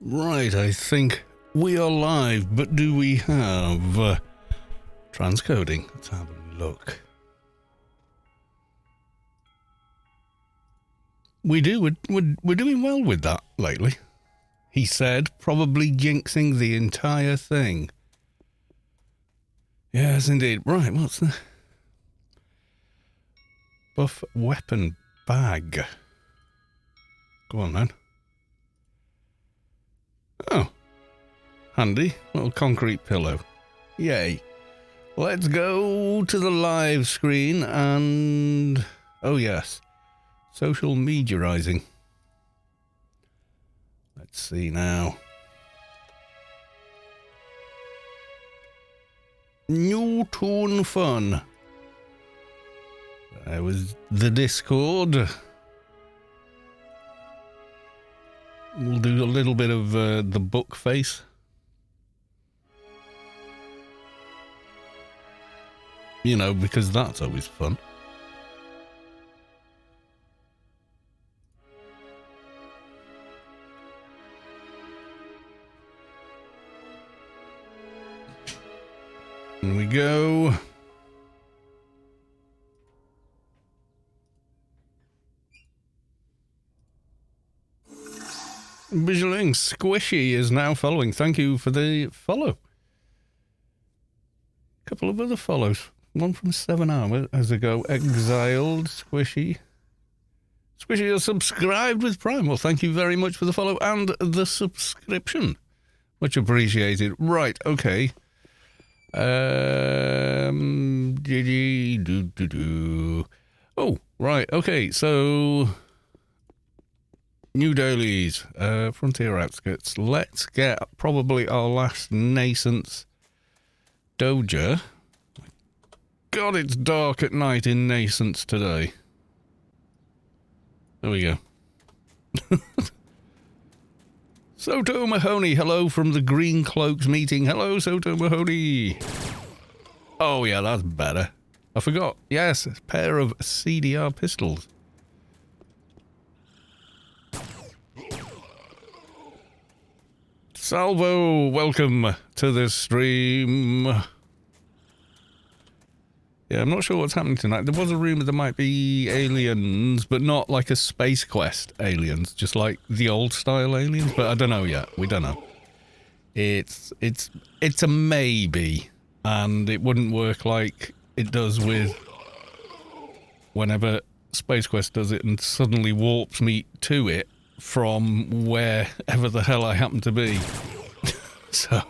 Right, I think we are live, but do we have transcoding? Let's have a look. We do. We're doing well with that lately. He said, probably jinxing the entire thing. Yes, indeed. Right, what's the buff weapon bag? Go on, then. Oh, handy little concrete pillow. Yay. Let's go to the live screen and... oh, yes. Social mediarizing. Let's see now. New tune fun. There was the Discord. We'll do a little bit of the book face. You know, because that's always fun. Here we go. Visualing Squishy is now following. Thank you for the follow. A couple of other follows. One from 7 hours ago. Exiled Squishy. Squishy, you're subscribed with Prime. Well, thank you very much for the follow and the subscription. Much appreciated. Right, okay. Oh, right, okay, so new dailies, Frontier Outskirts. Let's get probably our last nascent Doja. God, it's dark at night in nascents today. There we go. Soto Mahoney, hello from the Green Cloaks meeting. Hello, Soto Mahoney. Oh, yeah, that's better. I forgot. Yes, a pair of CDR pistols. Salvo, welcome to the stream. Yeah, I'm not sure what's happening tonight. There was a rumour there might be aliens, but not like a Space Quest aliens, just like the old style aliens, but I don't know yet. We don't know. It's a maybe, and it wouldn't work like it does with whenever Space Quest does it and suddenly warps me to it from wherever the hell I happen to be. So...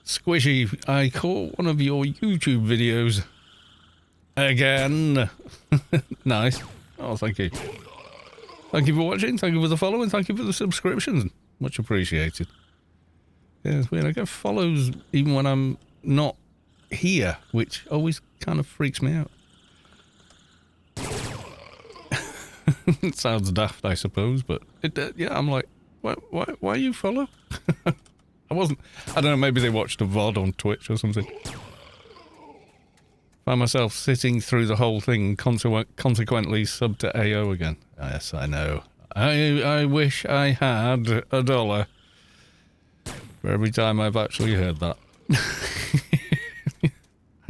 Squishy, I caught one of your YouTube videos. Again. Nice. Oh, thank you. Thank you for watching, thank you for the follow, and thank you for the subscriptions. Much appreciated. Yeah, it's weird. I get follows even when I'm not here, which always kind of freaks me out. It sounds daft, I suppose, but it, yeah, I'm like, why you follow? I don't know, maybe they watched a VOD on Twitch or something. Found myself sitting through the whole thing, consequently sub to AO again. Yes, I know. I wish I had $1 for every time I've actually heard that.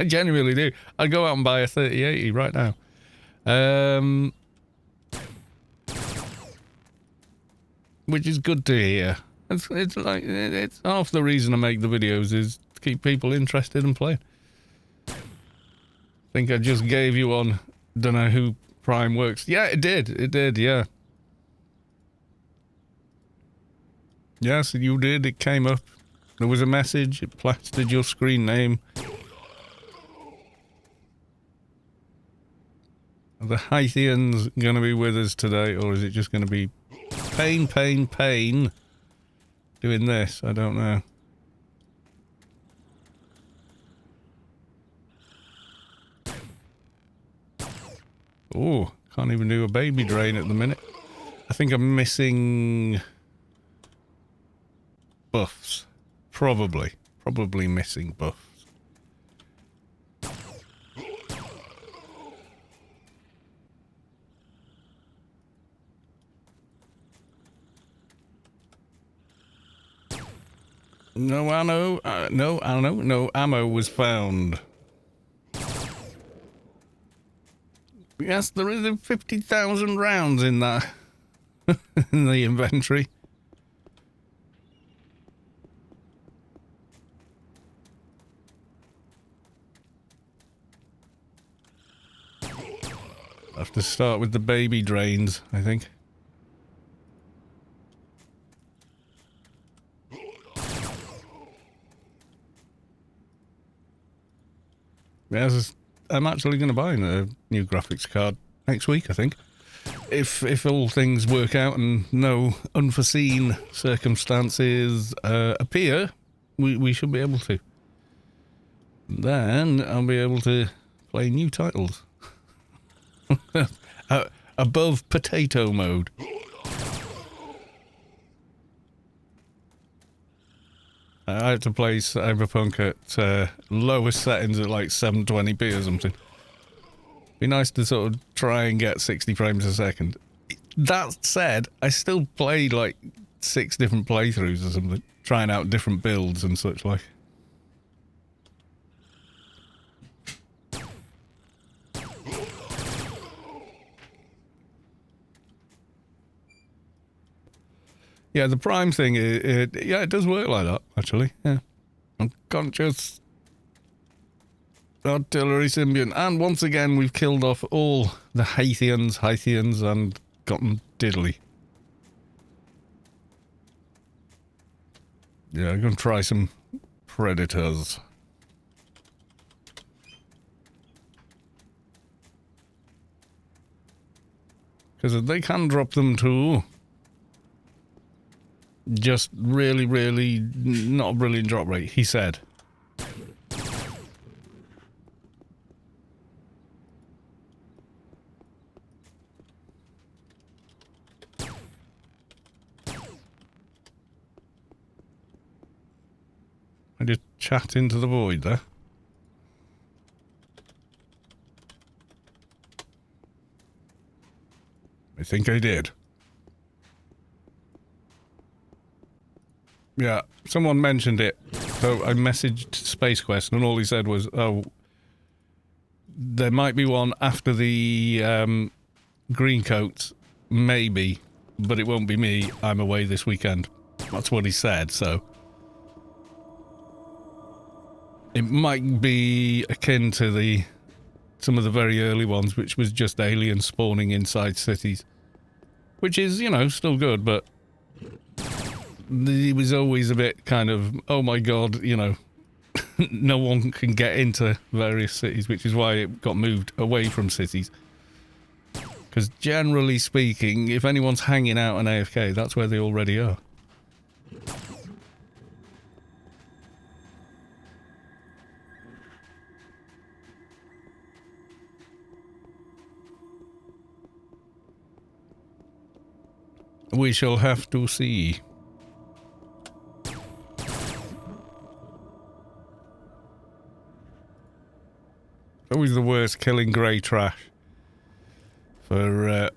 I genuinely do. I'd go out and buy a 3080 right now. Which is good to hear. It's like, it's half the reason I make the videos is to keep people interested and playing. I think I just gave you one. Don't know who Prime works. Yeah, it did, yeah. Yes, you did, it came up. There was a message, it plastered your screen name. Are the Hythians gonna be with us today, or is it just gonna be pain? Doing this, I don't know. Oh, can't even do a baby drain at the minute. I think I'm missing buffs. Probably missing buffs. No ammo. No ammo was found. Yes, there is 50,000 rounds in that in the inventory. I have to start with the baby drains, I think. Yes, I'm actually going to buy a new graphics card next week, I think. If all things work out and no unforeseen circumstances appear, we should be able to. Then I'll be able to play new titles. Above potato mode. I have to play Cyberpunk at lowest settings at like 720p or something. Be nice to sort of try and get 60 frames a second. That said, I still played like 6 different playthroughs or something, trying out different builds and such like. Yeah, the prime thing, it does work like that, actually, yeah. Unconscious artillery symbiont. And once again, we've killed off all the Hythians, and gotten diddly. Yeah, I'm going to try some predators. Because they can drop them too. Just really, really not a brilliant drop rate, he said. I just chat into the void there. I think I did. Yeah, someone mentioned it. So I messaged Space Quest and all he said was, oh, there might be one after the green coats, maybe, but it won't be me. I'm away this weekend. That's what he said, so. It might be akin to some of the very early ones, which was just aliens spawning inside cities. Which is, you know, still good, but it was always a bit kind of, oh my god, you know, no one can get into various cities, which is why it got moved away from cities. Because generally speaking, if anyone's hanging out on AFK, that's where they already are. We shall have to see. Always the worst killing grey trash for a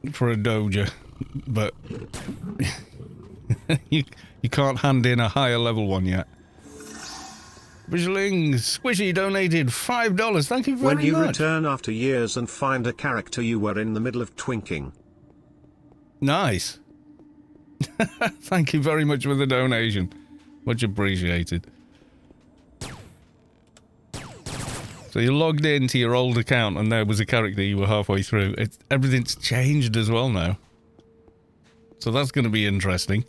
Doja, but you can't hand in a higher level one yet. Visualing Squishy donated $5. Thank you very much. When you return after years and find a character you were in the middle of twinking. Nice. Thank you very much for the donation. Much appreciated. So you logged into your old account and there was a character you were halfway through. Everything's changed as well now. So that's going to be interesting.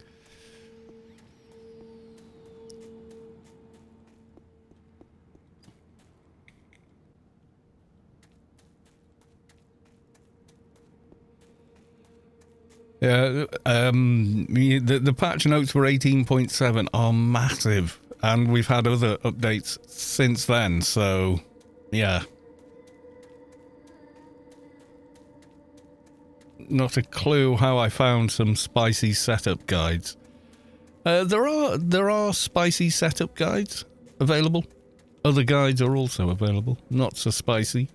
Yeah, the patch notes for 18.7 are massive, and we've had other updates since then, so yeah. Not a clue how I found some spicy setup guides. There are spicy setup guides available. Other guides are also available, not so spicy.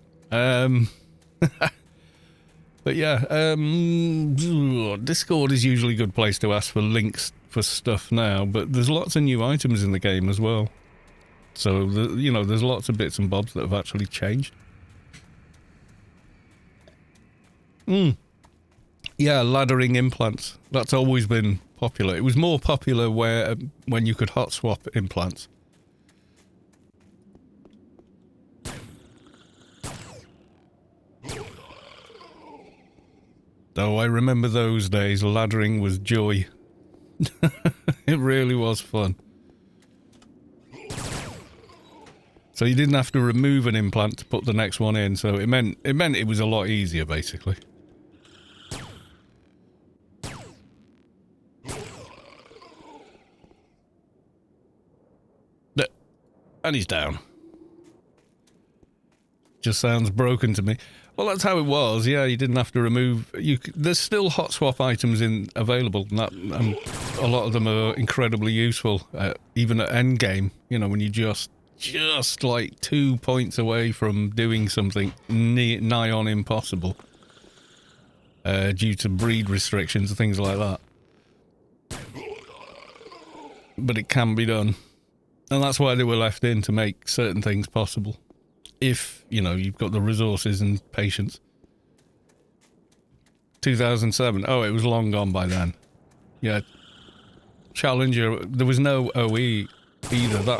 But yeah, Discord. Discord is usually a good place to ask for links for stuff now, but there's lots of new items in the game as well. So, there's lots of bits and bobs that have actually changed. Yeah, laddering implants. That's always been popular. It was more popular when you could hot swap implants. Though I remember those days, laddering was joy. It really was fun. So you didn't have to remove an implant to put the next one in, so it meant it was a lot easier, basically. And he's down. Just sounds broken to me. Well, that's how it was. Yeah, you didn't have to remove. There's still hot swap items available, and a lot of them are incredibly useful, even at end game. When you just like 2 points away from doing something nigh on impossible, due to breed restrictions and things like that. But it can be done. And that's why they were left in, to make certain things possible. If, you've got the resources and patience. 2007. Oh, it was long gone by then. Yeah. Challenger, there was no OE either.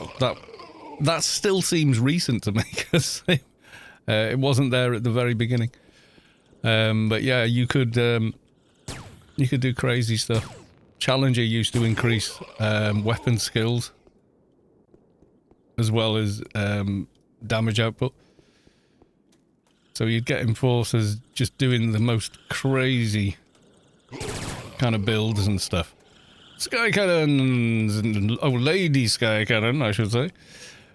That still seems recent to me, because it wasn't there at the very beginning. But yeah, you could do crazy stuff. Challenger used to increase weapon skills, as well as damage output. So you'd get enforcers just doing the most crazy kind of builds and stuff. Sky cannons and lady sky cannon, I should say.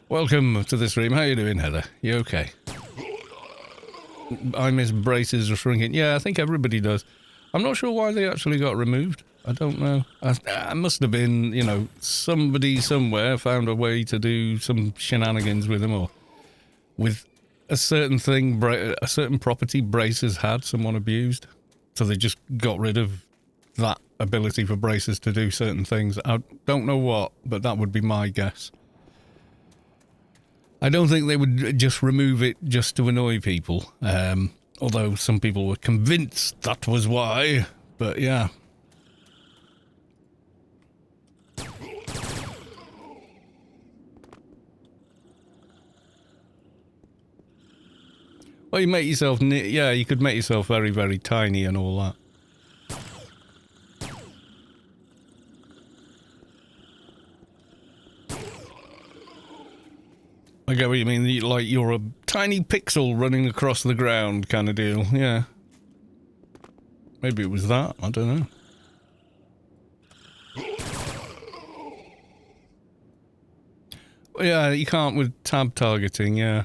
Welcome to the stream. How you doing, Heather? You okay? I miss braces or shrinking. Yeah, I think everybody does. I'm not sure why they actually got removed. I don't know. I must have been, somebody somewhere found a way to do some shenanigans with them, or with a certain thing, a certain property braces had, someone abused. So they just got rid of that ability for braces to do certain things. I don't know what, but that would be my guess. I don't think they would just remove it just to annoy people. Although some people were convinced that was why. But yeah. Well, you make yourself... Yeah, you could make yourself very, very tiny and all that. I get what you mean. Like, you're a tiny pixel running across the ground kind of deal. Yeah. Maybe it was that. I don't know. Well, yeah, you can't with tab targeting, yeah.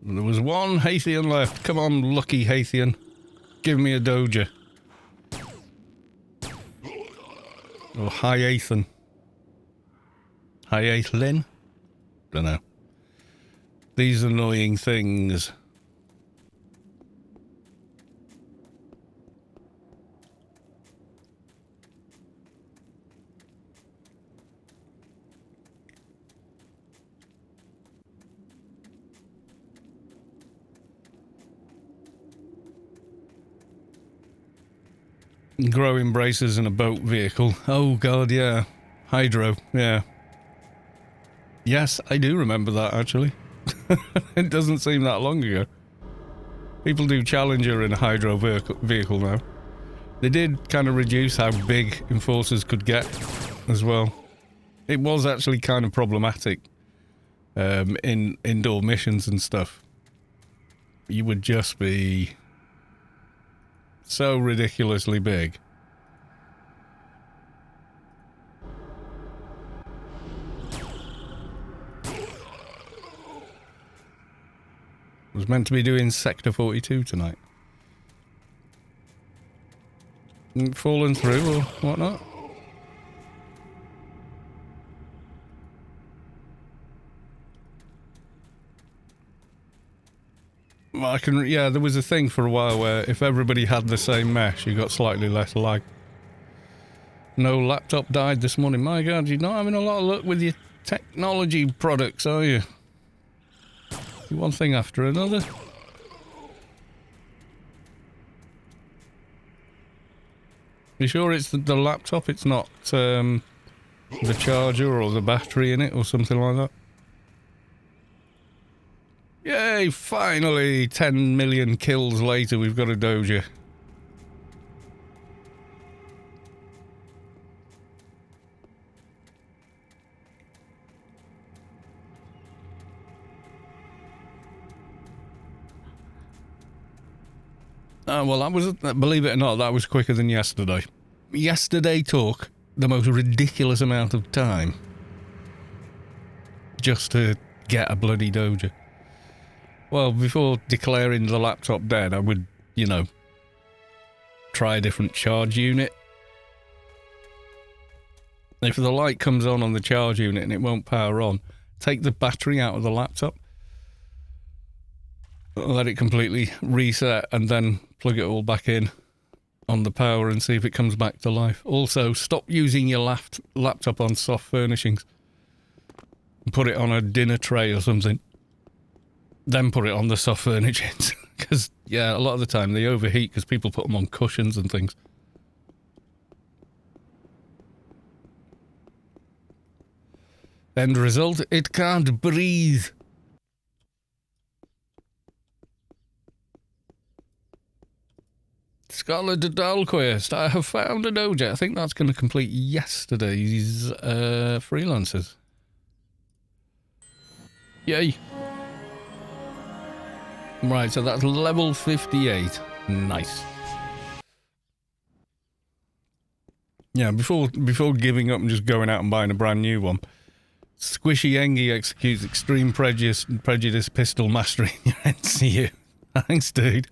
There was one Haythian left. Come on, lucky Haythian. Give me a Doja. Or Hyathan. Hyathlin? Dunno. These annoying things. Growing braces in a boat vehicle. Oh god, yeah. Hydro, yeah. Yes, I do remember that, actually. It doesn't seem that long ago. People do Challenger in a hydro vehicle now. They did kind of reduce how big enforcers could get as well. It was actually kind of problematic in indoor missions and stuff. You would just be so ridiculously big. I was meant to be doing Sector 42 tonight. Fallen through or whatnot? Yeah, there was a thing for a while where if everybody had the same mesh, you got slightly less lag. No laptop died this morning. My God, you're not having a lot of luck with your technology products, are you? One thing after another. You sure it's the laptop? It's not the charger or the battery in it or something like that? Yay, finally! 10 million kills later, we've got a Doja. Well, that was, believe it or not, that was quicker than yesterday. Yesterday took the most ridiculous amount of time just to get a bloody Doja. Well, before declaring the laptop dead, I would, you know, try a different charge unit. If the light comes on the charge unit and it won't power on, take the battery out of the laptop, let it completely reset, and then plug it all back in on the power and see if it comes back to life. Also, stop using your laptop on soft furnishings. Put it on a dinner tray or something. Then put it on the soft furnishings. Because, yeah, a lot of the time they overheat because people put them on cushions and things. End result, it can't breathe. Scarlet Dalquist, I have found a Doja. I think that's going to complete yesterday's freelancers. Yay. Right, so that's level 58. Nice. Yeah, before giving up and just going out and buying a brand new one, Squishy Engie executes extreme prejudice pistol mastery in your NCU. Thanks, dude.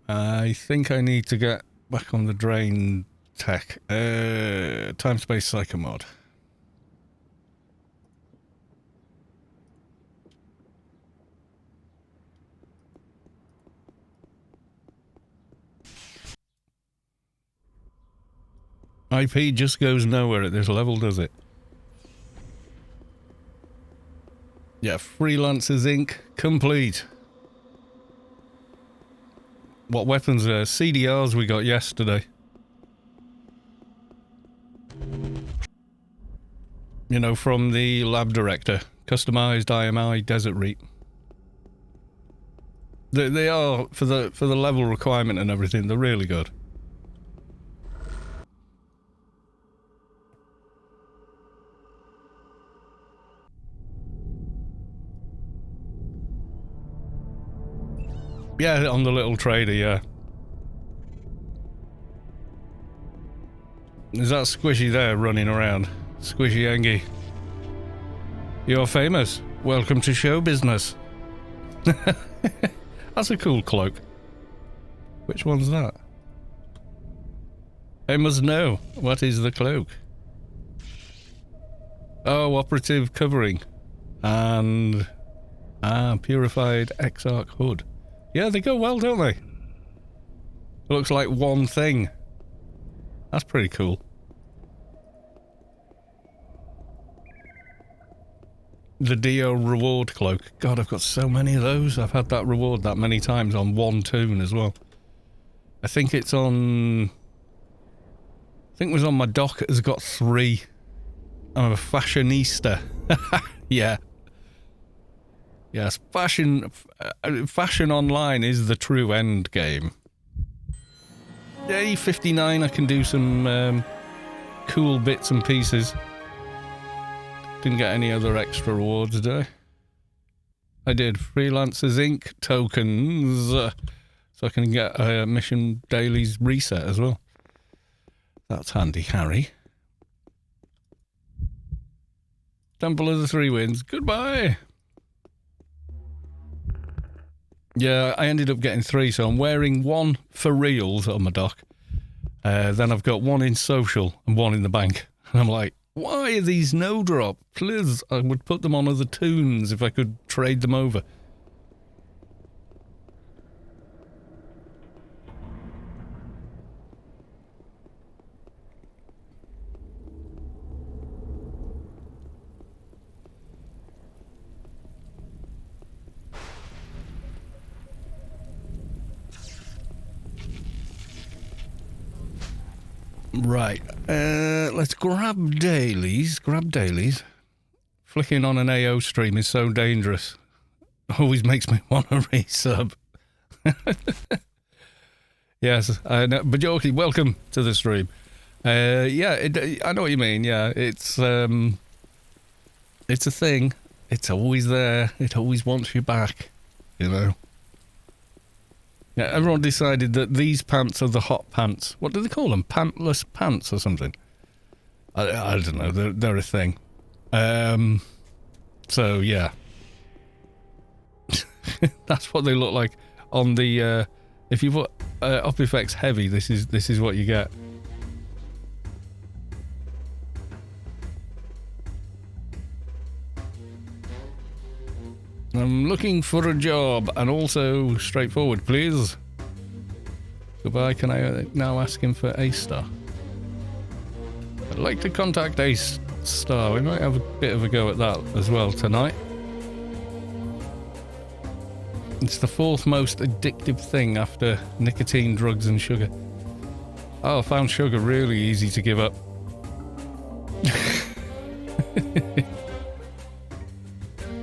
I think I need to get back on the drain tech. Time space psychomod. IP just goes nowhere at this level, does it? Yeah, Freelancers Inc. complete. What weapons are CDRs we got yesterday? You know, from the lab director. Customized IMI Desert Reap. They are, for the level requirement and everything, they're really good. Yeah, on the little trader, yeah. Is that Squishy there running around? Squishy Engie. You're famous. Welcome to show business. That's a cool cloak. Which one's that? I must know. What is the cloak? Oh, operative covering. And... purified Exarch hood. Yeah, they go well, don't they? Looks like one thing. That's pretty cool. The Dio reward cloak. God, I've got so many of those. I've had that reward that many times on one toon as well. I think it's on... I think it was on my dock. It's got 3. I'm a fashionista. Yeah. Yes, fashion online is the true end game. Yay, 59, I can do some cool bits and pieces. Didn't get any other extra rewards, did I? I did Freelancers Inc. tokens, so I can get mission dailies reset as well. That's handy, Harry. Temple of the Three Winds, goodbye! Yeah, I ended up getting 3, so I'm wearing 1 for reals on my dock. Then I've got 1 in social and 1 in the bank. And I'm like, why are these no drop? Please, I would put them on other tunes if I could trade them over. Right, let's grab dailies. Flicking on an AO stream is so dangerous. Always makes me want to resub. Yes, I know. Bajoki, welcome to the stream. Yeah, I know what you mean. Yeah, it's a thing. It's always there. It always wants you back, you know. Yeah, everyone decided that these pants are the hot pants. What do they call them? Pantless pants or something? I don't know. They're a thing. So yeah, that's what they look like on the. If you put Op Effects heavy, this is what you get. I'm looking for a job, and also straightforward, please. Goodbye. Can I now ask him for a Starr? I'd like to contact a Starr. We might have a bit of a go at that as well tonight. It's the fourth most addictive thing after nicotine, drugs, and sugar. Oh, I found sugar really easy to give up.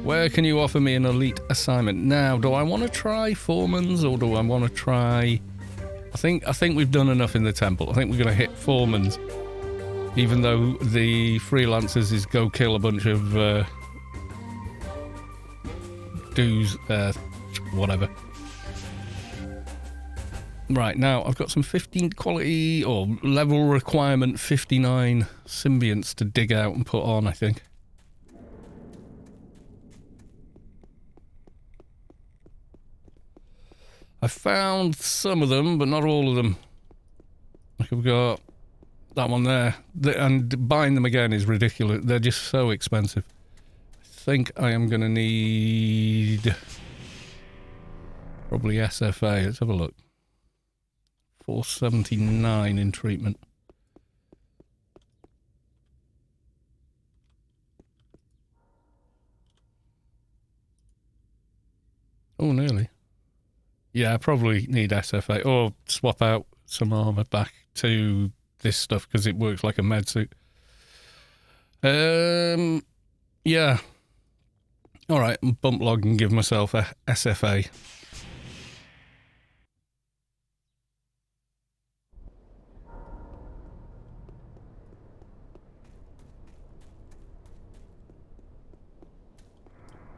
Where can you offer me an elite assignment? Now, do I want to try Foremans or do I want to try... I think we've done enough in the temple. I think we're going to hit Foremans. Even though the freelancers is go kill a bunch of dudes, whatever. Right, now I've got some 15 quality or level requirement 59 symbionts to dig out and put on, I think. I found some of them, but not all of them. Like we've got that one there. And buying them again is ridiculous. They're just so expensive. I think I am going to need... probably SFA. Let's have a look. 479 in treatment. Oh, nearly. Yeah, I probably need SFA or swap out some armor back to this stuff because it works like a med suit. Yeah. All right, bump log and give myself a SFA.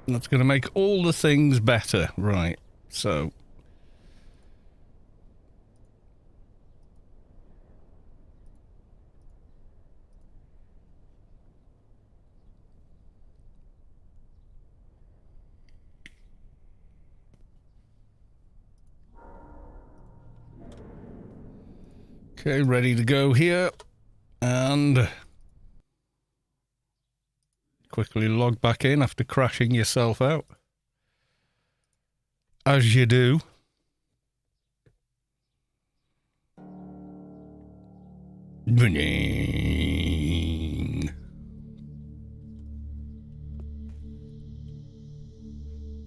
That's going to make all the things better. Right, so... Okay, ready to go here. And... quickly log back in after crashing yourself out. As you do.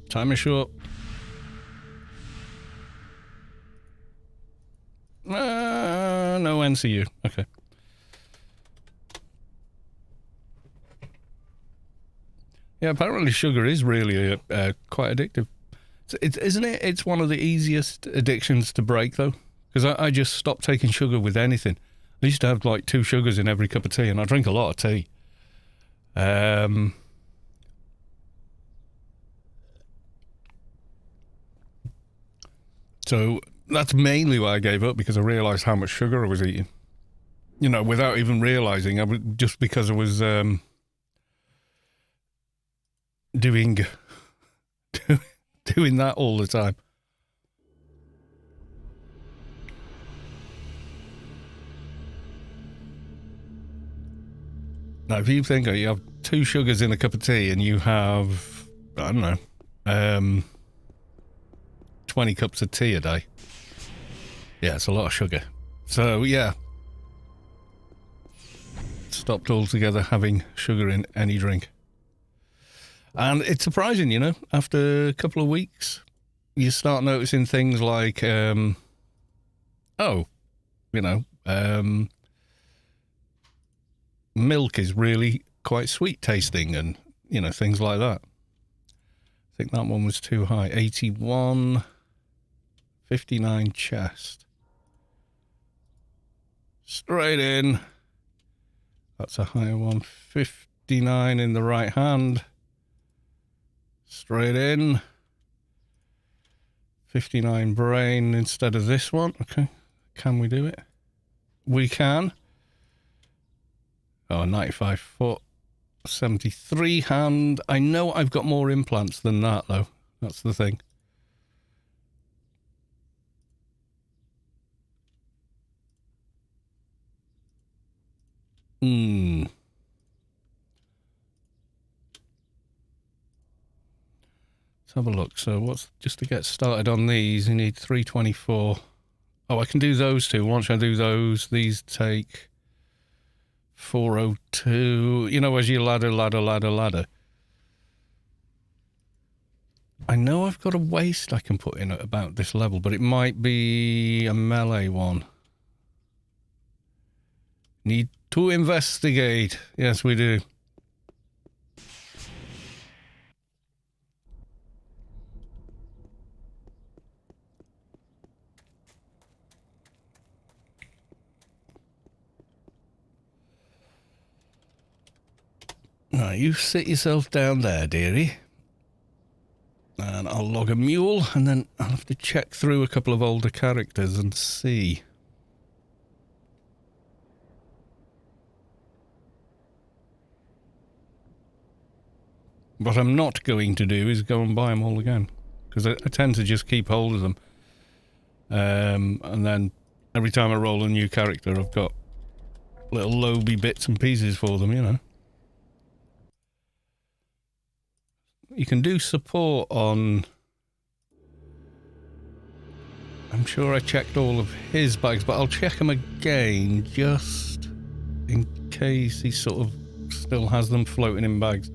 Time is short. No NCU. Okay. Yeah, apparently sugar is really quite addictive. Isn't it? It's one of the easiest addictions to break, though. Because I just stopped taking sugar with anything. I used to have like 2 sugars in every cup of tea, and I drink a lot of tea. So that's mainly why I gave up, because I realised how much sugar I was eating. You know, without even realising, just because I was doing that all the time. Now, if you think you have 2 sugars in a cup of tea and you have, I don't know, 20 cups of tea a day. Yeah, it's a lot of sugar. So, yeah. Stopped altogether having sugar in any drink. And it's surprising, you know, after a couple of weeks, you start noticing things like, milk is really quite sweet tasting and, you know, things like that. I think that one was too high. 81, 59 chest. Straight in. That's a higher one. 59 in the right hand. Straight in. 59 brain instead of this one. Okay. Can we do it? We can. Oh, 95 foot. 73 hand. I know I've got more implants than that, though. That's the thing. Let's have a look. So what's just to get started on these, you need 324. Oh, I can do those two. Once I do those, these take 402. You know, as you ladder. I know I've got a waist I can put in at about this level, but it might be a melee one. Need to investigate. Yes, we do. Now, you sit yourself down there, dearie. And I'll log a mule, and then I'll have to check through a couple of older characters and see. What I'm not going to do is go and buy them all again, because I tend to just keep hold of them. And then every time I roll a new character, I've got little Loby bits and pieces for them, you know. You can do support on... I'm sure I checked all of his bags, but I'll check them again just in case he sort of still has them floating in bags.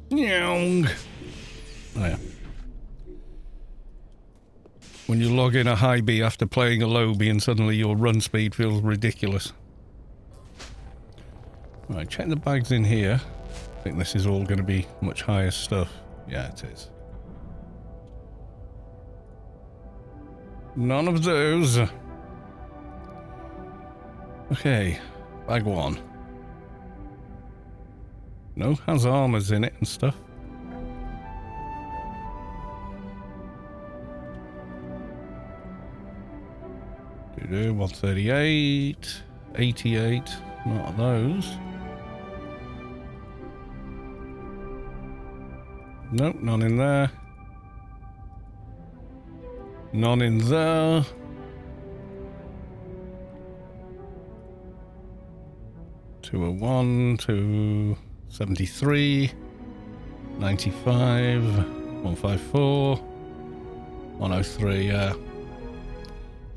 Nyong. Oh, yeah. When you log in a high B after playing a low B and suddenly your run speed feels ridiculous. Right, check the bags in here. I think this is all going to be much higher stuff. Yeah, it is. None of those. Okay, bag 1. No, has armors in it and stuff. 138, 88, not those. Nope, none in there. None in there. $201, 273, 95, 154, 103, yeah.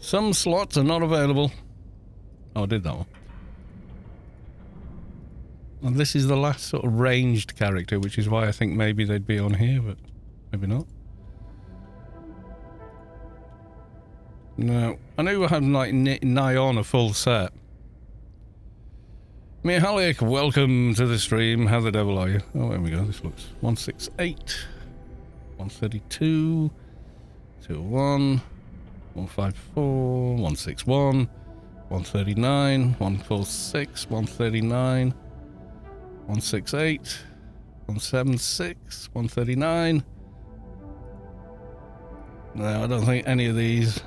Some slots are not available. Oh, I did that one. And this is the last sort of ranged character, which is why I think maybe they'd be on here, but maybe not. No, I knew I had like nigh on a full set. Mihalik, welcome to the stream. How the devil are you? Oh, there we go. This looks 168, 132, 201, 154, 161, 139, 146, 139, 168, 176, 139. No, I don't think any of these.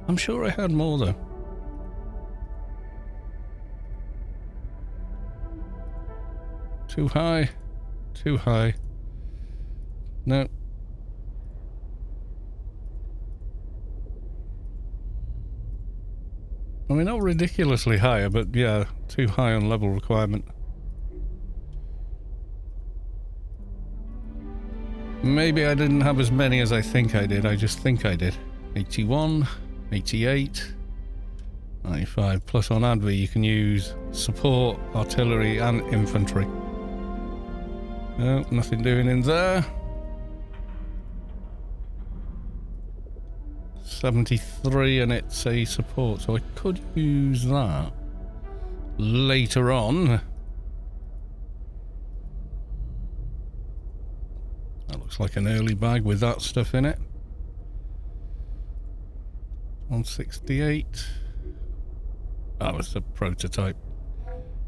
I'm sure I had more though. Too high. too high. No. I mean, not ridiculously high, but yeah, too high on level requirement. Maybe I didn't have as many as I think I did. I just think I did. 81, 88, 95. Plus on Advi you can use support, artillery and infantry. No, nothing doing in there. 73 and it's a support, so I could use that later on. That looks like an early bag with that stuff in it. 168. That was the prototype.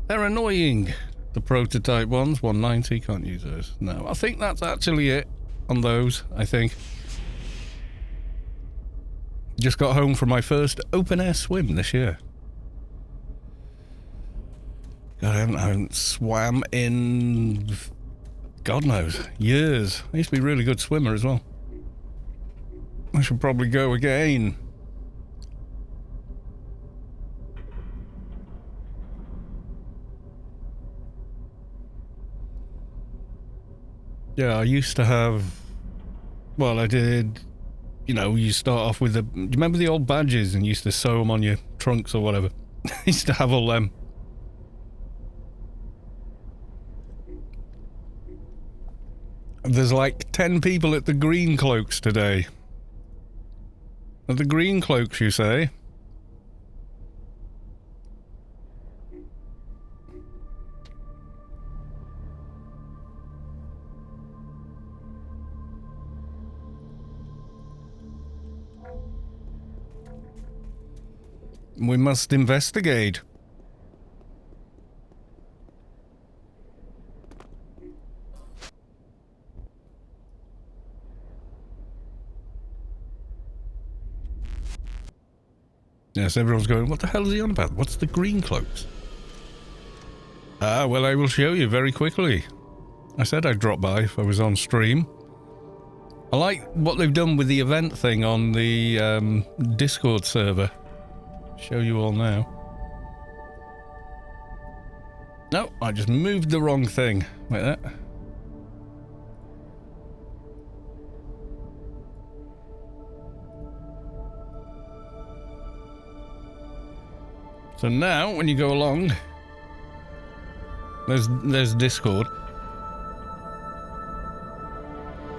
They're annoying, the prototype ones. 190, can't use those. No, I think that's actually it on those, I think. Just got home from my first open-air swim this year. God, I haven't swam in, God knows, years. I used to be a really good swimmer as well. I should probably go again. Yeah, I used to have... Well, I did... You know, you start off with the... Do you remember the old badges and you used to sew them on your trunks or whatever? I used to have all them. There's like 10 people at the Green Cloaks today. At the Green Cloaks, you say? We must investigate. Yes, everyone's going, what the hell is he on about? What's the Green Cloaks? Ah, well, I will show you very quickly. I said I'd drop by if I was on stream. I like what they've done with the event thing on the Discord server. Show you all now. No, I just moved the wrong thing. Like that. So now, when you go along, there's Discord.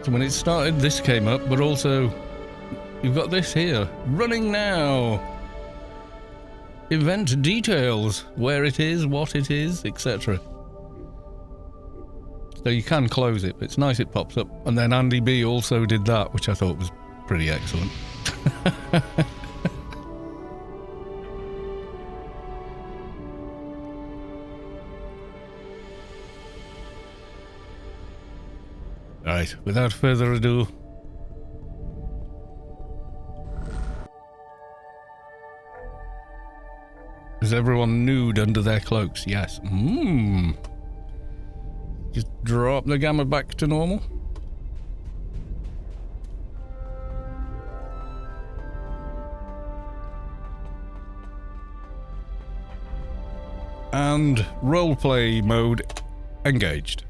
So when it started, this came up, but also you've got this here, running now. Event details, where it is, what it is, etc. So you can close it, but it's nice it pops up. And then Andy B also did that, which I thought was pretty excellent. Right, without further ado, is everyone nude under their cloaks? Yes. Just drop the gamma back to normal. And roleplay mode engaged.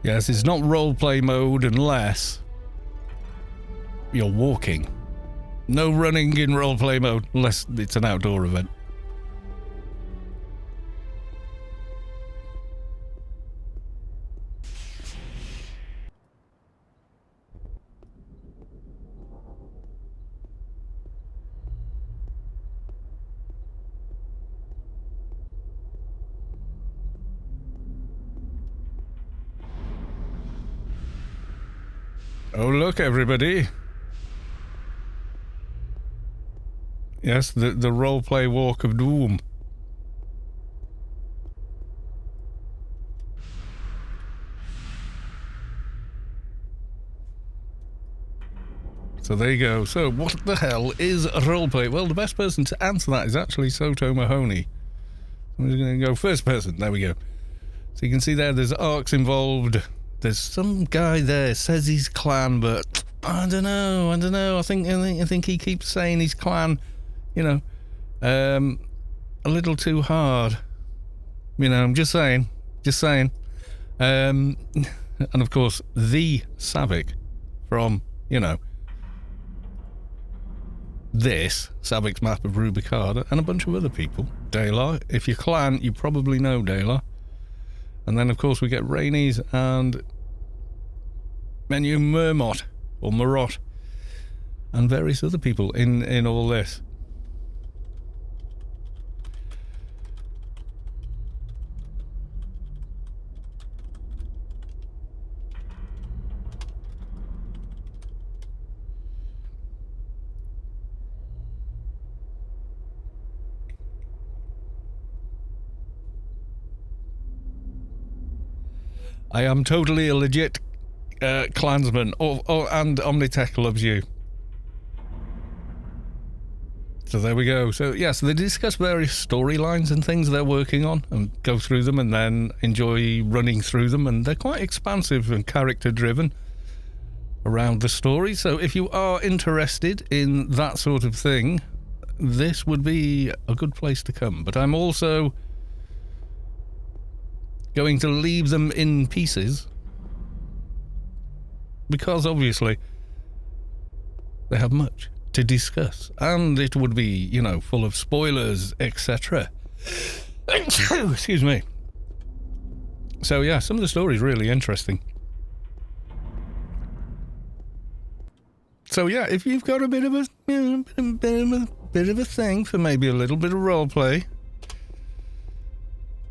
Yes, it's not roleplay mode unless you're walking. No running in roleplay mode unless it's an outdoor event. Oh, look, everybody. Yes, the roleplay walk of doom. So there you go. So what the hell is roleplay? Well, the best person to answer that is actually Soto Mahoney. I'm just going to go first person. There we go. So you can see there's arcs involved. There's some guy there says he's clan, but I don't know. I think he keeps saying he's clan, a little too hard. I'm just saying. And of course, the Savick from, this Savick's map of Rubicard and a bunch of other people. Dalar. If you're clan, you probably know Dalar. And then, of course, we get Rainies and Menu Mermot, or Marot, and various other people in all this. I am totally a legit clansman, and Omnitech loves you. So there we go. So they discuss various storylines and things they're working on and go through them and then enjoy running through them, and they're quite expansive and character driven around the story. So if you are interested in that sort of thing, this would be a good place to come. But I'm also going to leave them in pieces because obviously they have much to discuss and it would be, full of spoilers, etc. Excuse me. So some of the story is really interesting. So if you've got a bit of a thing for maybe a little bit of roleplay,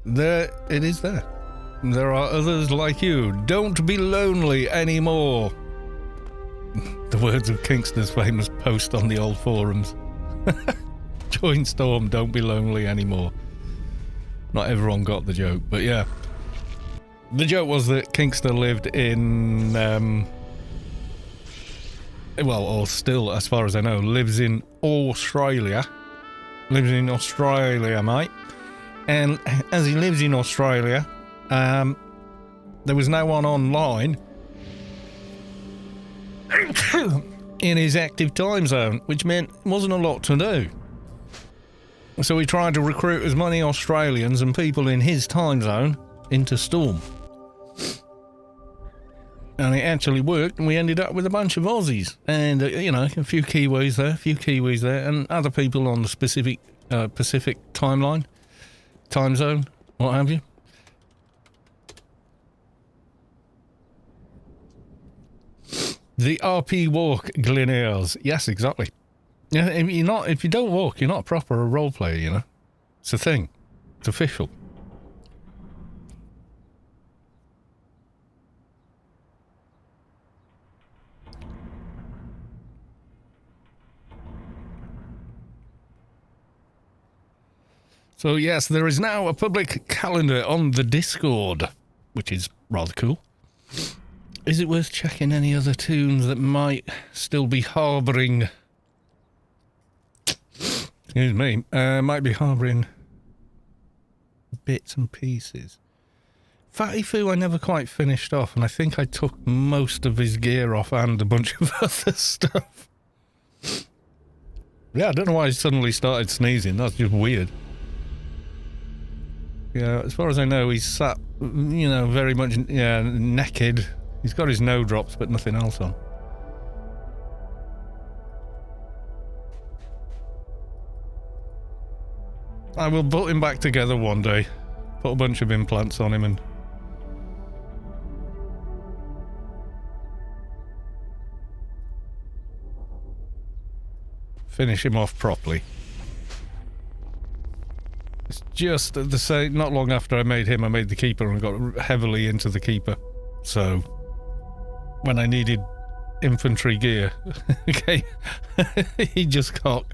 there it is there. There are others like you. Don't be lonely anymore. The words of Kingston's famous post on the old forums. Join Storm, don't be lonely anymore. Not everyone got the joke, but yeah. The joke was that Kingston lived in, or still, as far as I know, lives in Australia. Lives in Australia, mate. And as he lives in Australia, there was no one online in his active time zone, which meant there wasn't a lot to do. So he tried to recruit as many Australians and people in his time zone into Storm. And it actually worked, and we ended up with a bunch of Aussies. And, a few Kiwis there, and other people on the specific Pacific time zone, what have you. The RP walk, Glenairs. Yes, exactly. Yeah, if you don't walk, you're not a proper role player, It's a thing. It's official. So yes, there is now a public calendar on the Discord, which is rather cool. Is it worth checking any other tunes that might still be harbouring... Excuse me. Might be harbouring bits and pieces. Fatty Foo I never quite finished off, and I think I took most of his gear off and a bunch of other stuff. Yeah, I don't know why I suddenly started sneezing. That's just weird. Yeah, as far as I know, he's sat, very much, naked. He's got his no drops, but nothing else on. I will put him back together one day. Put a bunch of implants on him and... finish him off properly. It's just the same, not long after I made him, I made the Keeper and got heavily into the Keeper. So, when I needed infantry gear, okay, he just got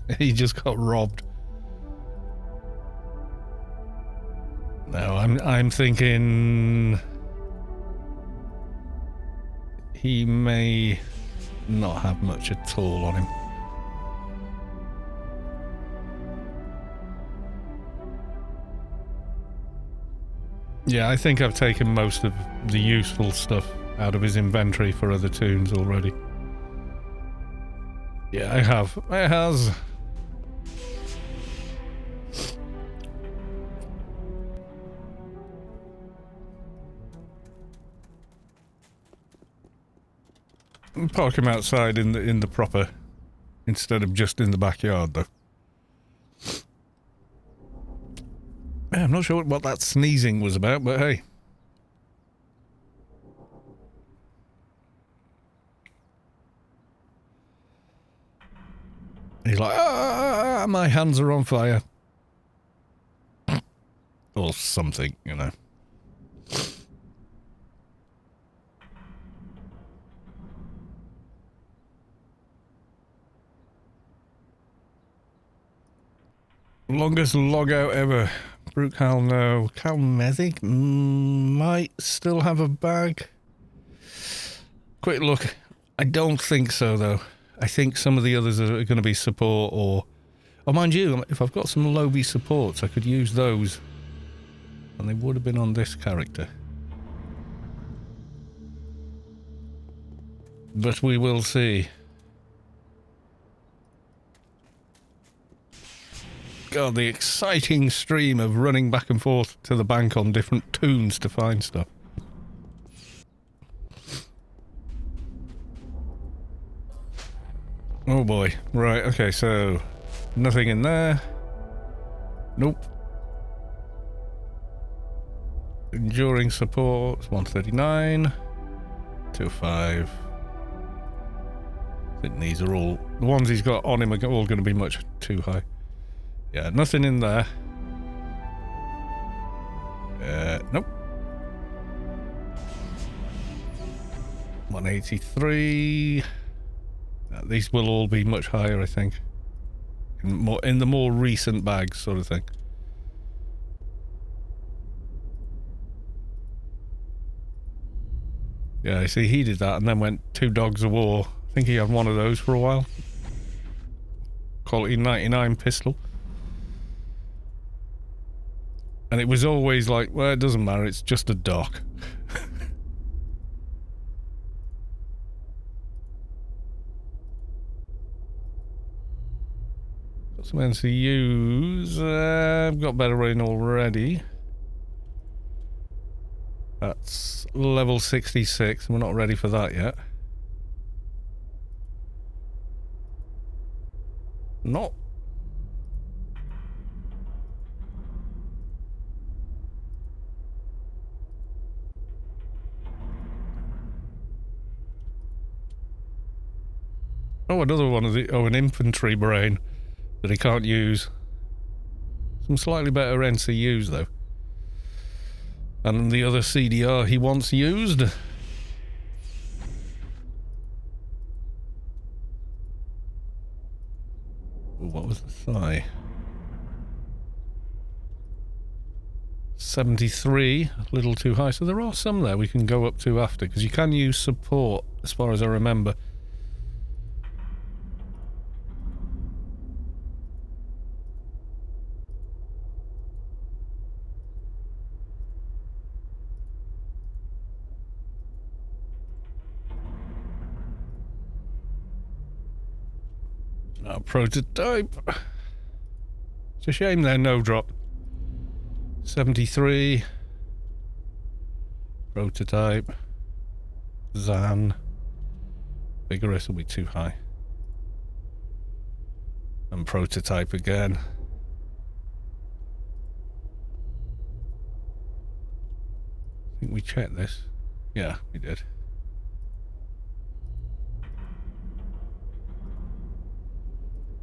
robbed. No, I'm thinking he may not have much at all on him. Yeah, I think I've taken most of the useful stuff out of his inventory for other tunes already. Yeah, I have. It has. Park him outside in the proper, instead of just in the backyard, though. Yeah, I'm not sure what that sneezing was about, but hey. He's like, ah, my hands are on fire. Or something, you know. Longest log out ever. Brookhowl, no. Calmethic might still have a bag. Quick look. I don't think so, though. I think some of the others are going to be support or... Oh, mind you, if I've got some Lobby supports, I could use those. And they would have been on this character. But we will see. God, the exciting stream of running back and forth to the bank on different tunes to find stuff. Oh boy. Right, okay, so... Nothing in there. Nope. Enduring support, 139. 205. I think these are all... The ones he's got on him are all going to be much too high. Yeah, nothing in there. Nope. 183. These will all be much higher, I think. In the more recent bags, sort of thing. Yeah, I see he did that and then went 2 dogs of war. I think he had one of those for a while. Quality 99 pistol. And it was always like, well, it doesn't matter, it's just a dock. Got some NCUs. I've got better rain already. That's level 66, and we're not ready for that yet. Not. Oh, another one of the... Oh, an infantry brain that he can't use. Some slightly better NCUs, though. And the other CDR he once used. Ooh, what was the thigh? 73, a little too high. So there are some there we can go up to after, because you can use support, as far as I remember. Prototype. It's a shame they're no drop. 73. Prototype. Zan. Vigorous will be too high. And prototype again. I think we checked this. Yeah, we did.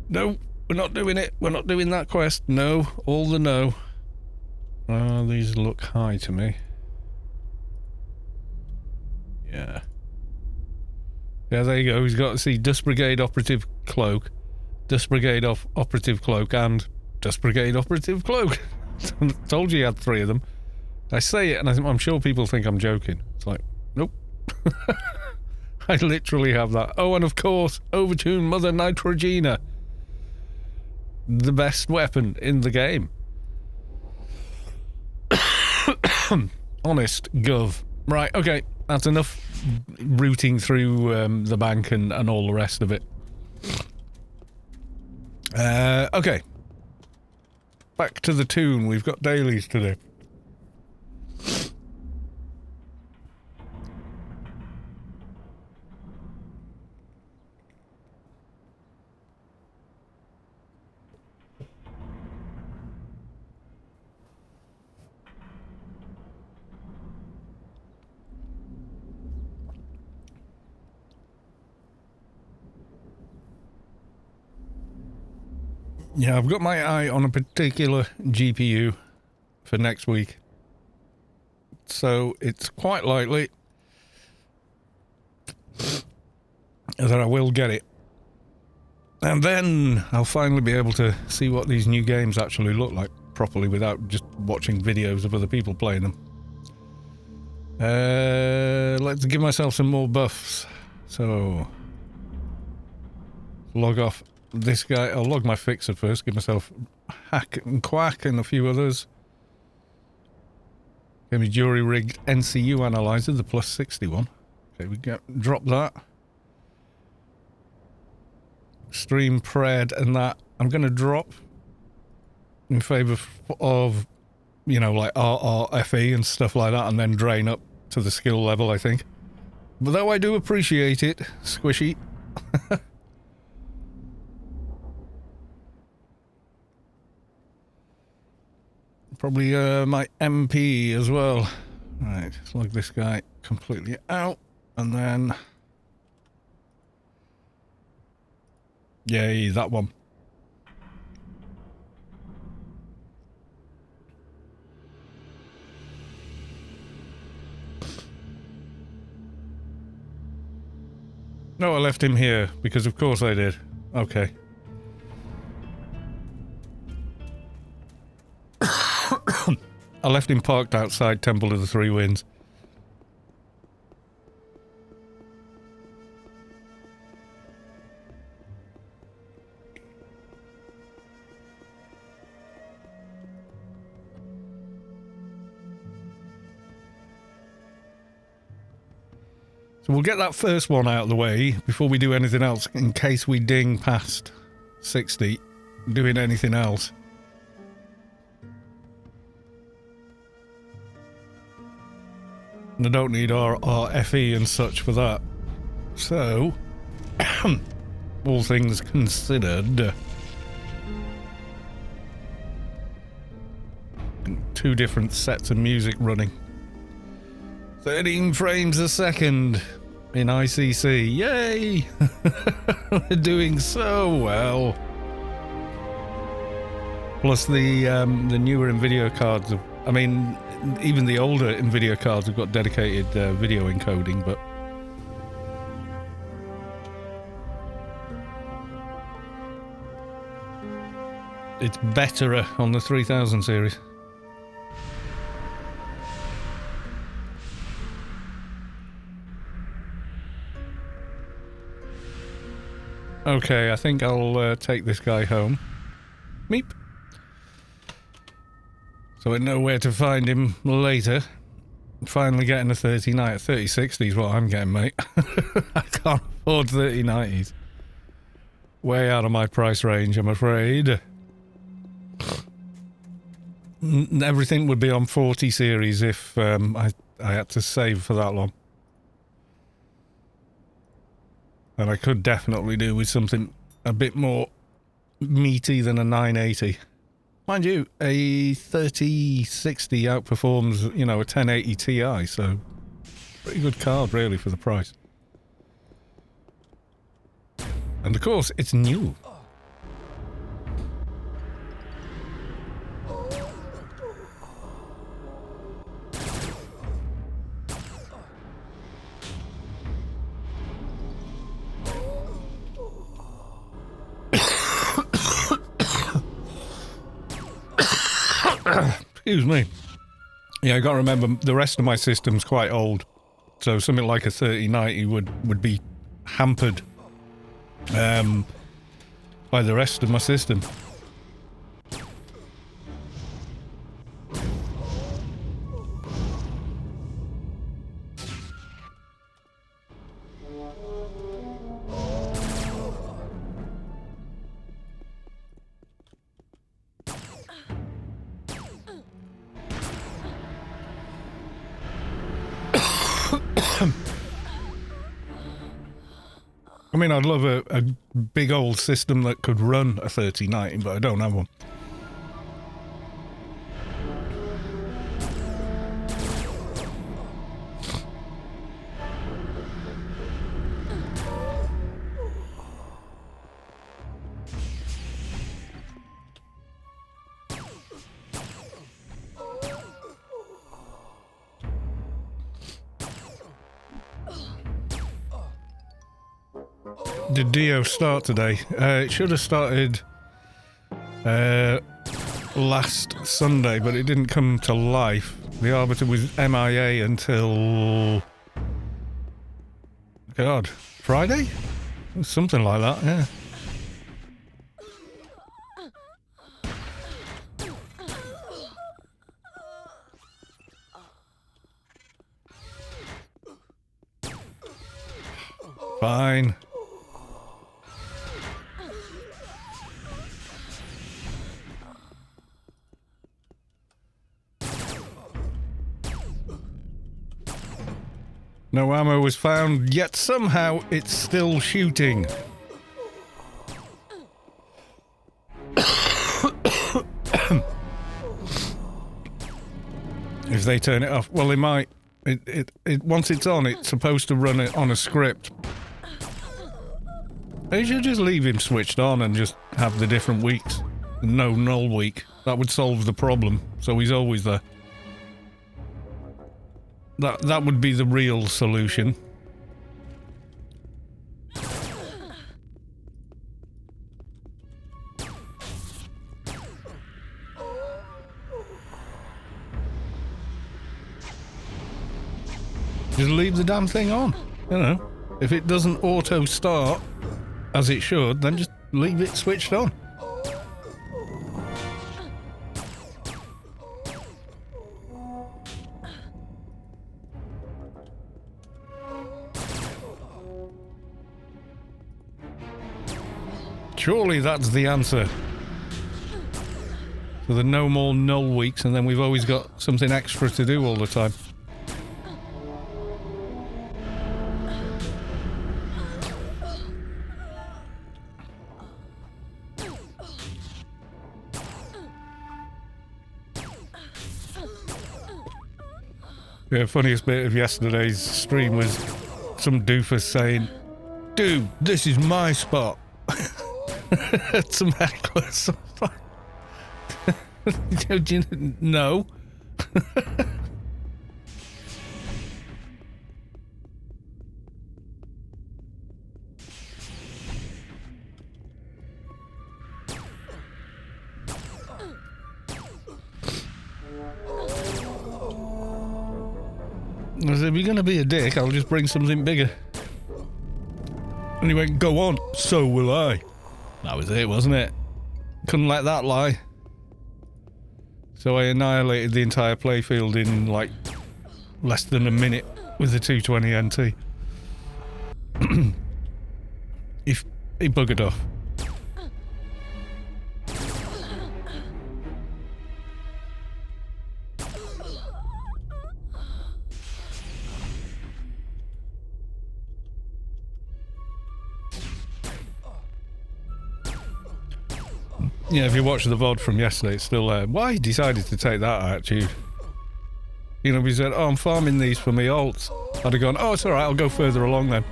No, we're not doing it. We're not doing that quest. No, all the no. These look high to me. Yeah. Yeah, there you go. He's got to see Dust Brigade Operative Cloak, Dust Brigade Operative Cloak, and Dust Brigade Operative Cloak. I told you he had 3 of them. I say it, and I'm sure people think I'm joking. It's like, nope. I literally have that. Oh, and of course, Overtune Mother Nitrogena. The best weapon in the game. Honest gov. Right, okay. That's enough rooting through the bank and all the rest of it. Okay. Back to the tune. We've got dailies to do. Yeah, I've got my eye on a particular GPU for next week. So it's quite likely that I will get it. And then I'll finally be able to see what these new games actually look like properly without just watching videos of other people playing them. Let's give myself some more buffs. So, log off this guy. I'll log my fixer first, give myself Hack and Quack and a few others. Give me Jury Rigged NCU Analyzer, the plus 61. Okay, we drop that. Stream Pred and that I'm going to drop in favour of, you know, like RRFE and stuff like that, and then drain up to the skill level, I think. But though I do appreciate it, Squishy. Probably my MP as well. Right, slug this guy completely out, and then... Yay, that one. No, I left him here, because of course I did. Okay. I left him parked outside Temple of the Three Winds. So we'll get that first one out of the way before we do anything else, in case we ding past 60 doing anything else. And I don't need RRFE and such for that. So, all things considered, two different sets of music running. 13 frames a second in ICC. Yay! We're doing so well. Plus the newer NVIDIA cards, I mean, even the older NVIDIA cards have got dedicated video encoding, but it's better on the 3000 series. Okay, I think I'll take this guy home. Meep. So I know where to find him later. Finally getting a 3090. 3060 is what I'm getting, mate. I can't afford 3090s. Way out of my price range, I'm afraid. Everything would be on 40 series if I had to save for that long. And I could definitely do with something a bit more meaty than a 980. Mind you, a 3060 outperforms, you know, a 1080 Ti, so pretty good card really for the price. And of course, it's new. Excuse me. Yeah, I got to remember, the rest of my system's quite old. So something like a 3090 would be hampered by the rest of my system. I mean, I'd love a big old system that could run a 3090, but I don't have one. Did Dio start today? It should have started last Sunday, but it didn't come to life. The Arbiter was MIA until... God, Friday? Something like that, yeah. Fine. No ammo was found, yet somehow it's still shooting. If they turn it off, well, they might. Once it's on, it's supposed to run it on a script. They should just leave him switched on and just have the different weeks. No null week. That would solve the problem, so he's always there. That would be the real solution. Just leave the damn thing on. You know, if it doesn't auto start as it should, then just leave it switched on. Surely that's the answer. So there are no more null weeks, and then we've always got something extra to do all the time. The funniest bit of yesterday's stream was some doofus saying, "Dude, this is my spot." Some hecklers. No. I said, if you're going to be a dick, I'll just bring something bigger. And he went, go on, so will I. That was it, wasn't it? Couldn't let that lie. So I annihilated the entire playfield in, like, less than a minute with the 220 NT. He buggered off. Yeah, if you watch the VOD from yesterday, it's still there. Why he decided to take that attitude? You know, he said, oh, I'm farming these for my alts. I'd have gone, oh, it's alright, I'll go further along then.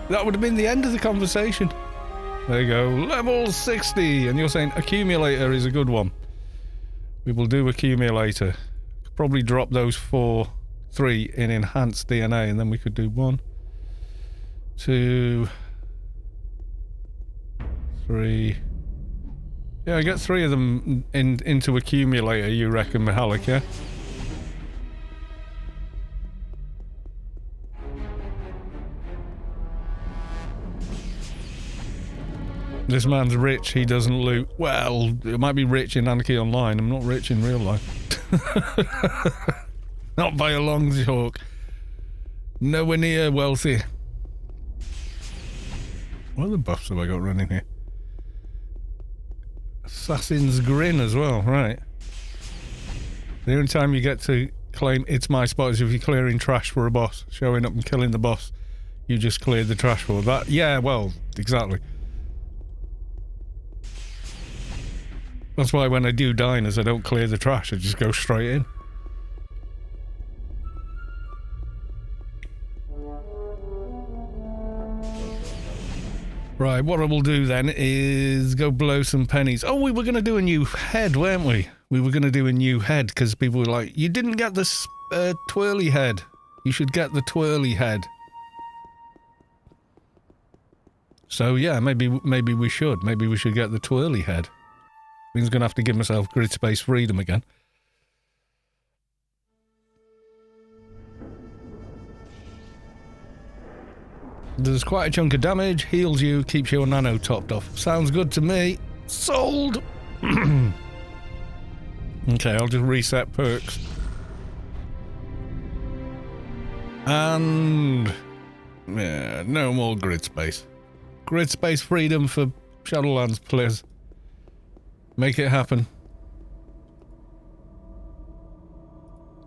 That would have been the end of the conversation. There you go, level 60! And you're saying accumulator is a good one. We will do accumulator. Could probably drop those 3 in enhanced DNA, and then we could do 1, 2, 3... Yeah, I get 3 of them into accumulator, you reckon, Mahalik, yeah? This man's rich, he doesn't loot. Well, it might be rich in Anarchy Online. I'm not rich in real life. Not by a long chalk. Nowhere near wealthy. What other buffs have I got running here? Assassin's Grin as well, right. The only time you get to claim it's my spot is if you're clearing trash for a boss. Showing up and killing the boss you just cleared the trash for. That, yeah, well, exactly. That's why when I do diners, I don't clear the trash. I just go straight in. Right, what I will do then is go blow some pennies. Oh, we were going to do a new head, weren't we? We were going to do a new head because people were like, you didn't get the twirly head. You should get the twirly head. So yeah, maybe we should. Maybe we should get the twirly head. Means I'm going to have to give myself grid space freedom again. Does quite a chunk of damage, heals you, keeps your nano topped off. Sounds good to me. Sold! Okay, I'll just reset perks. And... yeah, no more grid space. Grid space freedom for Shadowlands, please. Make it happen.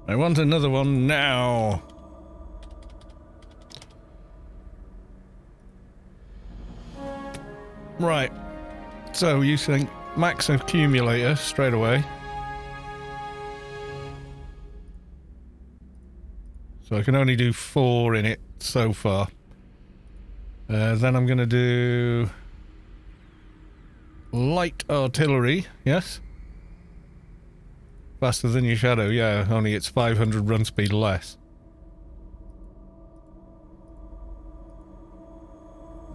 I want another one now. Right. So you think max accumulator straight away. So I can only do 4 in it so far. Then I'm going to do light artillery, yes? Faster than your shadow, yeah, only it's 500 run speed less.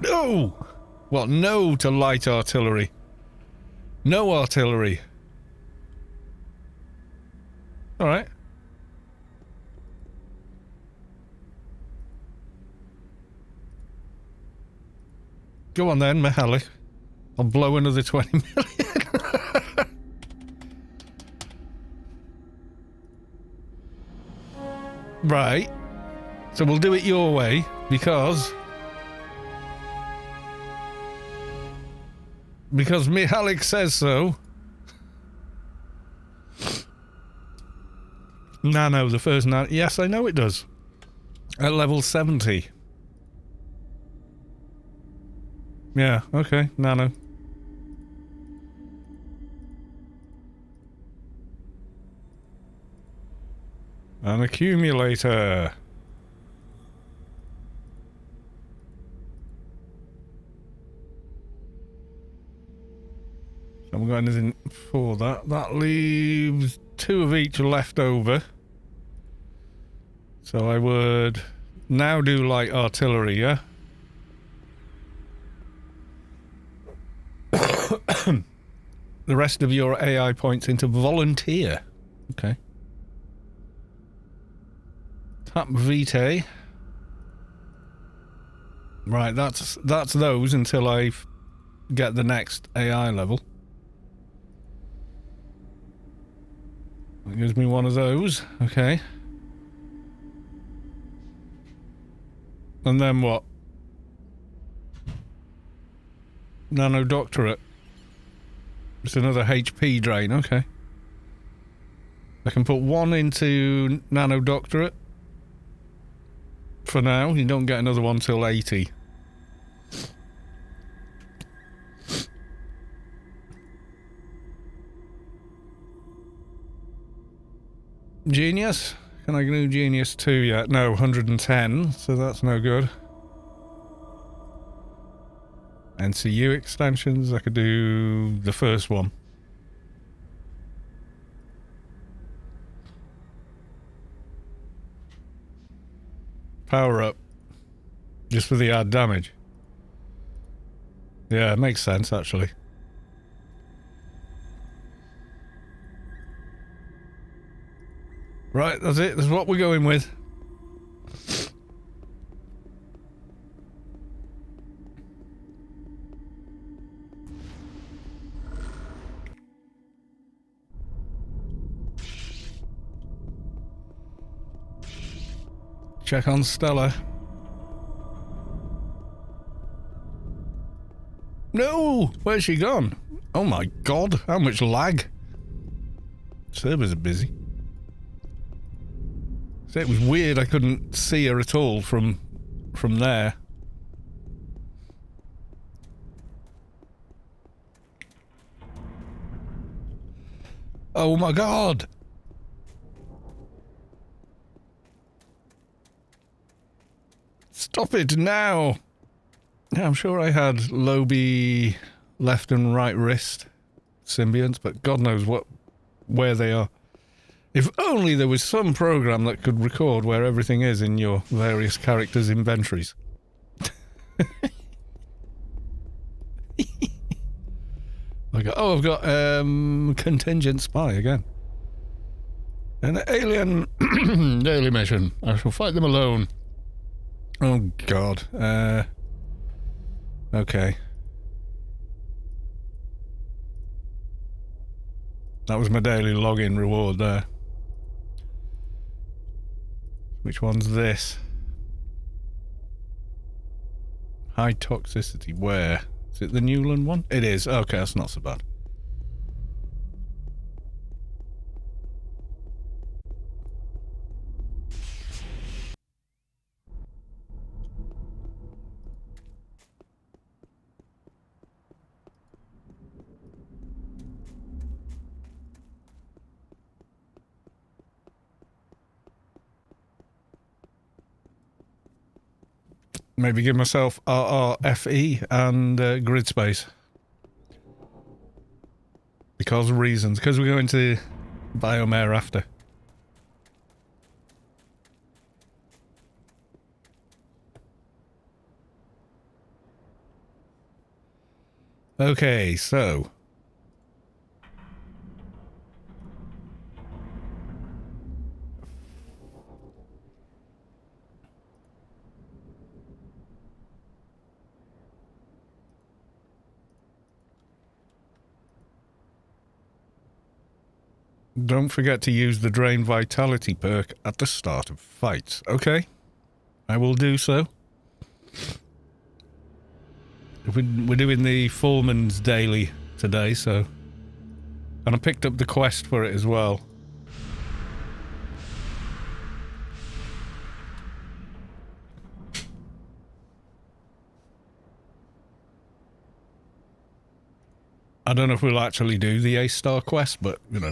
No! What, no to light artillery? No artillery. Alright. Go on then, Mahalik. I'll blow another 20 million. Right. So we'll do it your way, because Mihalik says so. Nano, the first nano. Yes, I know it does. At level 70. Yeah, okay, nano. An accumulator. So haven't got anything for that. That leaves 2 of each left over. So I would now do light artillery, yeah? The rest of your AI points into volunteer. Okay. Tap Vitae. Right, that's those until I get the next AI level. That gives me one of those. Okay. And then what? Nano Doctorate. It's another HP drain, okay. I can put 1 into Nano Doctorate. For now, you don't get another one till 80. Genius? Can I do Genius 2 yet? No, 110, so that's no good. NCU extensions, I could do the first one. Power up. Just for the add damage. Yeah, it makes sense actually. Right, that's it. That's what we're going with. check on Stella. No! Where's she gone? Oh my god, how much lag. Servers are busy. So it was weird I couldn't see her at all from there. Oh my god! Stop it now! Yeah, I'm sure I had Lobie left and right wrist symbionts, but God knows where they are. If only there was some program that could record where everything is in your various characters' inventories. I've got Contingent Spy again. An alien daily mission. I shall fight them alone. Oh god. Okay. That was my daily login reward there. Which one's this? High toxicity. Where? Is it the Newland one? It is. Okay, that's not so bad. Maybe give myself RRFE and grid space. Because of reasons. Because we're going to Biomare after. Okay, so... Don't forget to use the Drain Vitality perk at the start of fights. Okay, I will do so. We're doing the Foremans Daily today, so... And I picked up the quest for it as well. I don't know if we'll actually do the A-Star quest, but, you know...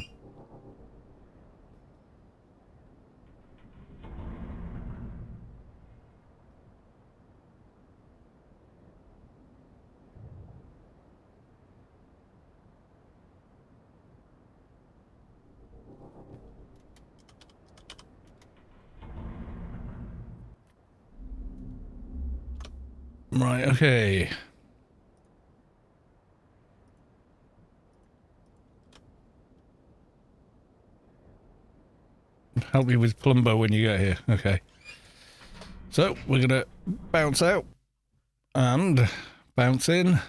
Right, okay. Help me with Plumbo when you get here. Okay. So, we're gonna bounce out and bounce in.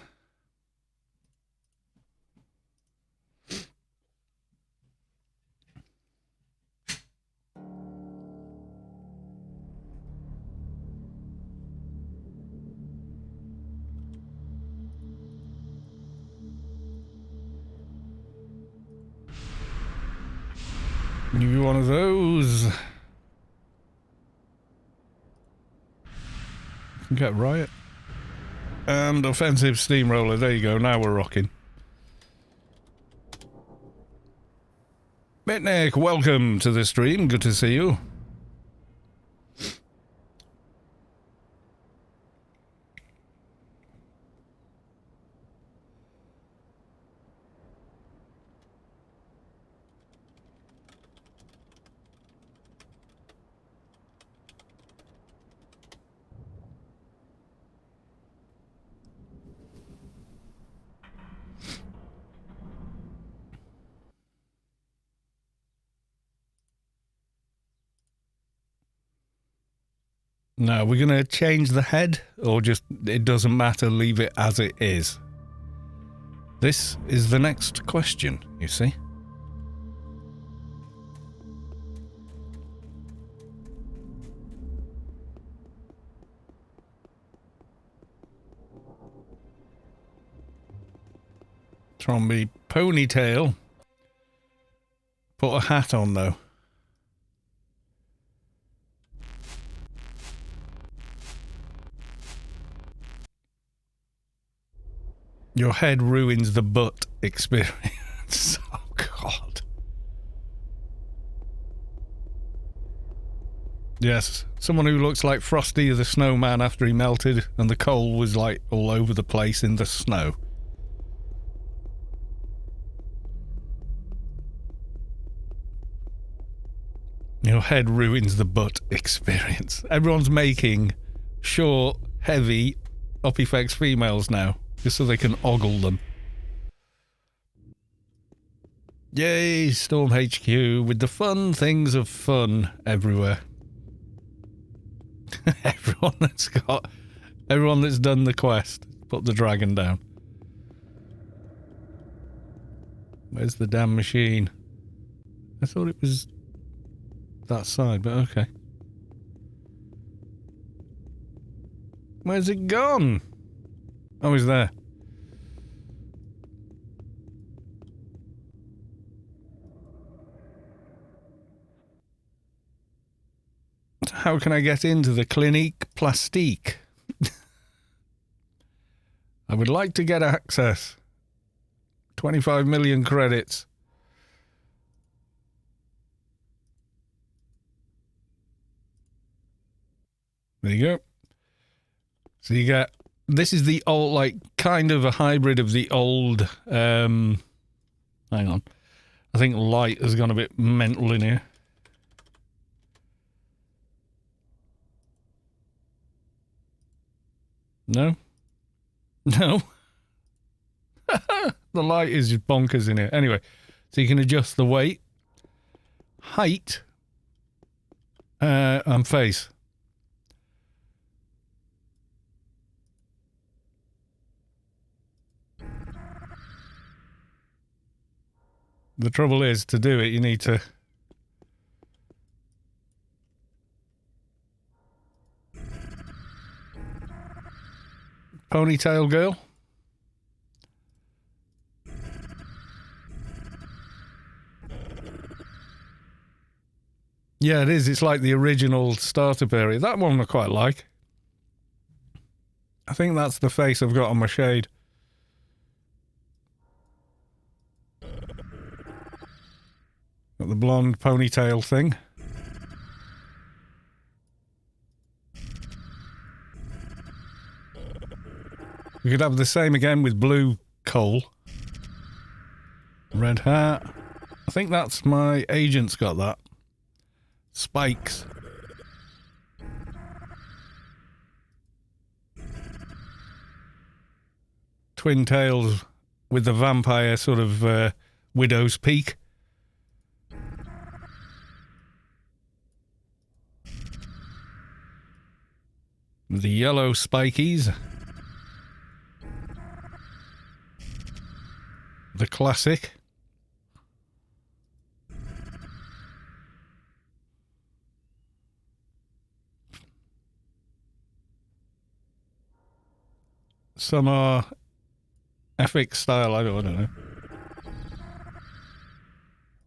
Give you one of those. Get Riot. And offensive steamroller. There you go. Now we're rocking. Mitnick, welcome to the stream. Good to see you. Now, we're going to change the head, or just, it doesn't matter, leave it as it is? This is the next question, you see. from me ponytail. Put a hat on, though. Your head ruins the butt experience. Oh, God. Yes, someone who looks like Frosty the Snowman after he melted and the coal was, like, all over the place in the snow. Your head ruins the butt experience. Everyone's making short, heavy, up-effects females now, just so they can ogle them. Yay, Storm HQ, with the fun things of fun everywhere. Everyone that's done the quest, put the dragon down. Where's the damn machine? I thought it was that side, but okay. Where's it gone? Oh, he's there. How can I get into the Clinique Plastique? I would like to get access. 25 million credits. There you go. So you get... This is the old, like, kind of a hybrid of the old... hang on. I think light has gone a bit mental in here. No? No? The light is just bonkers in here. Anyway, so you can adjust the weight, height, and face. The trouble is, to do it, you need to... Ponytail girl? Yeah, it is. It's like the original starter period. That one I quite like. I think that's the face I've got on my shade. Got the blonde ponytail thing. We could have the same again with blue coal. Red hat. I think that's my agent's got that. Spikes. Twin tails with the vampire sort of widow's peak. The yellow spikies. The classic. Some are epic style, I don't know.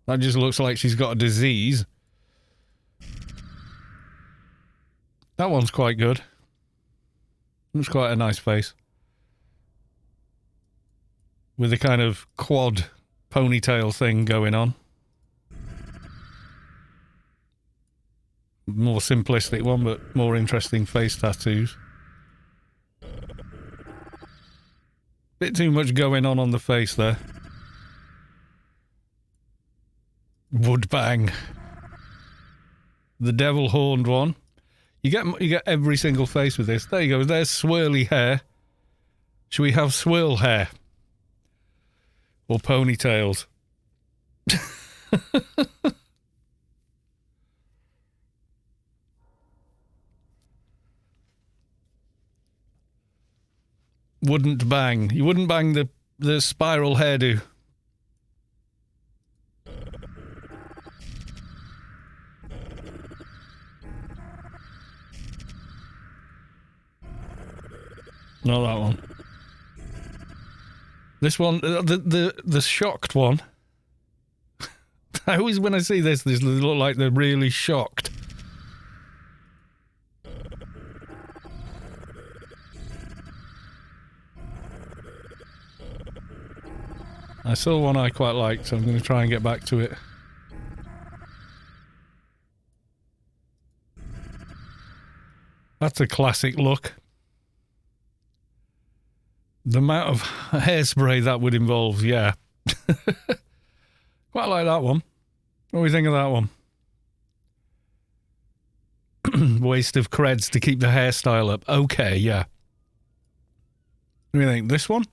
That just looks like she's got a disease. That one's quite good. Looks quite a nice face. With a kind of quad ponytail thing going on. More simplistic one, but more interesting face tattoos. Bit too much going on the face there. Wood bang. The devil horned one. You get every single face with this. There you go. There's swirly hair. Should we have swirl hair? Or ponytails? Wouldn't bang. You wouldn't bang the spiral hairdo. Not that one. This one, the shocked one. I always, when I see this, they look like they're really shocked. I saw one I quite liked, so I'm going to try and get back to it. That's a classic look. The amount of hairspray that would involve, yeah. Quite like that one. What do we think of that one? Waste of creds to keep the hairstyle up. Okay, yeah. What do you think? This one?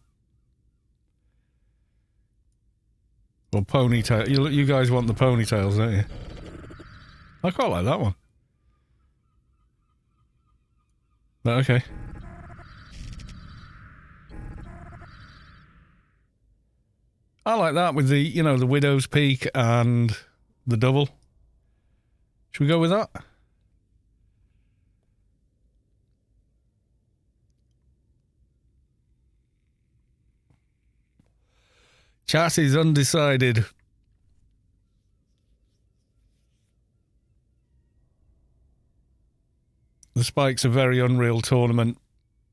Or ponytail? You guys want the ponytails, don't you? I quite like that one. But okay. I like that with the, you know, the widow's peak and the double. Should we go with that? Chassis undecided. The spikes are very Unreal Tournament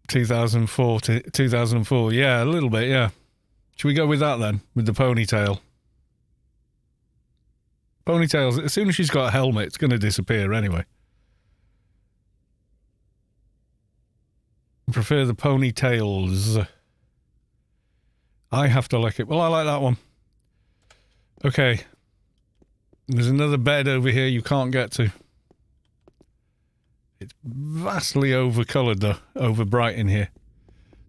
2004 to 2004. Yeah, a little bit, yeah. Should we go with that then? With the ponytail? Ponytails, as soon as she's got a helmet, it's going to disappear anyway. I prefer the ponytails. I have to like it. Well, I like that one. Okay. There's another bed over here you can't get to. It's vastly over-coloured though, over-bright in here.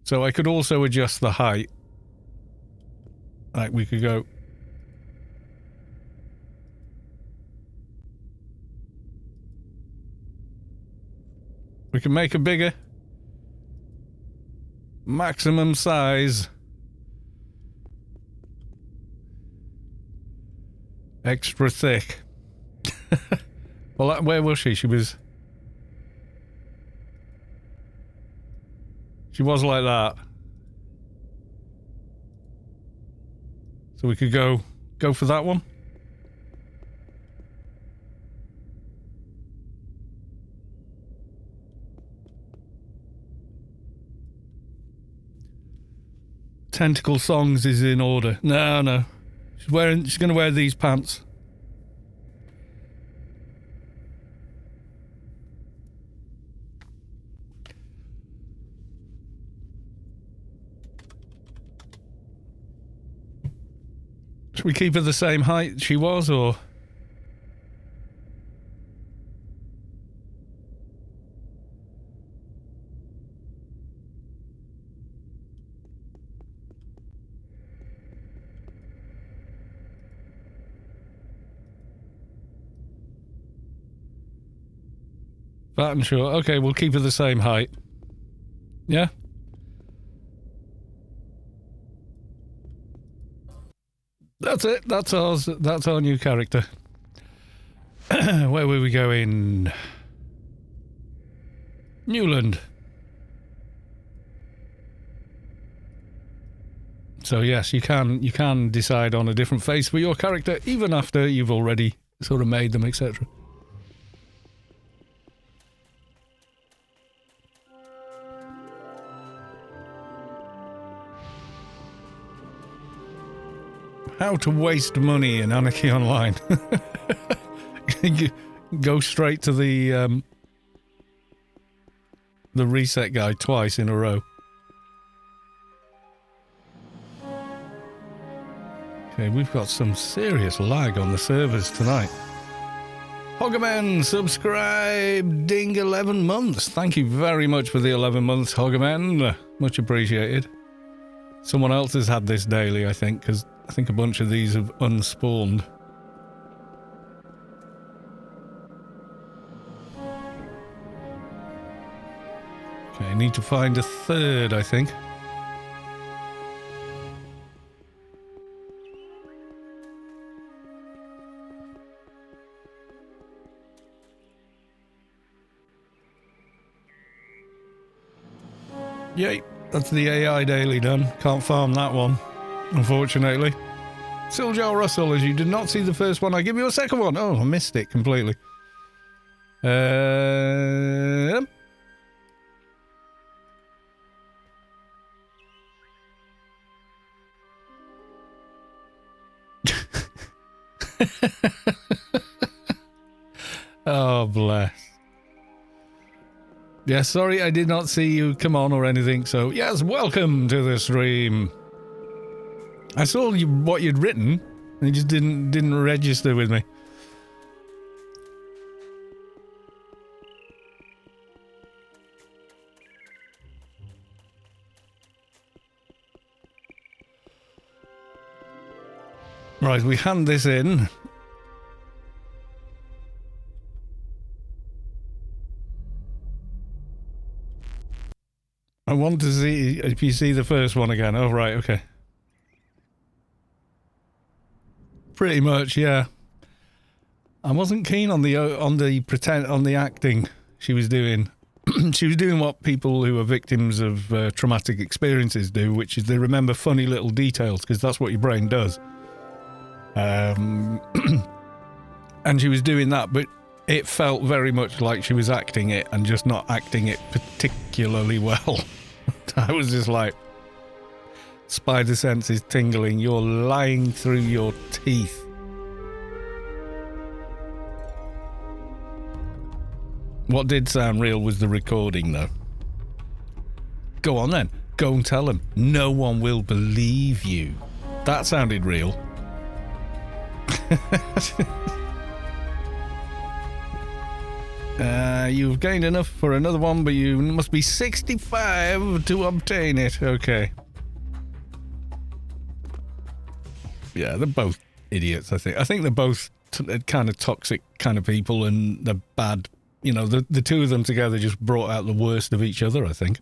So I could also adjust the height. Like we could go... We can make a bigger. Maximum size. Extra thick. Well, where was she? She was like that. So we could go for that one. Tentacle Songs is in order. No. She's going to wear these pants. Should we keep her the same height she was, or? Fat and short. Okay, we'll keep her the same height. Yeah? That's it. That's ours. That's our new character. Where were we going? Newland. So yes, you can decide on a different face for your character even after you've already sort of made them, etc. How to waste money in Anarchy Online. Go straight to the reset guide twice in a row. Okay, we've got some serious lag on the servers tonight. Hoggerman, subscribe, ding 11 months. Thank you very much for the 11 months, Hoggerman. Much appreciated. Someone else has had this daily, I think, because I think a bunch of these have unspawned. Okay, I need to find a third, I think. Yay, that's the AI daily done. Can't farm that one. unfortunately. Siljar Russell, as you did not see the first one, I give you a second one. Oh, I missed it completely. Oh, bless. Yeah, sorry I did not see you come on or anything, so yes, welcome to the stream. I saw what you'd written, and it just didn't register with me. Right, we hand this in. I want to see if you see the first one again. Oh, right, okay. Pretty much, yeah. I wasn't keen on the acting she was doing. She was doing what people who are victims of traumatic experiences do, which is they remember funny little details because that's what your brain does. And she was doing that, but it felt very much like she was acting it and just not acting it particularly well. I was just like, spider senses tingling, you're lying through your teeth. What did sound real was the recording, though. Go on then, go and tell them. No one will believe you. That sounded real. You've gained enough for another one, but you must be 65 to obtain it. Okay. Yeah, they're both idiots, I think. I think they're both kind of toxic kind of people, and they're bad. You know, the two of them together just brought out the worst of each other, I think.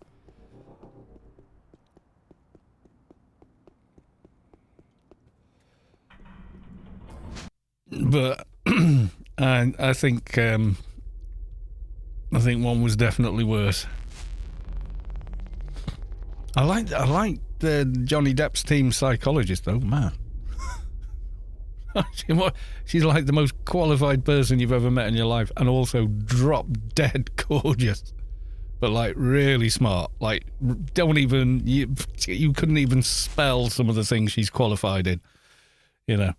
But I think one was definitely worse. I like Johnny Depp's team psychologist though, man. She's like the most qualified person you've ever met in your life, and also drop dead gorgeous, but like really smart. Like you couldn't even spell some of the things she's qualified in, you know.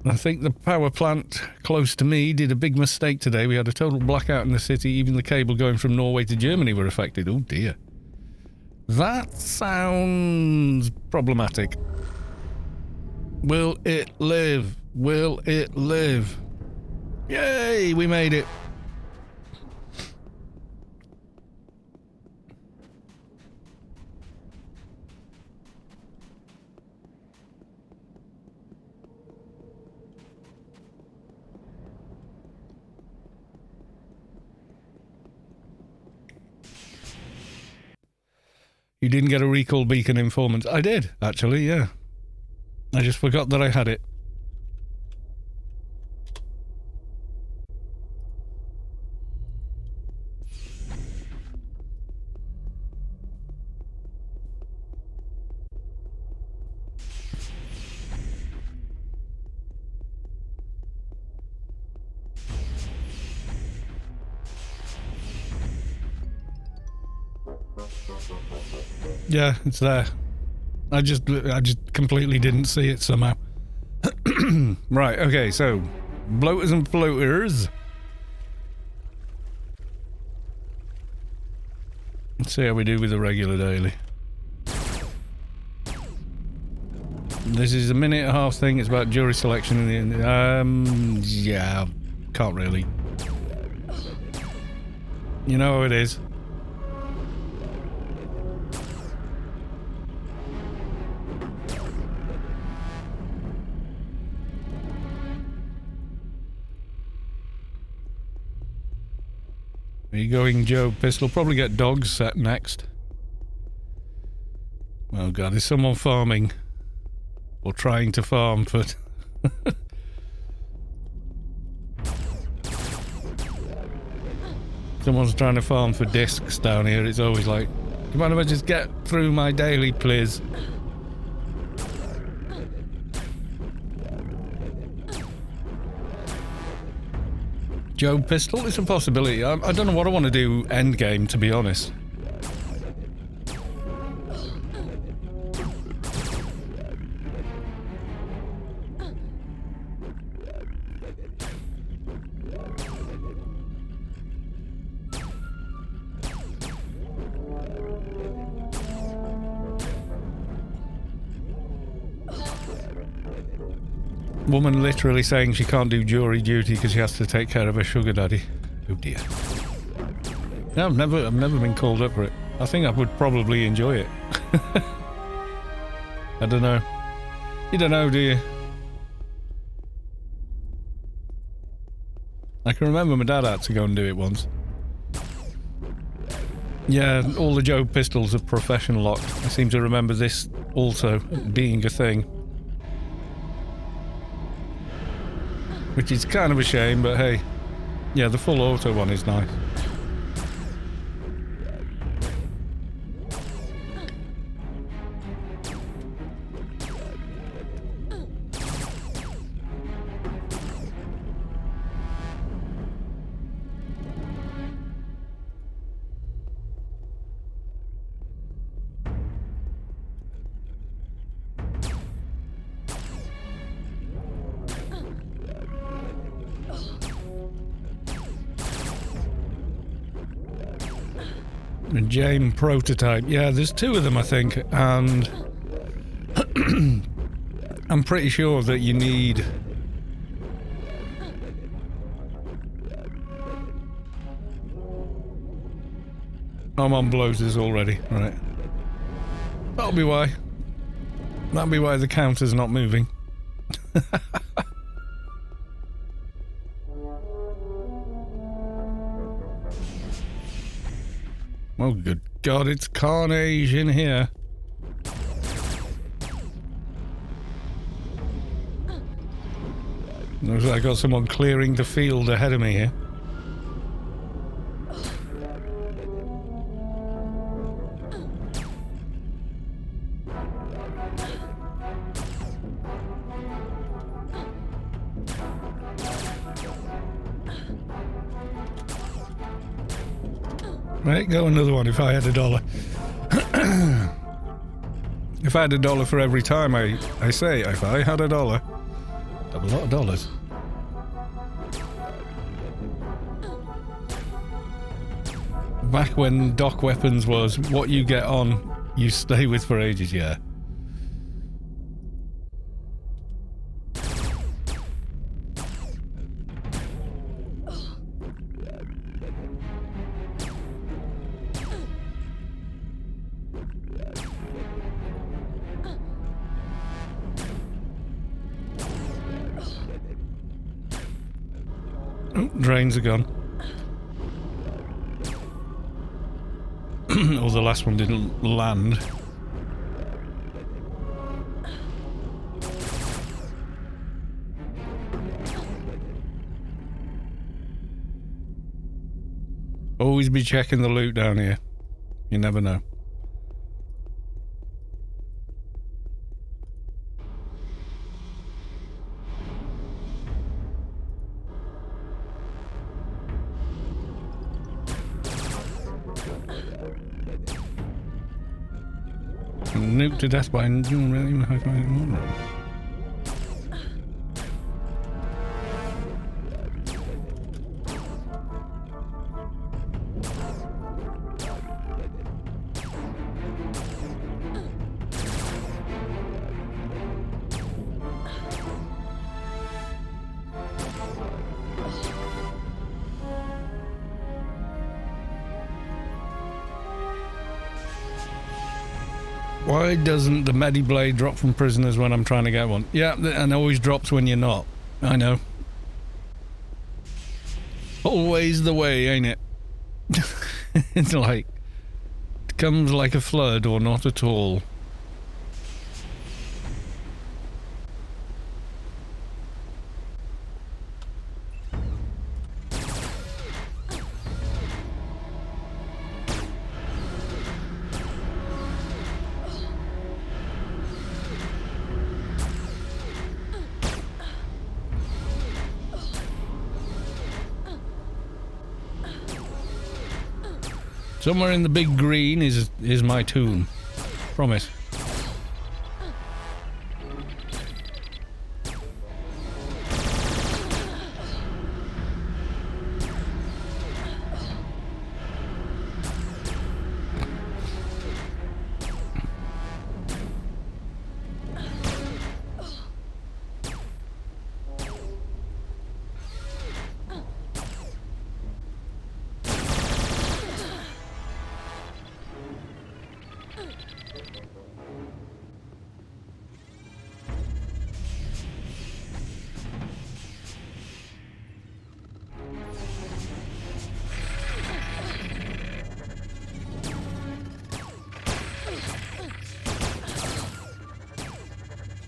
I think the power plant close to me did a big mistake today. We had a total blackout in the city. Even the cable going from Norway to Germany were affected. Oh dear. That sounds problematic. Will it live? Will it live? Yay, we made it. You didn't get a recall beacon informant. I did, actually, yeah. I just forgot that I had it. Yeah, it's there. I just completely didn't see it somehow. Right, okay, so bloaters and floaters. Let's see how we do with the regular daily. This is a minute and a half thing. It's about jury selection in the end. Yeah, can't really. You know how it is. Are you going, Joe Pistol? Probably get dogs set next. Oh god, is someone farming? Or trying to farm, but... someone's trying to farm for discs down here, it's always like, do you mind if I just get through my daily, please? Joe pistol? It's a possibility. I don't know what I want to do endgame, to be honest. Woman literally saying she can't do jury duty because she has to take care of her sugar daddy. Oh dear. No, I've never been called up for it. I think I would probably enjoy it. I don't know. You don't know, do you? I can remember my dad had to go and do it once. Yeah, all the Joe pistols are professional locked. I seem to remember this also being a thing. Which is kind of a shame, but hey. Yeah, the full auto one is nice. A Jane prototype. Yeah, there's two of them, I think, and I'm pretty sure that you need... I'm on bloaters already, right. That'll be why. That'll be why the counter's not moving. Oh, good God, it's carnage in here. Looks like I got someone clearing the field ahead of me here. Right, go another one if I had $1. If I had $1 for every time I say, if I had $1, I'd have a lot of dollars. Back when Doc Weapons was what you get on, you stay with for ages, yeah. Drains are gone. Or the last one didn't land. Always be checking the loot down here. You never know. Nuked to death by Why doesn't the Mediblade drop from prisoners when I'm trying to get one? Yeah, and always drops when you're not. I know. Always the way, ain't it? It's like, it comes like a flood or not at all. Somewhere in the big green is my tomb. Promise.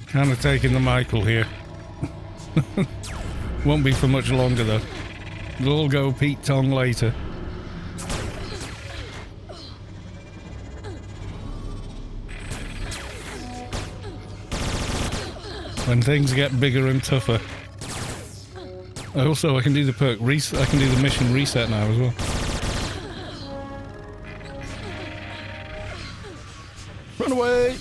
Kind of taking the Michael here. Won't be for much longer though. It'll all go Pete Tong later. When things get bigger and tougher. Also, I can do the perk reset. I can do the mission reset now as well. Run away!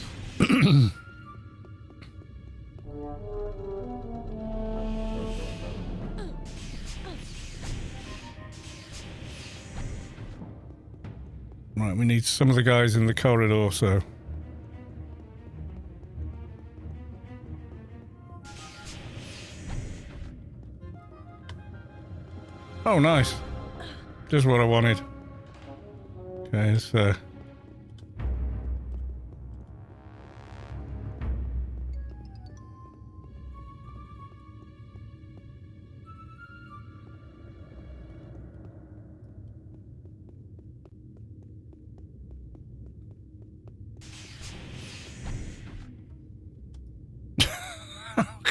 Right, we need some of the guys in the corridor, so... Oh, nice. Just what I wanted. Okay, it's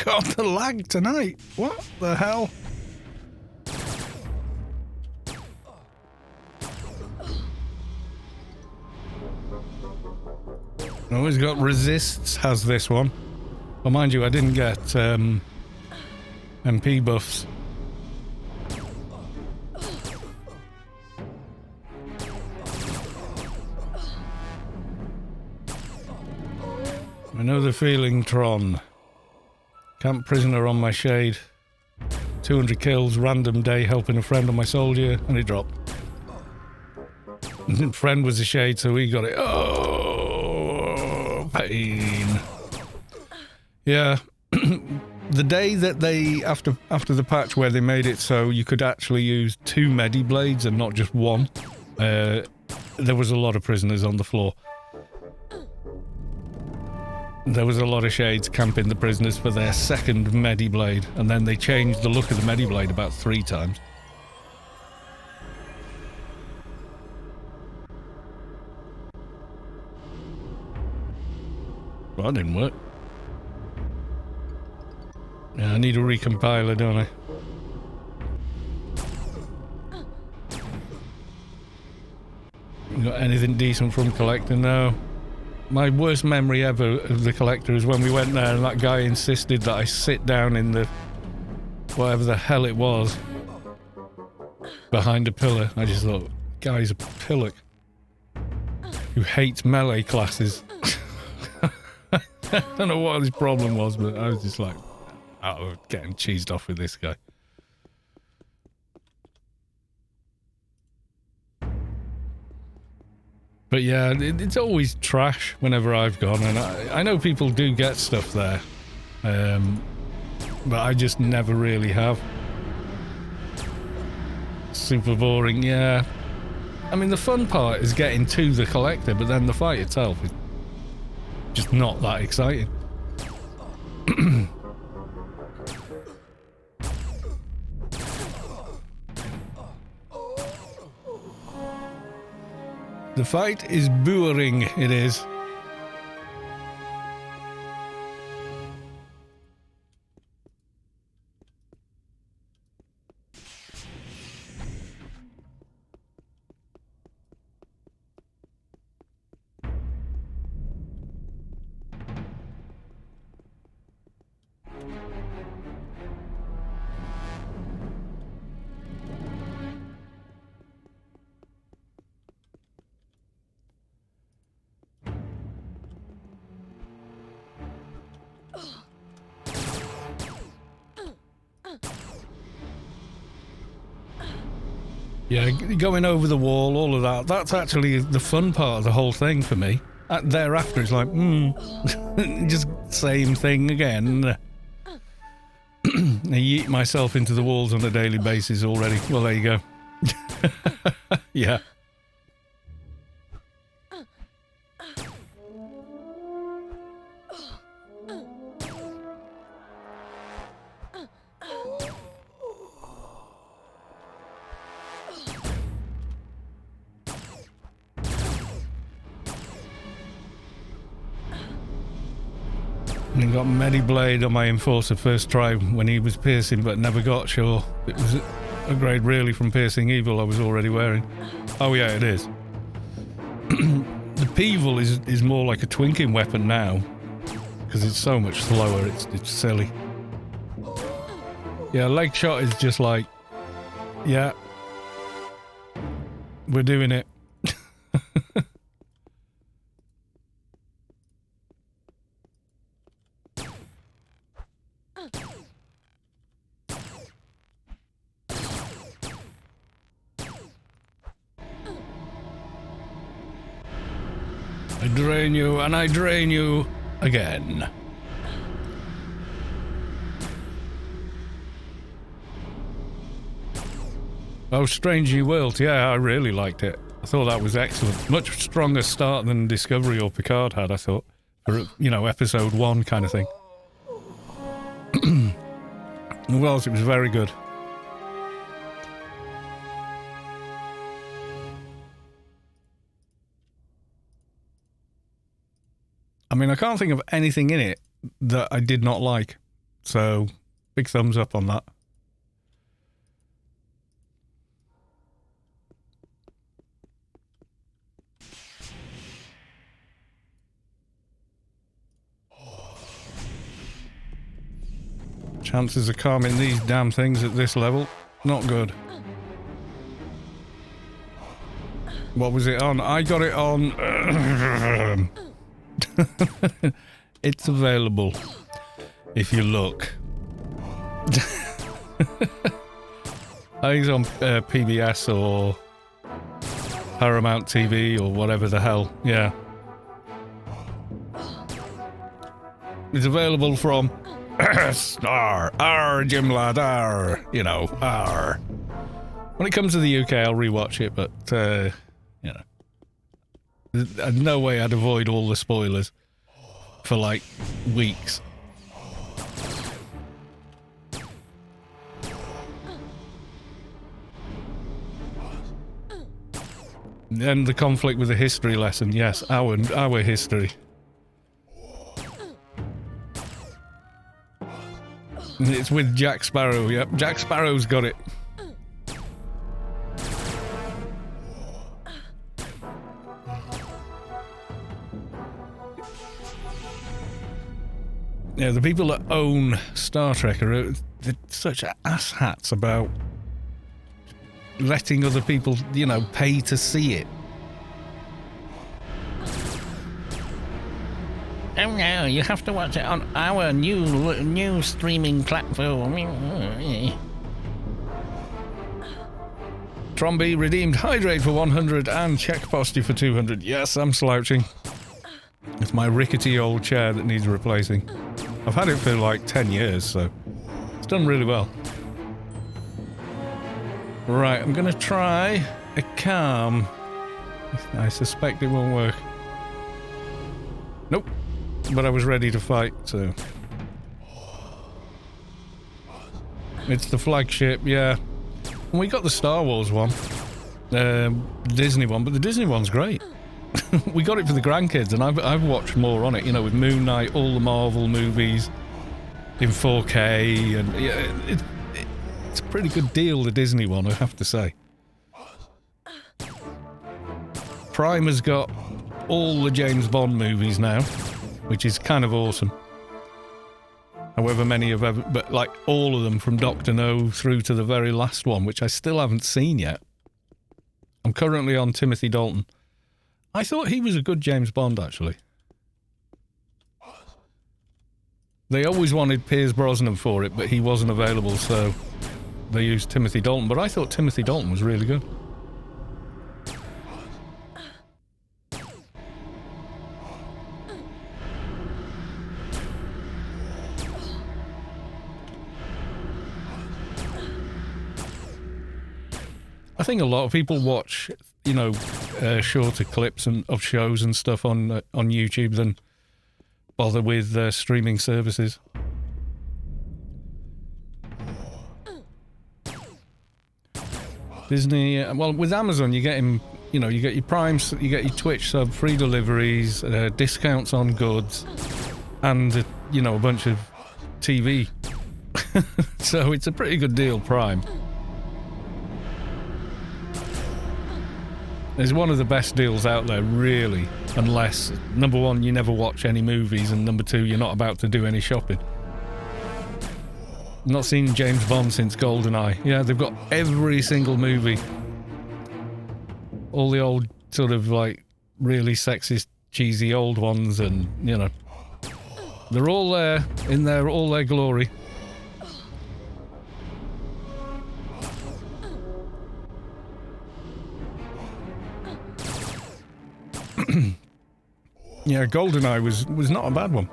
God, the lag tonight. What the hell? Always got resists, has this one. Well, mind you, I didn't get MP buffs. I know the feeling, Tron. Camp prisoner on my shade. 200 kills, random day helping a friend on my soldier, and it dropped. Friend was a shade, so we got it. Oh, pain. Yeah. The day that they, after the patch where they made it so you could actually use 2 medi blades and not just one, there was a lot of prisoners on the floor. There was a lot of shades camping the prisoners for their second medi blade, and then they changed the look of the medi blade about 3 times. Well, that didn't work. Yeah, I need a recompiler, don't I? You got anything decent from collecting now? My worst memory ever of the collector is when we went there and that guy insisted that I sit down in the... whatever the hell it was. Behind a pillar. I just thought, guy's a pillock. Who hates melee classes. I don't know what his problem was, but I was just like, oh, getting cheesed off with this guy. But yeah, it's always trash whenever I've gone, and I know people do get stuff there, but I just never really have. Super boring, yeah. I mean, the fun part is getting to the collector, but then the fight itself is just not that exciting. The fight is boring, it is. Yeah, going over the wall, all of that. That's actually the fun part of the whole thing for me. Thereafter, it's like, just same thing again. I yeet myself into the walls on a daily basis already. Well, there you go. Yeah. And I got Mediblade on my Enforcer first try when he was piercing, but never got sure. It was a grade really from Piercing Evil I was already wearing. Oh yeah, it is. The Peevil is more like a twinking weapon now, because it's so much slower, it's silly. Yeah, leg shot is just like, yeah, we're doing it. I drain you and I drain you again. Oh, Strange New World. Yeah, I really liked it. I thought that was excellent. Much stronger start than Discovery or Picard had, I thought. For, you know, episode 1 kind of thing. Well, it was very good. I mean, I can't think of anything in it that I did not like. So, big thumbs up on that. Chances of calming these damn things at this level, not good. What was it on? I got it on... It's available if you look. I think it's on PBS or Paramount TV or whatever the hell. Yeah. It's available from Starr. Arr, Jim lad, arr. You know, arr. When it comes to the UK, I'll rewatch it, but, you know. There's no way I'd avoid all the spoilers for, like, weeks. And the conflict with the history lesson, yes, our history. It's with Jack Sparrow, yep. Jack Sparrow's got it. Yeah, the people that own Star Trek are they're such asshats about letting other people, you know, pay to see it. Oh no, you have to watch it on our new streaming platform. Tromby redeemed Hydrate for 100 and Check Posture for 200. Yes, I'm slouching. It's my rickety old chair that needs replacing. I've had it for like 10 years, so it's done really well. Right, I'm gonna try a calm. I suspect it won't work. Nope. But I was ready to fight, so... It's the flagship, yeah. And we got the Star Wars one. Disney one, but the Disney one's great. We got it for the grandkids, and I've watched more on it, you know, with Moon Knight, all the Marvel movies in 4K, and yeah, it's a pretty good deal, the Disney one, I have to say. Prime has got all the James Bond movies now, which is kind of awesome. However many have ever, but like all of them from Dr. No through to the very last one, which I still haven't seen yet. I'm currently on Timothy Dalton. I thought he was a good James Bond, actually. They always wanted Piers Brosnan for it, but he wasn't available, so they used Timothy Dalton. But I thought Timothy Dalton was really good. I think a lot of people watch, you know, shorter clips of shows and stuff on YouTube than bother with streaming services. Disney, well, with Amazon, you get him, you know, you get your Prime, you get your Twitch sub, free deliveries, discounts on goods, and you know, a bunch of TV. So it's a pretty good deal, Prime. It's one of the best deals out there, really, unless, number one, you never watch any movies, and number two, you're not about to do any shopping. Not seen James Bond since GoldenEye. Yeah, they've got every single movie. All the old, sort of, like, really sexist, cheesy old ones, and, you know, they're all there, in all their glory. Yeah, GoldenEye was not a bad one.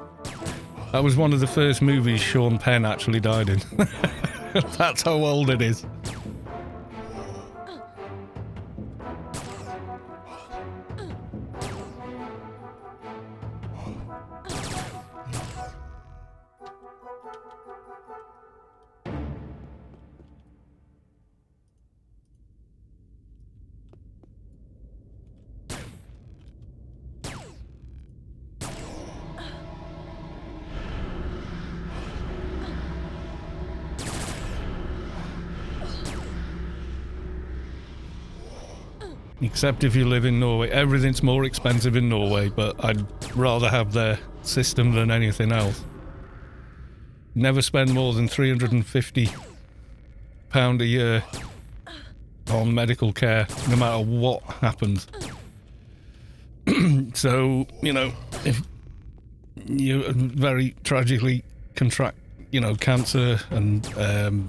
That was one of the first movies Sean Penn actually died in. That's how old it is. Except if you live in Norway. Everything's more expensive in Norway, but I'd rather have their system than anything else. Never spend more than £350 a year on medical care, no matter what happens. So, you know, if you very tragically contract, you know, cancer and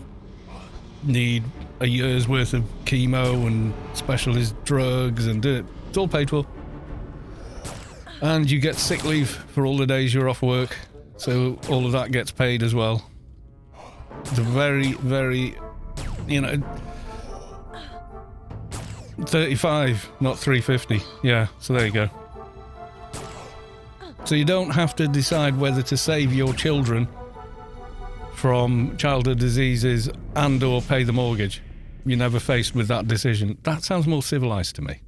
need a year's worth of chemo and specialist drugs and it's all paid for. And you get sick leave for all the days you're off work, so all of that gets paid as well. It's a very, very, you know, 35, not 350. Yeah, so there you go. So you don't have to decide whether to save your children from childhood diseases and or pay the mortgage. You're never faced with that decision. That sounds more civilized to me.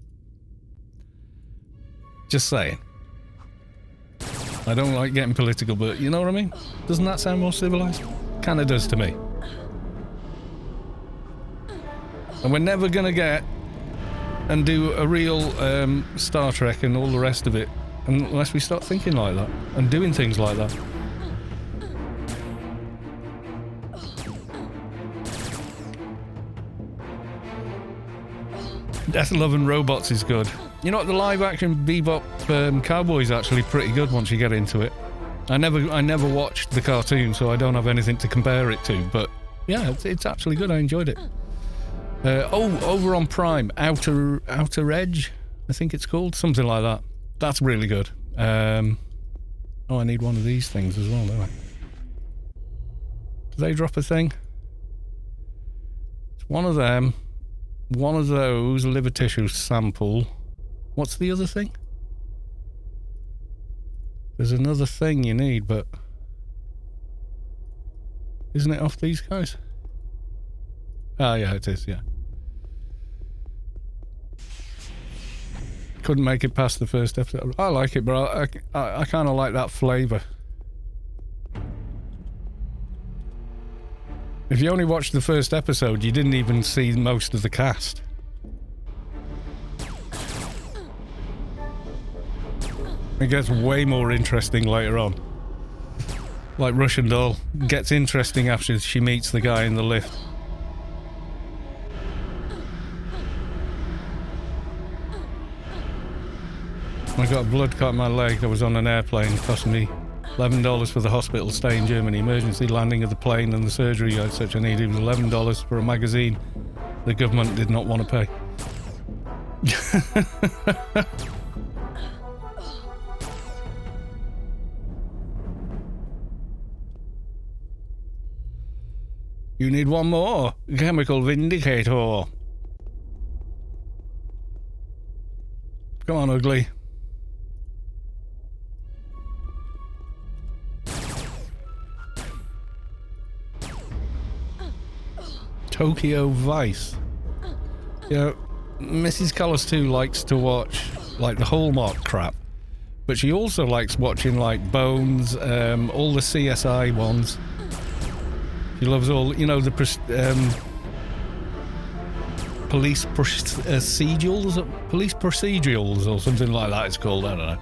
Just saying. I don't like getting political, but you know what I mean? Doesn't that sound more civilized? Kinda does to me. And we're never gonna get and do a real Star Trek and all the rest of it unless we start thinking like that and doing things like that. Death, Love and Robots is good. You know what, the live action Bebop Cowboy is actually pretty good once you get into it. I never watched the cartoon, so I don't have anything to compare it to, but yeah, it's actually good. I enjoyed it. Over on Prime, Outer Edge, I think it's called, something like that. That's really good. I need one of these things as well, don't I? Do they drop a thing? It's one of them. One of those, liver tissue sample. What's the other thing? There's another thing you need, but isn't it off these guys? Ah, yeah, it is, yeah. Couldn't make it past the first episode. I like it, but I kind of like that flavour. If you only watched the first episode, you didn't even see most of the cast. It gets way more interesting later on. Like Russian Doll. Gets interesting after she meets the guy in the lift. I got a blood clot in my leg. I was on an airplane. It cost me $11 for the hospital stay in Germany, emergency landing of the plane and the surgery I had such a need. It was $11 for a magazine the government did not want to pay. You need one more chemical vindicator. Come on, ugly. Tokyo Vice. You know, Mrs. Collis too likes to watch like the Hallmark crap, but she also likes watching like Bones, all the CSI ones. She loves all, you know, the police procedurals or something like that it's called, I don't know.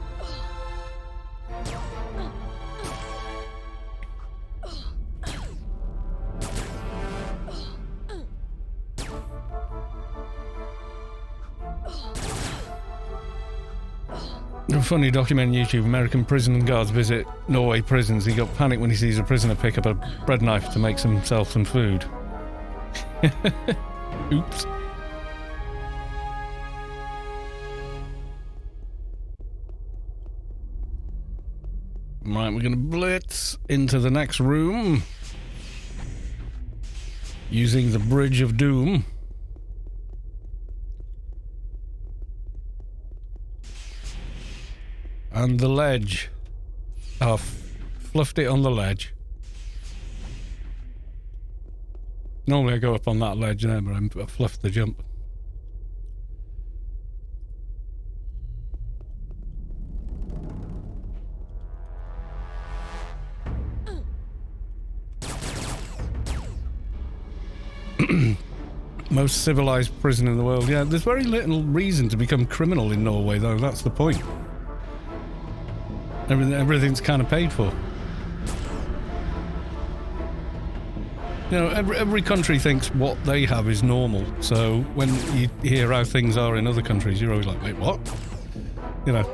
A funny documentary on YouTube, American prison guards visit Norway prisons. He got panicked when he sees a prisoner pick up a bread knife to make himself some food. Oops. Right, we're going to blitz into the next room using the Bridge of Doom. And the ledge. I've fluffed it on the ledge. Normally I go up on that ledge there, but I fluffed the jump. Most civilized prison in the world. Yeah, there's very little reason to become criminal in Norway, though. That's the point. Everything's kind of paid for. You know, every country thinks what they have is normal. So when you hear how things are in other countries, you're always like, wait, what? You know.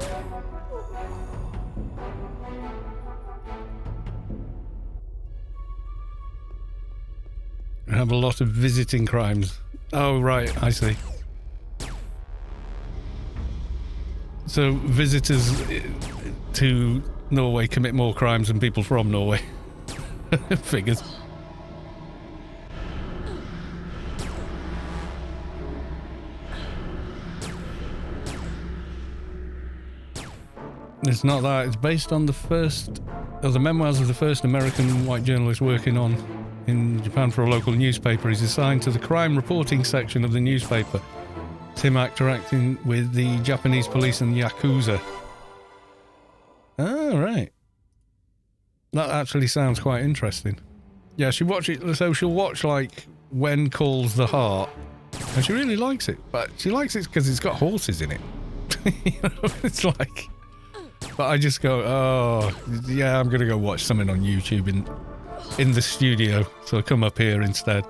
I have a lot of visiting crimes. Oh, right, I see. So visitors to Norway commit more crimes than people from Norway. Figures. It's not that. It's based on the memoirs of the first American white journalist working in Japan for a local newspaper. He's assigned to the crime reporting section of the newspaper. It's him interacting with the Japanese police and Yakuza. Oh, right. That actually sounds quite interesting. Yeah, she'll watch, like, When Calls the Heart, and she really likes it, but she likes it because it's got horses in it. You know, it's like... But I just go, oh, yeah, I'm going to go watch something on YouTube in the studio, so I come up here instead.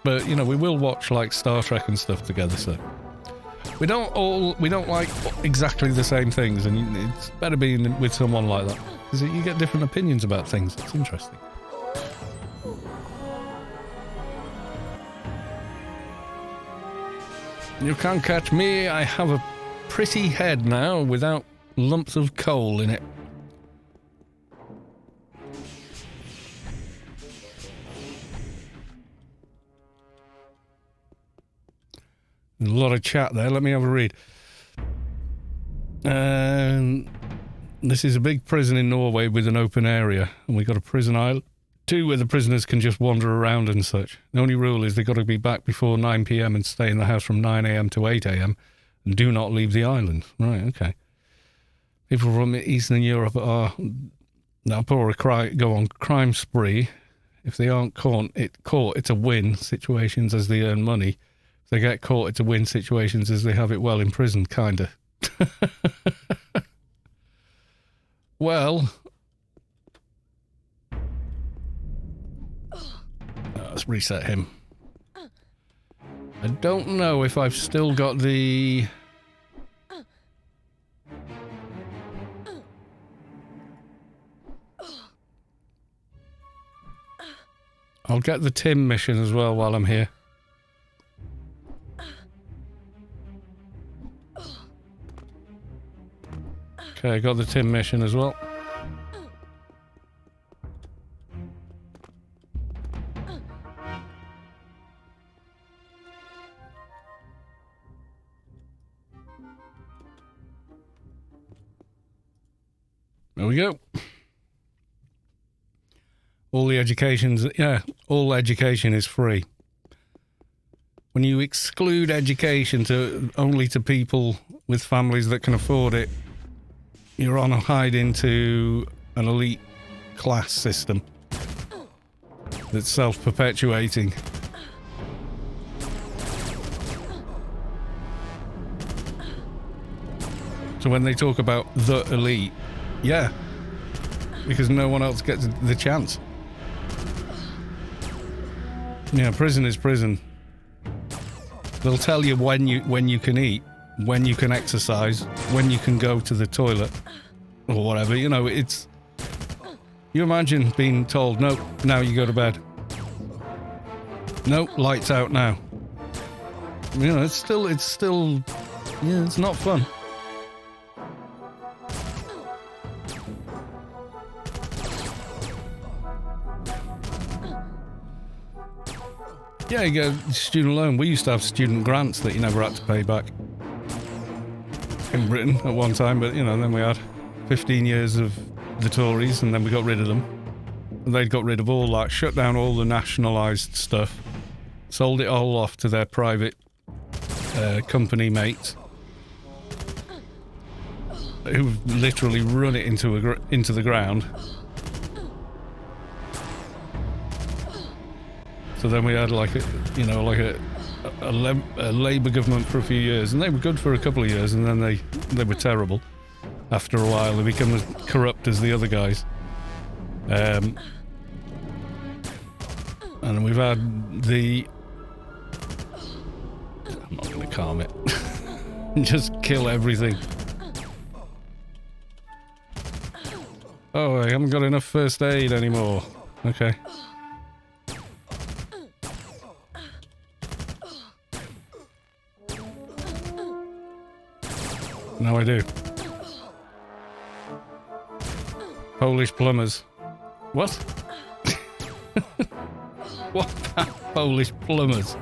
But, you know, we will watch, like, Star Trek and stuff together, so... We don't like exactly the same things, and it's better being with someone like that, because you get different opinions about things. It's interesting. You can't catch me. I have a pretty head now without lumps of coal in it. A lot of chat there. Let me have a read. This is a big prison in Norway with an open area, and we've got a prison island too where the prisoners can just wander around and such. The only rule is they've got to be back before 9 p.m. and stay in the house from 9 a.m. to 8 a.m. and do not leave the island. Right, okay. People from Eastern Europe are now go on crime spree. If they aren't caught, it's a win situations as they earn money. If they get caught, it's a win situations as they have it well in prison, kinda. Well, let's reset him. I don't know if I've still got the... I'll get the Tim mission as well while I'm here. Okay, got the Tim mission as well. There we go. All the education's, yeah, all education is free. When you exclude education to only to people with families that can afford it, you're on a hide into an elite class system that's self-perpetuating. So when they talk about the elite, yeah, because no one else gets the chance. Yeah, prison is prison. They'll tell you when you can eat, when you can exercise, when you can go to the toilet, or whatever. You know, it's. You imagine being told, "No, now you go to bed." No, lights out now. You know, it's still, yeah, it's not fun. Yeah, you get student loan. We used to have student grants that you never had to pay back in Britain at one time, but you know, then we had 15 years of the Tories, and then we got rid of them. And they'd got rid of all that, shut down all the nationalised stuff, sold it all off to their private company mates, who've literally run it into the ground. So then we had like a Labour government for a few years, and they were good for a couple of years, and then they were terrible. After a while, they become as corrupt as the other guys. And we've had the... I'm not going to calm it. Just kill everything. Oh, I haven't got enough first aid anymore. Okay. Now I do. Polish plumbers. What? What about Polish plumbers?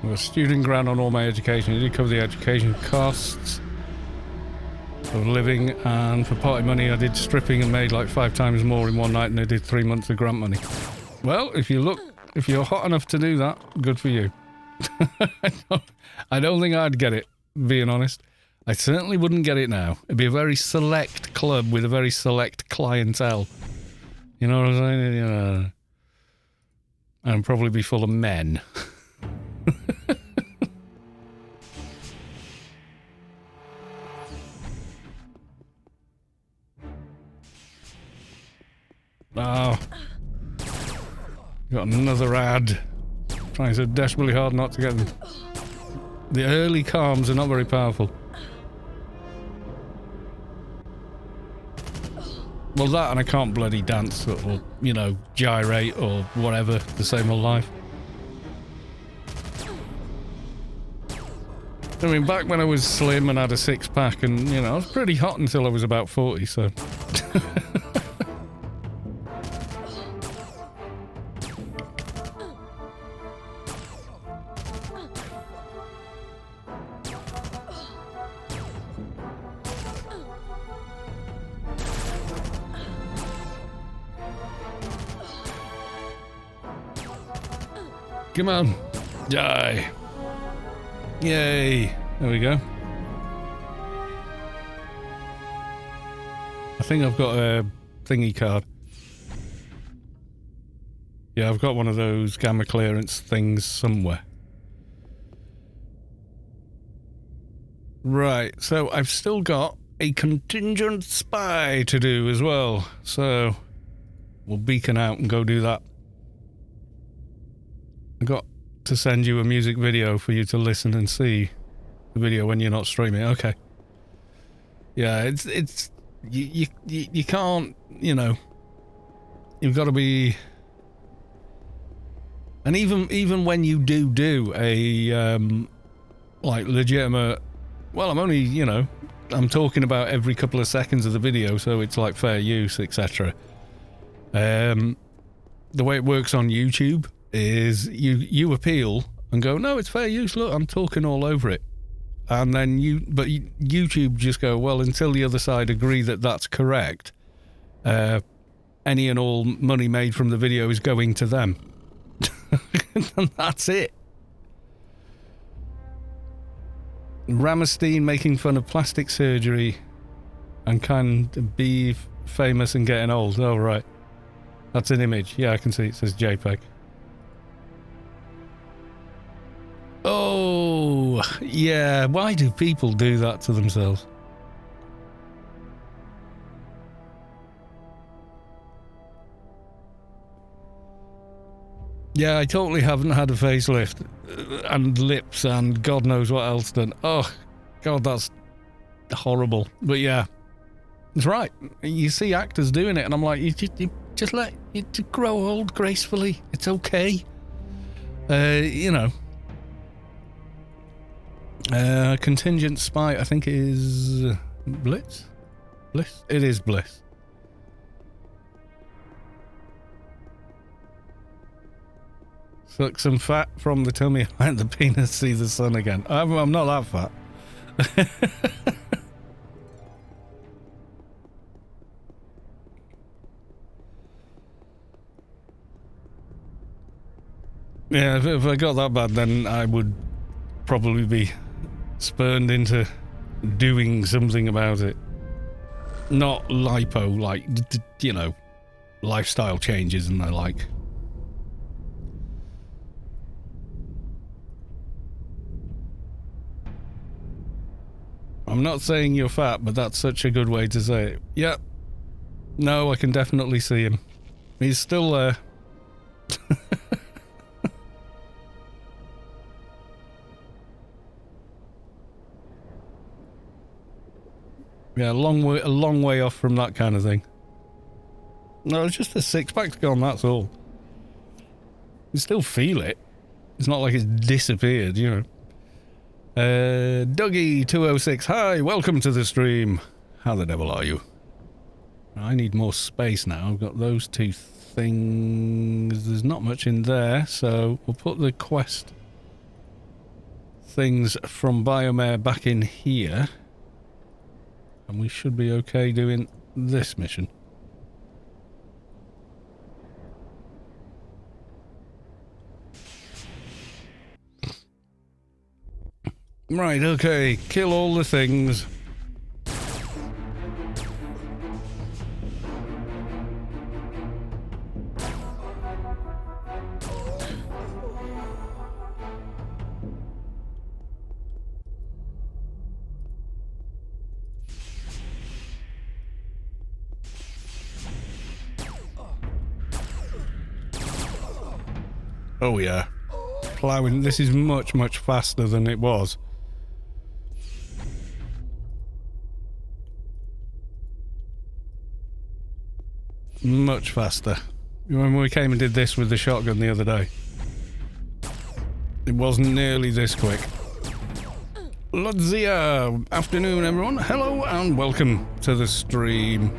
A student grant on all my education. It did cover the education costs of living, and for party money I did stripping and made like 5 times more in one night than I did 3 months of grant money. Well, if you're hot enough to do that, good for you. I don't think I'd get it, being honest. I certainly wouldn't get it now. It'd be a very select club with a very select clientele. You know what I'm saying? You know, and probably be full of men. Oh, got another ad. Trying so desperately hard not to get them. The early calms are not very powerful. Well, that, and I can't bloody dance or you know, gyrate or whatever, the same old life. I mean, back when I was slim and had a 6-pack, and you know, I was pretty hot until I was about 40, so. Come on, die. Yay, there we go. I think I've got a thingy card. Yeah, I've got one of those gamma clearance things somewhere. Right, so I've still got a contingent spy to do as well. So, we'll beacon out and go do that. I got to send you a music video for you to listen and see the video when you're not streaming. Okay. Yeah, it's you can't, you know, you've got to be, and even when you do a like legitimate, well, I'm only, you know, I'm talking about every couple of seconds of the video, so it's like fair use, etc. The way it works on YouTube is you appeal and go, no, it's fair use, look, I'm talking all over it. And then YouTube just go, well, until the other side agree that that's correct, any and all money made from the video is going to them. And that's it. Ramstein making fun of plastic surgery and can be famous and getting old. Oh, right. That's an image. Yeah, I can see it says JPEG. Oh, yeah. Why do people do that to themselves? Yeah, I totally haven't had a facelift and lips and God knows what else done. Oh, God, that's horrible. But yeah, it's right. You see actors doing it and I'm like, you just let it grow old gracefully. It's okay. You know. Contingent Spy, I think it is Bliss? It is Bliss. Suck some fat from the tummy, let the penis see the sun again. I'm not that fat. Yeah, if I got that bad, then I would probably be spurned into doing something about it. Not lipo, like, you know, lifestyle changes and the like. I'm not saying you're fat, but that's such a good way to say it. Yep. No, I can definitely see him. He's still there. Yeah, a long way off from that kind of thing. No, it's just a six-pack's gone, that's all. You still feel it. It's not like it's disappeared, you know. Dougie206, hi, welcome to the stream. How the devil are you? I need more space now. I've got those two things. There's not much in there, so we'll put the quest things from Biomare back in here. And we should be okay doing this mission. Right, okay. Kill all the things. Oh yeah. Plowing. This is much, much faster than it was. Much faster. When we came and did this with the shotgun the other day, it wasn't nearly this quick. Ludzia, afternoon everyone. Hello and welcome to the stream.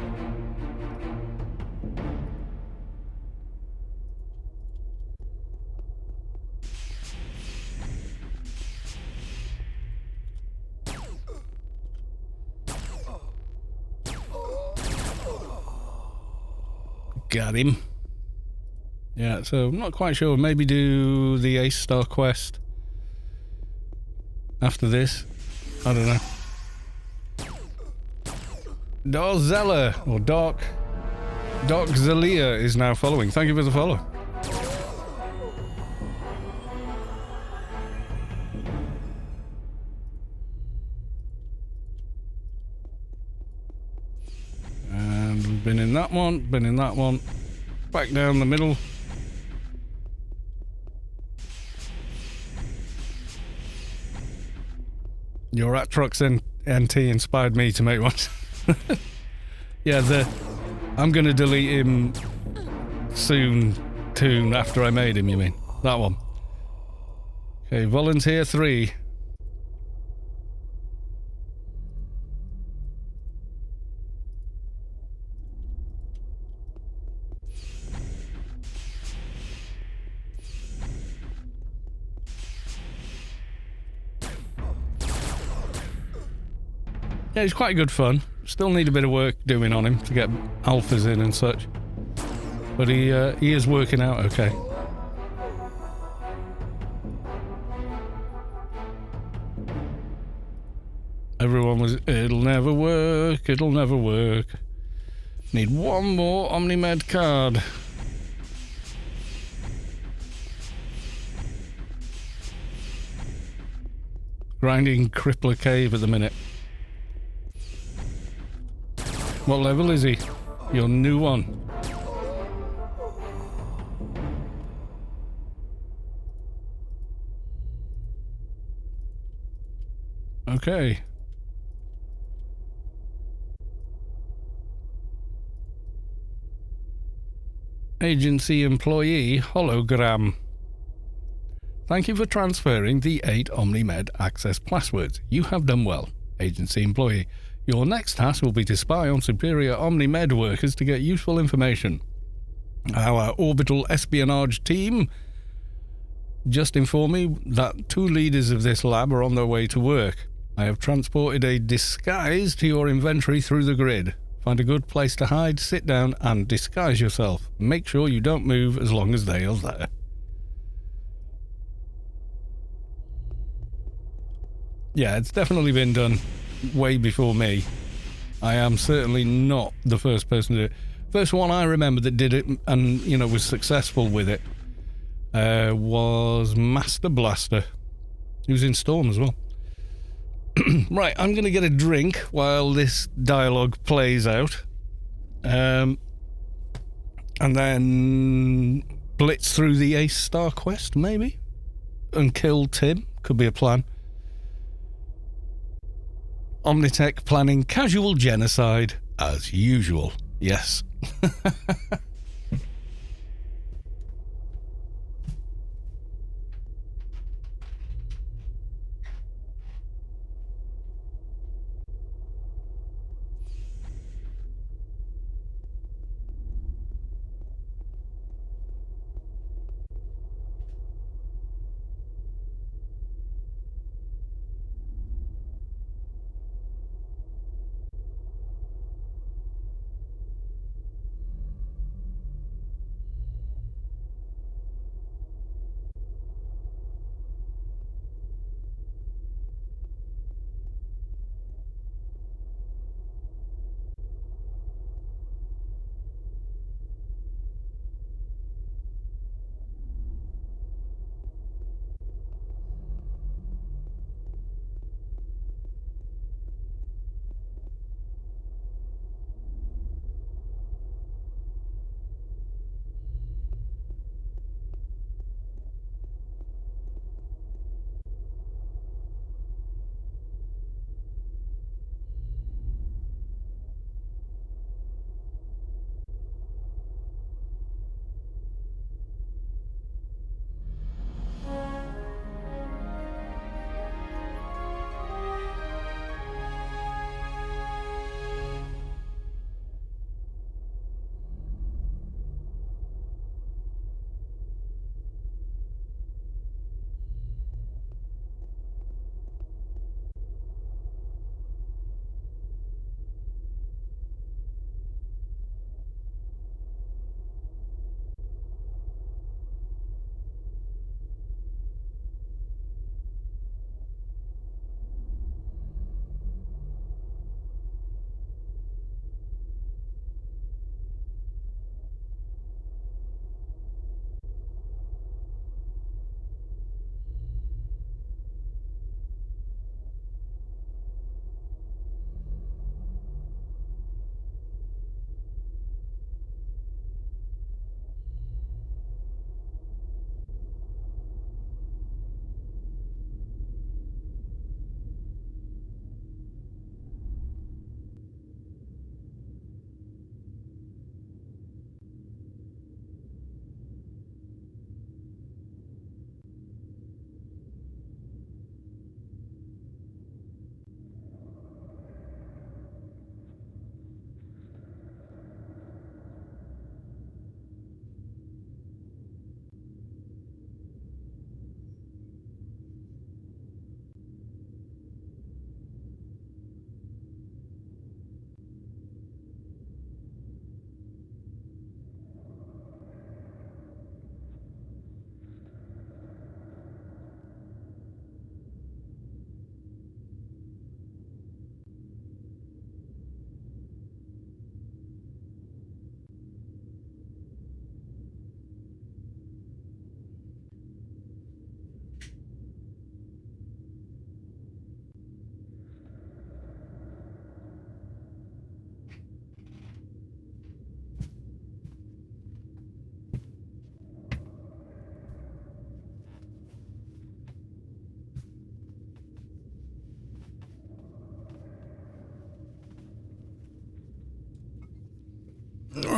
Got him. Yeah, so I'm not quite sure. Maybe do the Ace Star quest after this. I don't know. Darzella, or Dark Zelia is now following. Thank you for the follow. And we've been in that one, been in that one. back down the middle. Your Atrox NT inspired me to make one. Yeah, I'm going to delete him soon after I made him, you mean? That one. Okay, volunteer 3. Yeah, he's quite good fun. Still need a bit of work doing on him to get alphas in and such. But he is working out okay. Everyone was, it'll never work, it'll never work. Need one more Omnimed card. Grinding Crippler Cave at the minute. What level is he? Your new one. Okay. Agency employee hologram. Thank you for transferring the 8 Omnimed access passwords. You have done well. Agency employee. Your next task will be to spy on superior Omnimed workers to get useful information. Our orbital espionage team just informed me that 2 leaders of this lab are on their way to work. I have transported a disguise to your inventory through the grid. Find a good place to hide, sit down, and disguise yourself. Make sure you don't move as long as they are there. Yeah, it's definitely been done way before me. I am certainly not the first person to do it. First one I remember that did it and, you know, was successful with it was Master Blaster. He was in Storm as well. Right, I'm going to get a drink while this dialogue plays out. And then blitz through the Ace Star quest, maybe? And kill Tim. Could be a plan. Omnitech planning casual genocide, as usual. Yes.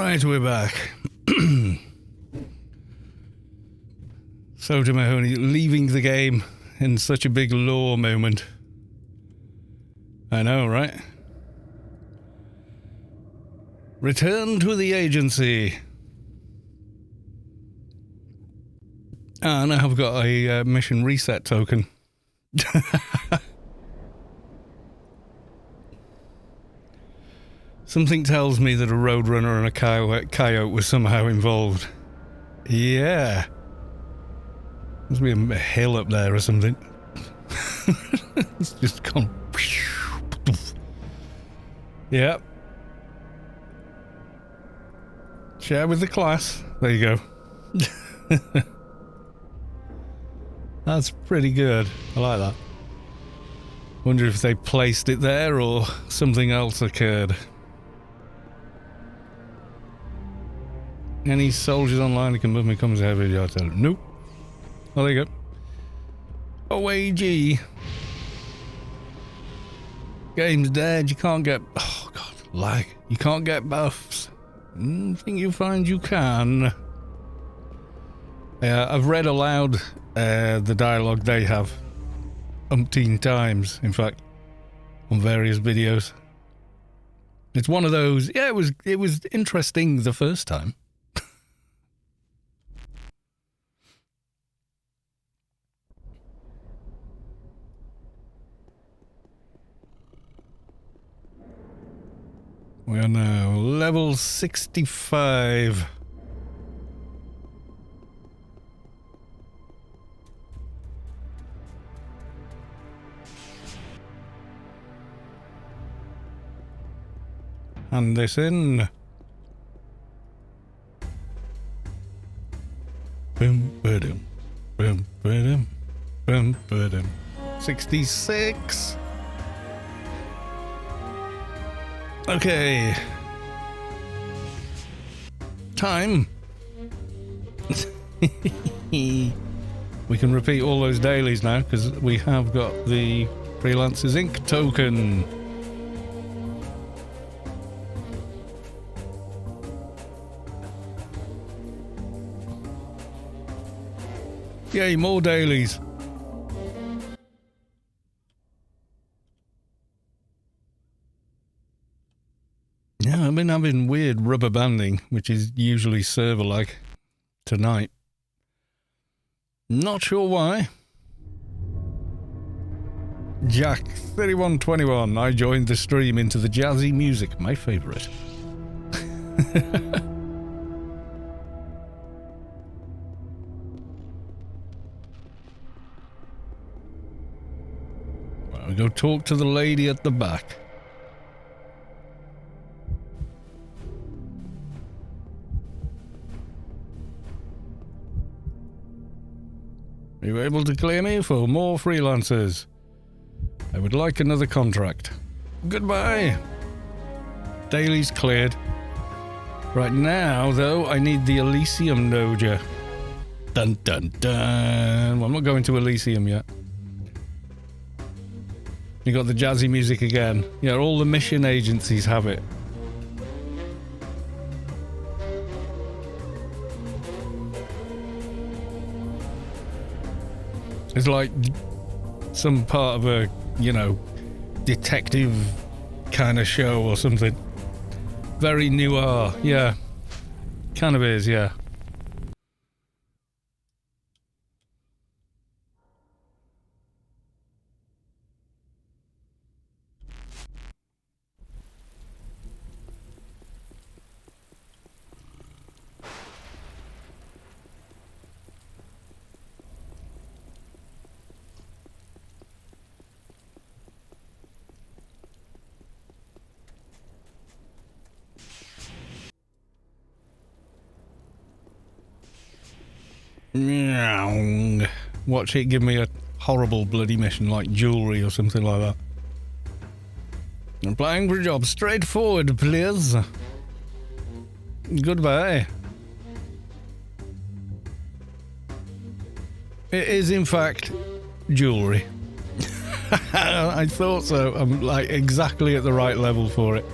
Right, we're back. Soda Mahoney leaving the game in such a big lore moment. I know, right? Return to the agency. And I have got a mission reset token. Something tells me that a roadrunner and a coyote was somehow involved. Yeah. Must be a hill up there or something. It's just gone. Yep. Share with the class. There you go. That's pretty good. I like that. Wonder if they placed it there or something else occurred. Any soldiers online who can move me comes out video. I tell them, nope. Oh, there you go. OAG. Game's dead. You can't get... Oh, God. Lag. You can't get buffs. Think you find you can. I've read aloud the dialogue they have umpteen times, in fact, on various videos. It's one of those... Yeah, it was interesting the first time. We are now level 65. Hand this in. Boom, ba-dum. Boom, ba-dum. Boom, ba-dum. 66. Okay. Time. We can repeat all those dailies now because we have got the Freelancers Inc. token. Yay, more dailies. Yeah, I've been having weird rubber banding, which is usually server lag, tonight. Not sure why. Jack 3121, I joined the stream into the jazzy music, my favourite. Well, we go talk to the lady at the back. Are you able to clear me for more freelancers? I would like another contract. Goodbye. Daily's cleared. Right now, though, I need the Elysium Doja. Dun dun dun. Well, I'm not going to Elysium yet. You got the jazzy music again. Yeah, all the mission agencies have it. It's like some part of a, you know, detective kind of show or something. Very noir, yeah. Kind of is, yeah. Watch it give me a horrible bloody mission like Jewellery or something like that. Applying for a job. Straightforward, please. Goodbye. It is, in fact, Jewellery. I thought so. I'm like exactly at the right level for it.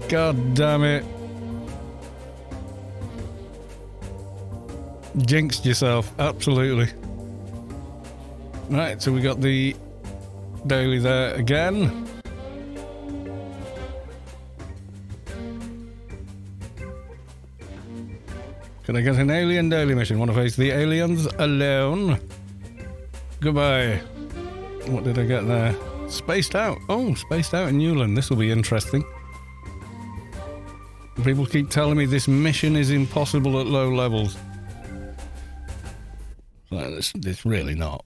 God damn it. Jinxed yourself, absolutely. Right, so we got the daily there again. Can I get an alien daily mission? Want to face the aliens alone? Goodbye. What did I get there? Spaced out. Oh, spaced out in Newland. This will be interesting. People keep telling me this mission is impossible at low levels. It's really not.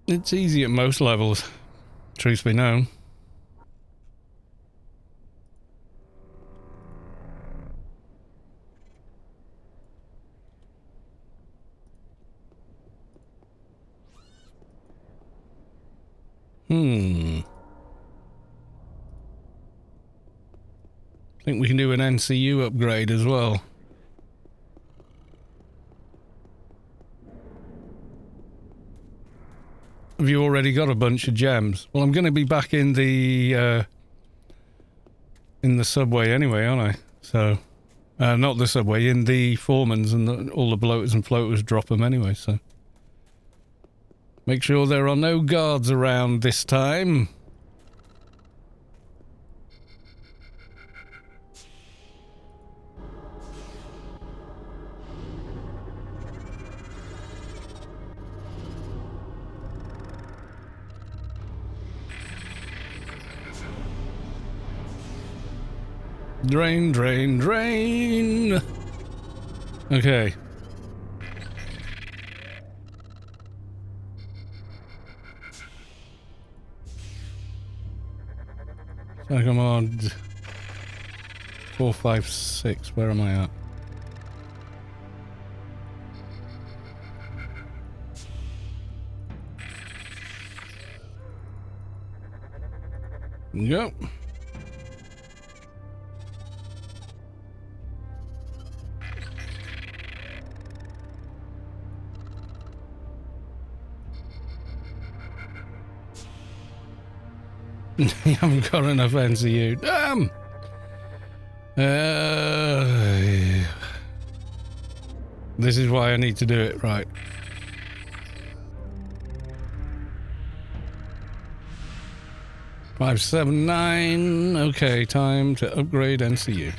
It's easy at most levels, truth be known. I think we can do an NCU upgrade as well. Have you already got a bunch of gems? Well, I'm going to be back in the subway anyway, aren't I? So, not the subway, in the Foremans, and all the bloaters and floaters drop them anyway, so. Make sure there are no guards around this time. Drain, drain, drain. Okay. So come on. 4, 5, 6. Where am I at? Yep. You haven't got enough NCU. Damn! This is why I need to do it right. Five, 7, 9. Okay, time to upgrade NCU.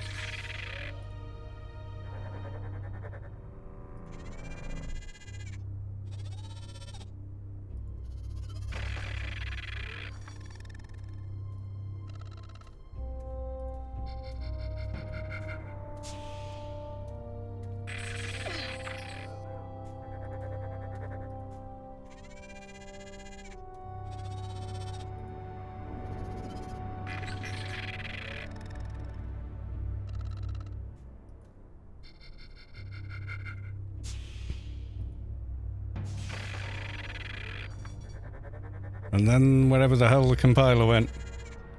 And then wherever the hell the compiler went.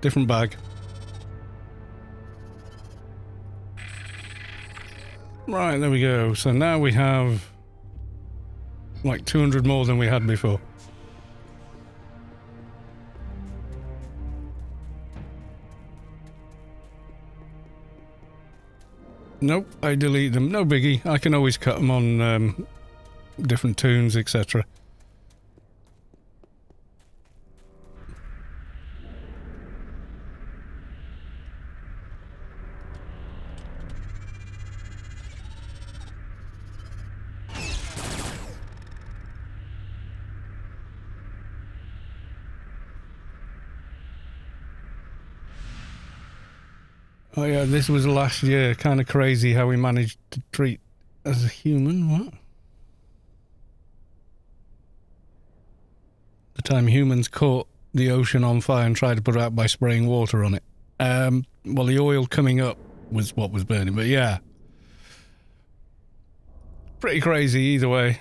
Different bag. Right, there we go. So now we have like 200 more than we had before. Nope, I delete them. No biggie. I can always cut them on different tunes, etc. Oh yeah, this was last year. Kind of crazy how we managed to treat as a human. What? The time humans caught the ocean on fire and tried to put it out by spraying water on it. Well, the oil coming up was what was burning, but yeah. Pretty crazy either way.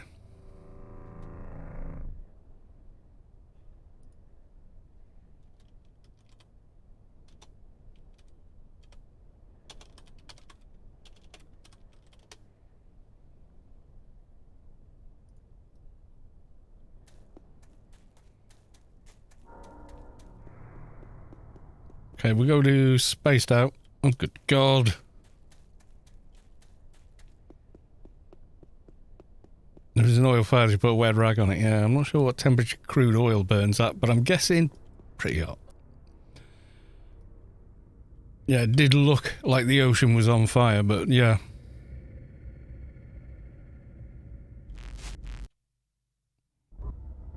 Okay, we go to spaced out. Oh, good God. There's an oil fire, you put a wet rag on it. Yeah, I'm not sure what temperature crude oil burns at, but I'm guessing pretty hot. Yeah, it did look like the ocean was on fire, but yeah.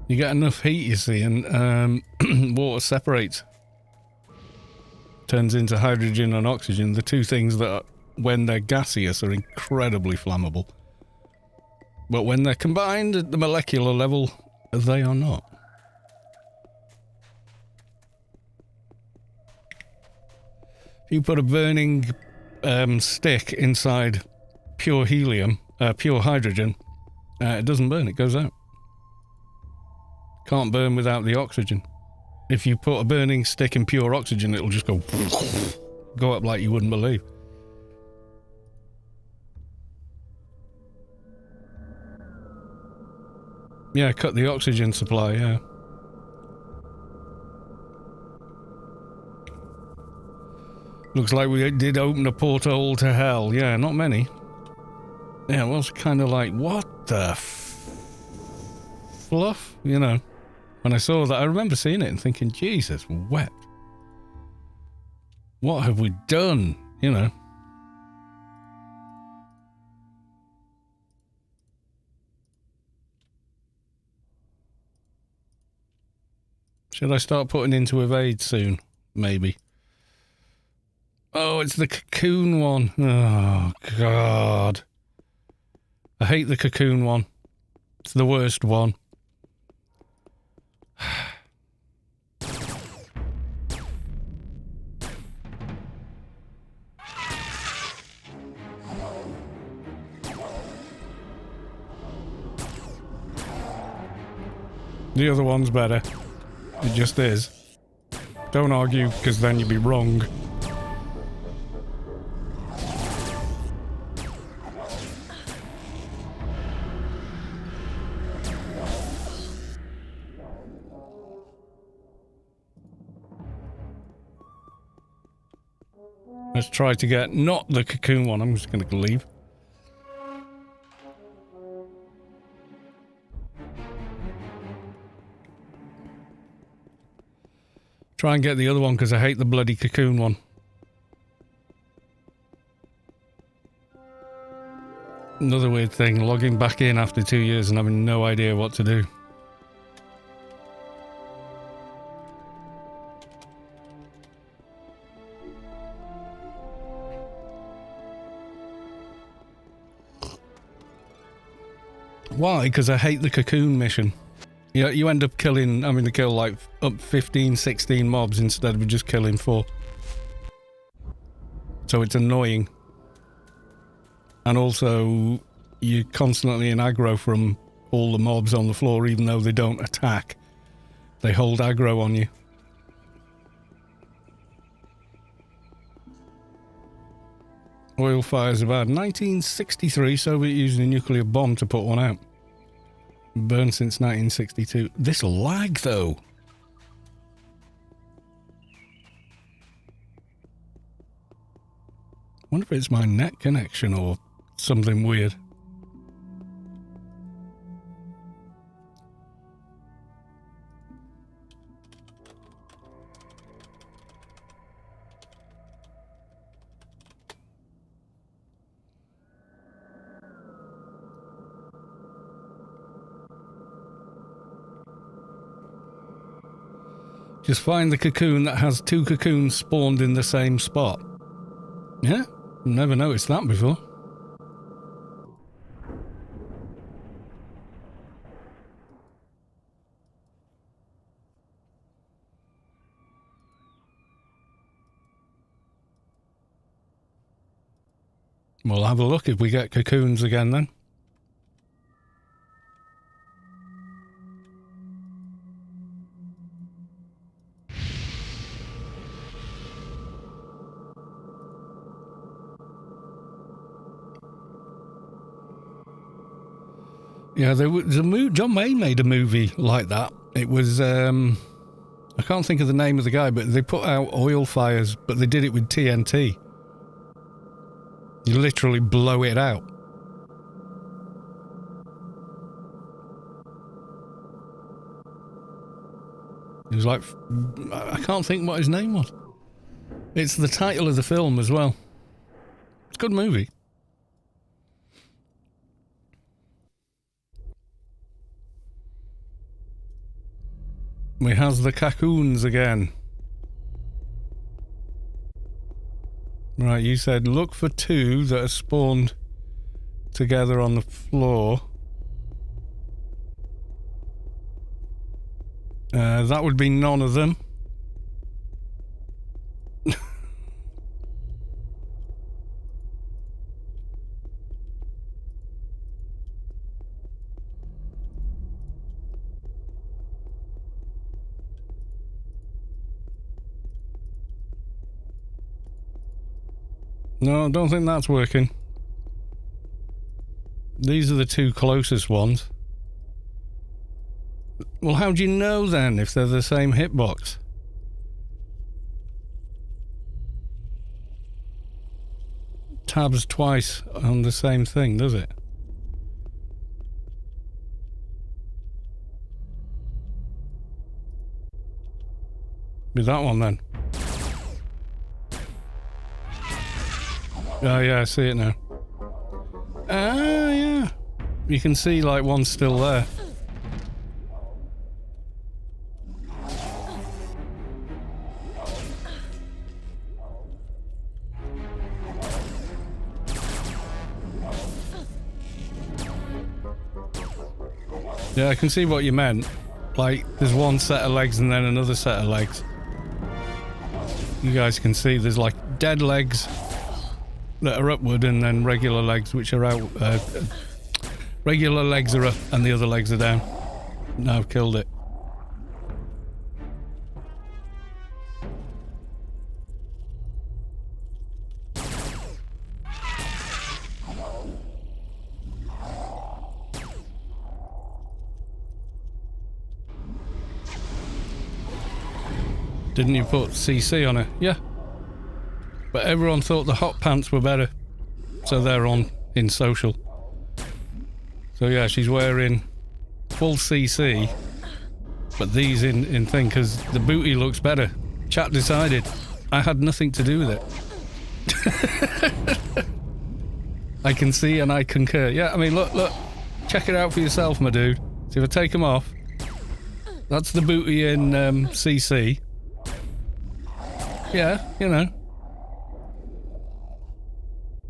You get enough heat, you see, and water separates. Turns into hydrogen and oxygen, the two things that, when they're gaseous, are incredibly flammable. But when they're combined at the molecular level, they are not. If you put a burning stick inside pure helium, pure hydrogen, it doesn't burn, it goes out. Can't burn without the oxygen. If you put a burning stick in pure oxygen, it'll just go up like you wouldn't believe. Yeah, cut the oxygen supply, yeah. Looks like we did open a porthole to hell. Yeah, not many. Yeah, it was kind of like, what the fluff? You know, when I saw that, I remember seeing it and thinking, Jesus, wept. What have we done? You know. Should I start putting into evade soon? Maybe. Oh, it's the cocoon one. Oh, God. I hate the cocoon one. It's the worst one. The other one's better. It just is. Don't argue, because then you'd be wrong. Let's try to get not the cocoon one. I'm just going to leave. Try and get the other one because I hate the bloody cocoon one. Another weird thing, logging back in after 2 years and having no idea what to do. Why? Because I hate the cocoon mission. You end up having to kill like up 15, 16 mobs instead of just killing 4. So it's annoying. And also, you're constantly in aggro from all the mobs on the floor, even though they don't attack. They hold aggro on you. Oil fires are bad. 1963, Soviet used a nuclear bomb to put one out. Burned since 1962. This lag, though. Wonder if it's my net connection or something weird. Just find the cocoon that has 2 cocoons spawned in the same spot. Yeah, never noticed that before. We'll have a look if we get cocoons again then. Yeah, there was John May made a movie like that. It was, I I can't think of the name of the guy, but they put out oil fires, but they did it with TNT. You literally blow it out. It was like, I can't think what his name was. It's the title of the film as well. It's a good movie. We has the cocoons again. Right, you said look for 2 that are spawned together on the floor. That would be none of them. No, I don't think that's working. These are the 2 closest ones. Well, how do you know then if they're the same hitbox? Tabs twice on the same thing, does it? Be that one then. Oh yeah, I see it now. Ah, yeah. You can see like one's still there. Yeah, I can see what you meant. Like, there's one set of legs and then another set of legs. You guys can see there's like dead legs that are upward and then regular legs which are out. Regular legs are up and the other legs are down. Now I've killed it. Didn't you put CC on her? Yeah. But everyone thought the hot pants were better. So they're on in social. So yeah, she's wearing full CC. But these in thing, because the booty looks better. Chat decided. I had nothing to do with it. I can see and I concur. Yeah, I mean, look. Check it out for yourself, my dude. See if I take them off. That's the booty in CC. Yeah, you know.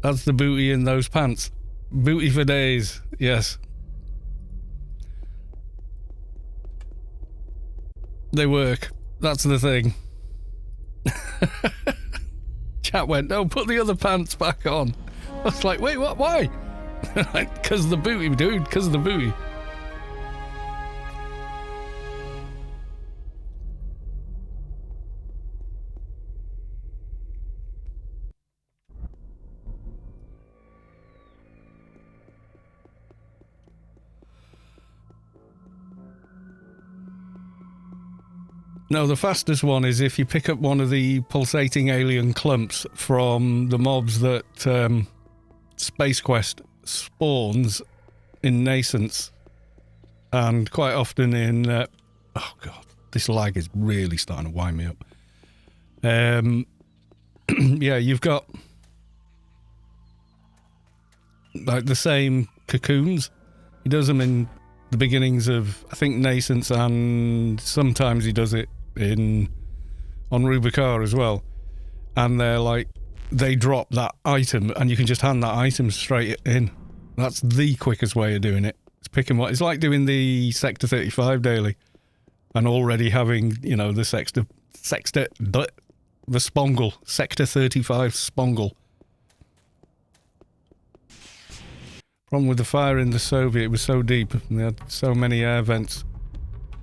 That's the booty in those pants. Booty for days, yes. They work. That's the thing. Chat went, no, put the other pants back on. I was like, wait, what? Why? Because the booty, dude, because of the booty. No, the fastest one is if you pick up one of the pulsating alien clumps from the mobs that Space Quest spawns in Nascence, and quite often in... oh god, this lag is really starting to wind me up. Yeah, you've got like the same cocoons. He does them in the beginnings of, I think, Nascence, and sometimes he does it on Rubicar as well. And they're like, they drop that item and you can just hand that item straight in. That's the quickest way of doing it. It's picking what it's like doing the Sector 35 daily and already having, you know, the Spongle, Sector 35 Spongle. Problem with the fire in the Soviet, it was so deep and they had so many air vents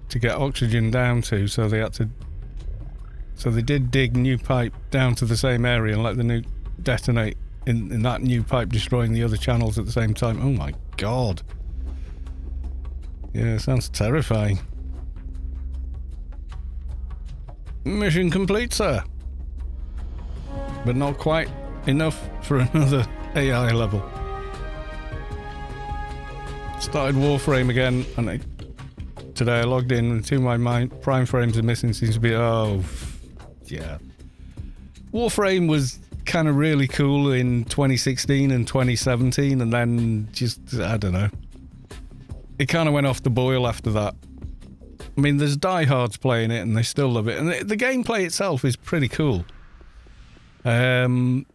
to get oxygen down to, so they had to... So they did dig new pipe down to the same area and let the nuke detonate in that new pipe, destroying the other channels at the same time. Oh my god. Yeah, it sounds terrifying. Mission complete, sir. But not quite enough for another AI level. Started Warframe again, and today I logged in and two of my prime frames are missing. Seems to be, yeah. Warframe was kind of really cool in 2016 and 2017, and then just, I don't know. It kind of went off the boil after that. I mean, there's diehards playing it, and they still love it. And the gameplay itself is pretty cool. But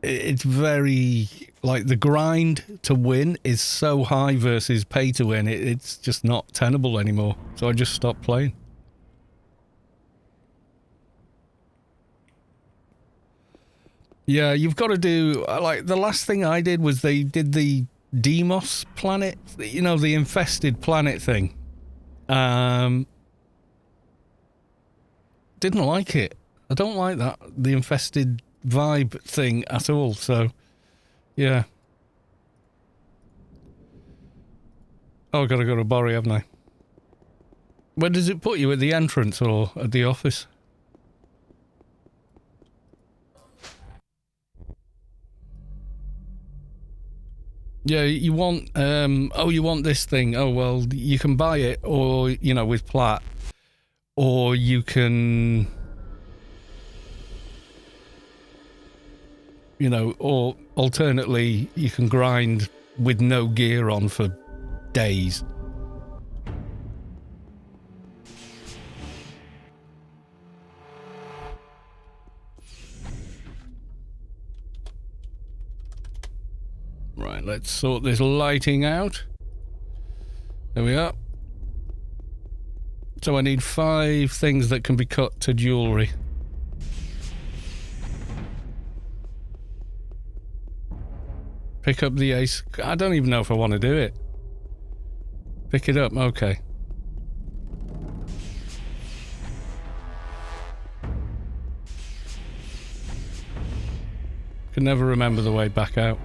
it's very, like, the grind to win is so high versus pay to win. It's just not tenable anymore. So I just stopped playing. Yeah, you've got to do, like, the last thing I did was they did the Demos planet, you know, the infested planet thing. Didn't like it. I don't like that, the infested vibe thing at all, so yeah. Oh, I've got to go to Borry, haven't I? Where does it put you, at the entrance or at the office? Yeah, you want, you want this thing. Oh, well, you can buy it, or, you know, with plat, or you can, you know, or alternately, you can grind with no gear on for days. Right, let's sort this lighting out. There we are. So I need 5 things that can be cut to jewellery. Pick up the ace. I don't even know if I want to do it. Pick it up, okay. Can never remember the way back out.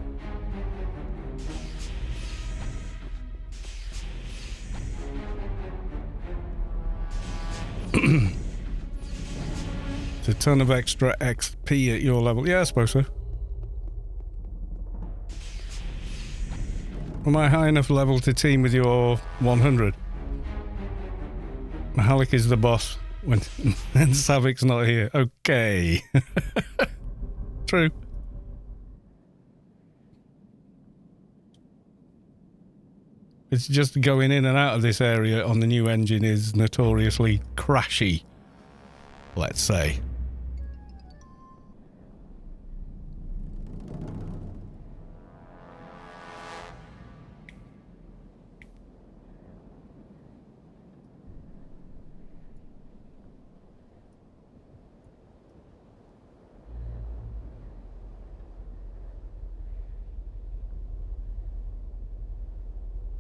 It's a ton of extra XP at your level. Yeah, I suppose so. Am I high enough level to team with your 100? Mahalik is the boss when Savik's not here. Okay. True. It's just going in and out of this area on the new engine is notoriously crashy, let's say.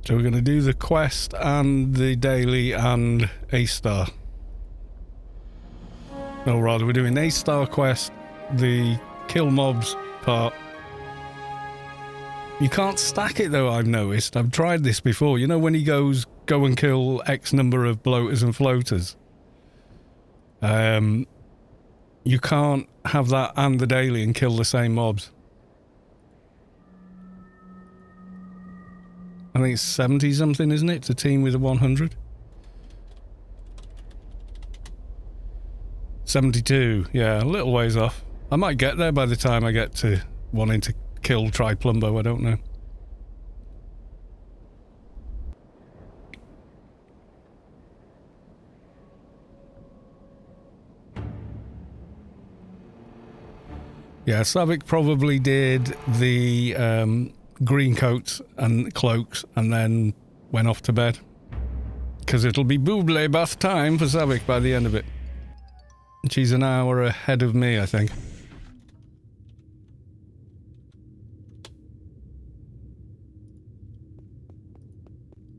So we're going to do the quest and the daily and a star. No, rather, we're doing a star quest, the kill mobs part. You can't stack it though, I've noticed. I've tried this before. You know when he goes, go and kill X number of bloaters and floaters? You can't have that and the daily and kill the same mobs. I think it's 70 something, isn't it, to team with a 100? 72, yeah, a little ways off. I might get there by the time I get to wanting to kill Tri-Plumbo, I don't know. Yeah, Savik probably did the green coats and cloaks and then went off to bed. Because it'll be booble bath time for Savik by the end of it. She's an hour ahead of me, I think.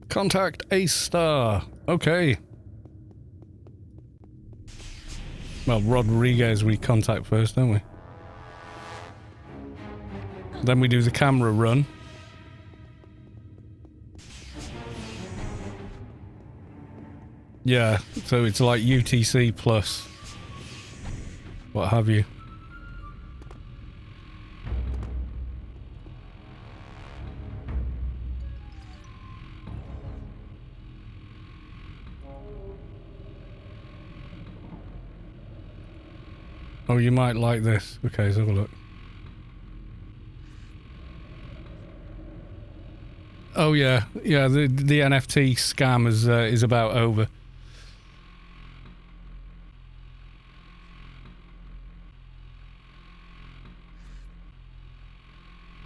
Contact a Starr. Okay. Well, Rodriguez we contact first, don't we? Then we do the camera run. Yeah, so it's like UTC plus what have you. Oh, you might like this. Okay, let's have a look. Oh yeah, yeah. The NFT scam is about over.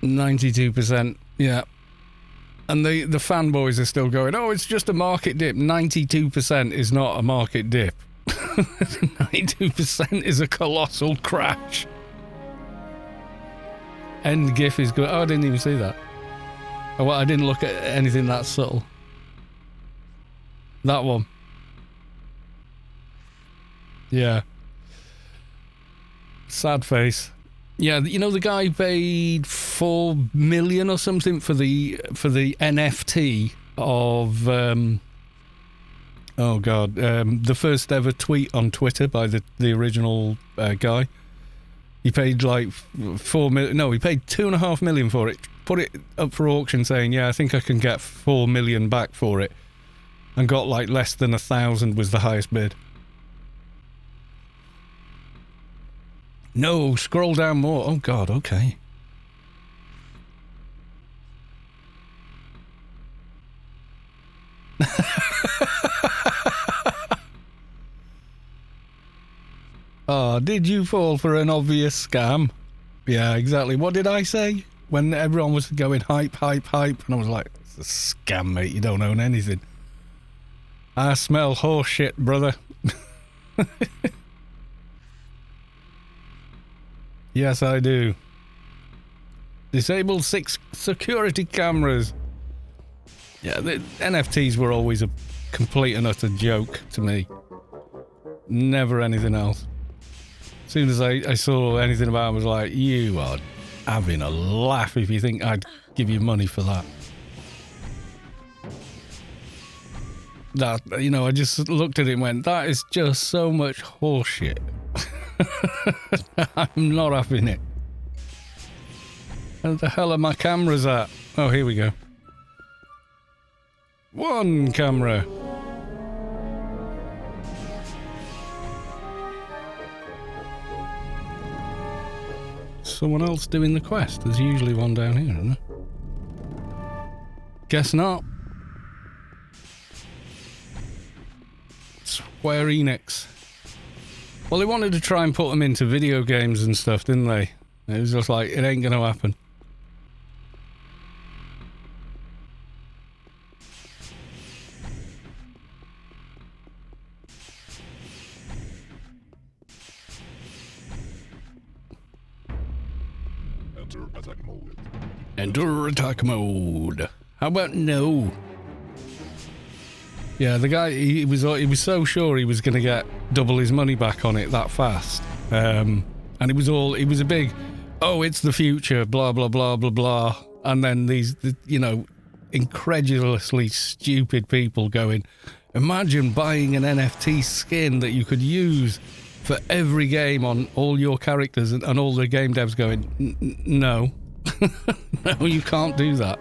%, yeah. And the fanboys are still going, oh, it's just a market dip. 92% is not a market dip. 92% is a colossal crash. End GIF is good. Oh, I didn't even see that. Oh, well, I didn't look at anything that subtle. That one. Yeah. Sad face. Yeah, you know the guy paid 4 million or something for the NFT of oh god, the first ever tweet on Twitter by the original guy. He paid like 4 million. No, he paid 2.5 million for it. Put it up for auction, saying, "Yeah, I think I can get 4 million back for it," and got like less than 1,000 was the highest bid. No, scroll down more. Oh god, okay. Oh, did you fall for an obvious scam? Yeah, exactly. What did I say? When everyone was going hype, hype, hype, and I was like, it's a scam, mate. You don't own anything. I smell horse shit, brother. Yes, I do. Disable 6 security cameras. Yeah, the NFTs were always a complete and utter joke to me. Never anything else. As soon as I saw anything about it, I was like, you are having a laugh if you think I'd give you money for that. That, you know, I just looked at it and went, that is just so much horseshit. I'm not having it. Where the hell are my cameras at? Oh, here we go. 1 camera. Someone else doing the quest. There's usually one down here, isn't there? Guess not. Square Enix. Well, they wanted to try and put them into video games and stuff, didn't they? It was just like, it ain't gonna happen. Enter attack mode. Enter attack mode. How about no? Yeah, the guy, he was so sure he was going to get double his money back on it that fast. And it was a big, oh, it's the future, blah, blah, blah, blah, blah. And then these, you know, incredulously stupid people going, imagine buying an NFT skin that you could use for every game on all your characters, and all the game devs going, no. No, you can't do that.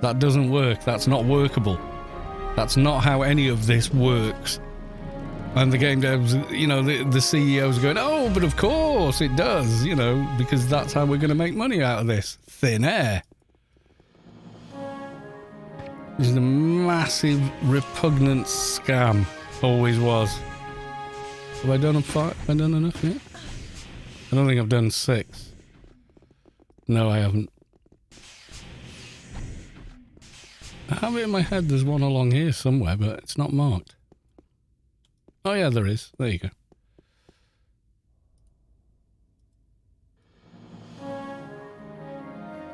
That doesn't work. That's not workable. That's not how any of this works. And the game devs, you know, the CEOs going, oh, but of course it does, you know, because that's how we're going to make money out of this. Thin air. This is a massive, repugnant scam. Always was. Have I done have I done enough yet? I don't think I've done 6. No, I haven't. I have it in my head there's one along here somewhere, but it's not marked. Oh yeah, there is. There you go.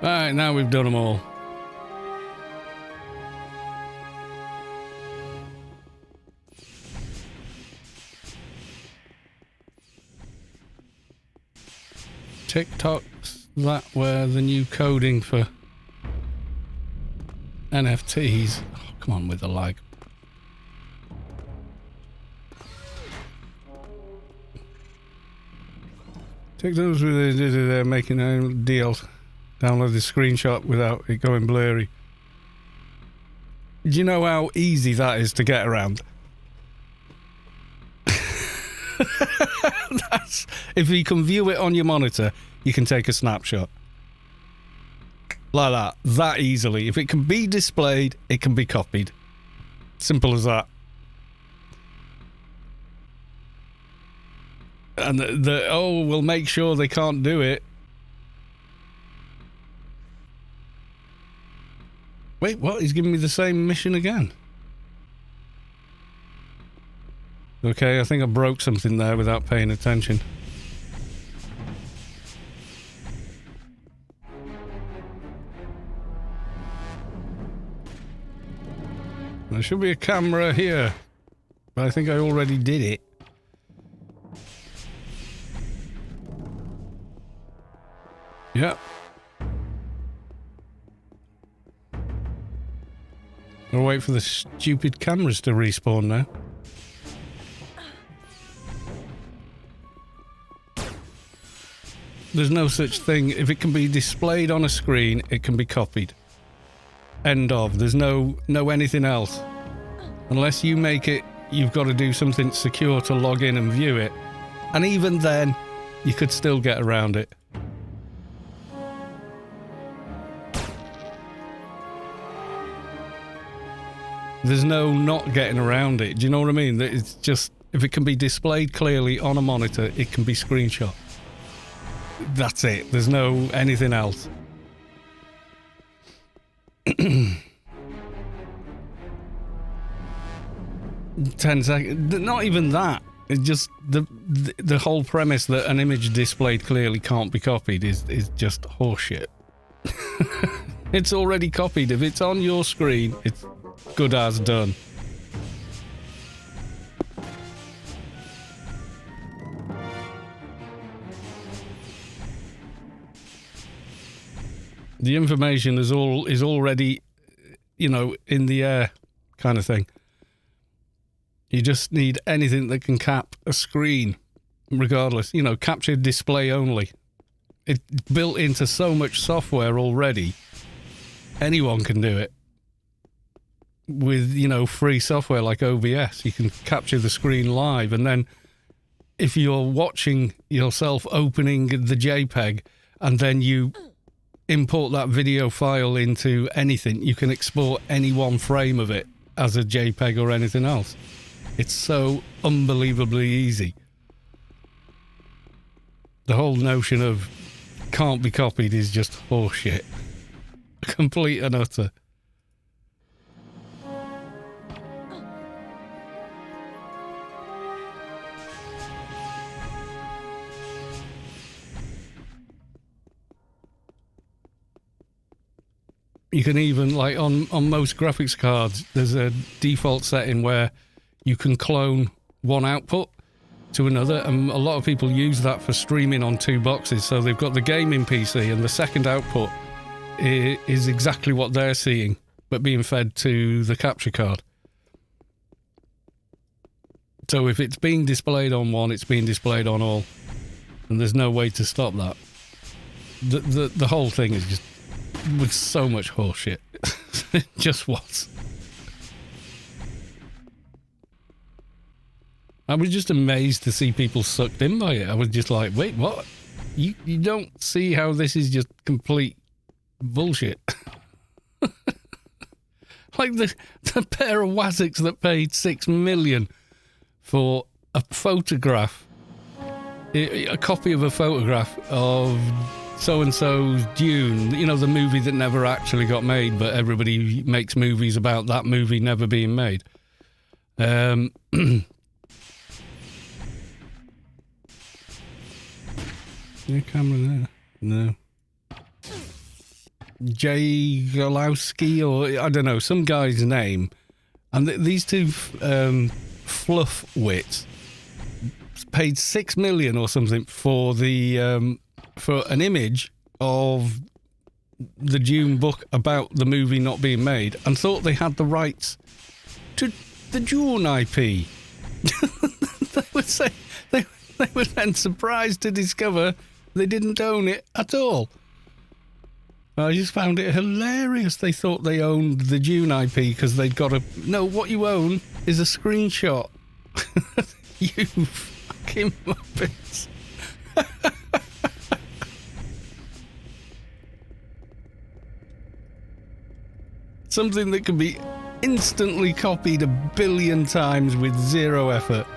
Alright, now we've done them all. TikTok's that where the new coding for NFTs. Oh, come on with the lag. Take those with they're making a deal. Download the screenshot without it going blurry. Do you know how easy that is to get around? If you can view it on your monitor, you can take a snapshot. Like that. That easily. If it can be displayed, it can be copied. Simple as that. And we'll make sure they can't do it. Wait, what? He's giving me the same mission again. Okay, I think I broke something there without paying attention. There should be a camera here, but I think I already did it. Yep. I'll wait for the stupid cameras to respawn now. There's no such thing. If it can be displayed on a screen, it can be copied. End of. There's no anything else. Unless you make it, you've got to do something secure to log in and view it. And even then, you could still get around it. There's no not getting around it. Do you know what I mean? It's just, if it can be displayed clearly on a monitor, it can be screenshot. That's it. There's no anything else. 10 seconds. Not even that. It's just the whole premise that an image displayed clearly can't be copied is just horseshit. It's already copied. If it's on your screen, it's good as done. The information is already, you know, in the air kind of thing. You just need anything that can cap a screen, regardless. You know, capture display only. It's built into so much software already. Anyone can do it. With, you know, free software like OBS, you can capture the screen live, and then if you're watching yourself opening the JPEG and then you import that video file into anything, you can export any one frame of it as a JPEG or anything else. It's so unbelievably easy. The whole notion of can't be copied is just horseshit. Complete and utter. You can even, like, on most graphics cards, there's a default setting where you can clone one output to another, and a lot of people use that for streaming on two boxes. So they've got the gaming PC, and the second output is exactly what they're seeing, but being fed to the capture card. So if it's being displayed on one, it's being displayed on all, and there's no way to stop that. The whole thing is just with so much horseshit. It just was. I was just amazed to see people sucked in by it. I was just like, wait, what? You don't see how this is just complete bullshit? Like the pair of Wazzicks that paid $6 million for a photograph, a copy of a photograph of so-and-so's Dune, you know, the movie that never actually got made, but everybody makes movies about that movie never being made. No camera there. No. Jay Golowski, or I don't know, some guy's name. And these two fluff wits paid $6 million or something for the for an image of the Dune book about the movie not being made, and thought they had the rights to the Dune IP. They were then surprised to discover They didn't own it at all. I just found it hilarious. They thought they owned the Dune IP because they'd got a... No, what you own is a screenshot. You fucking muppets. Something that can be instantly copied 1 billion times with zero effort.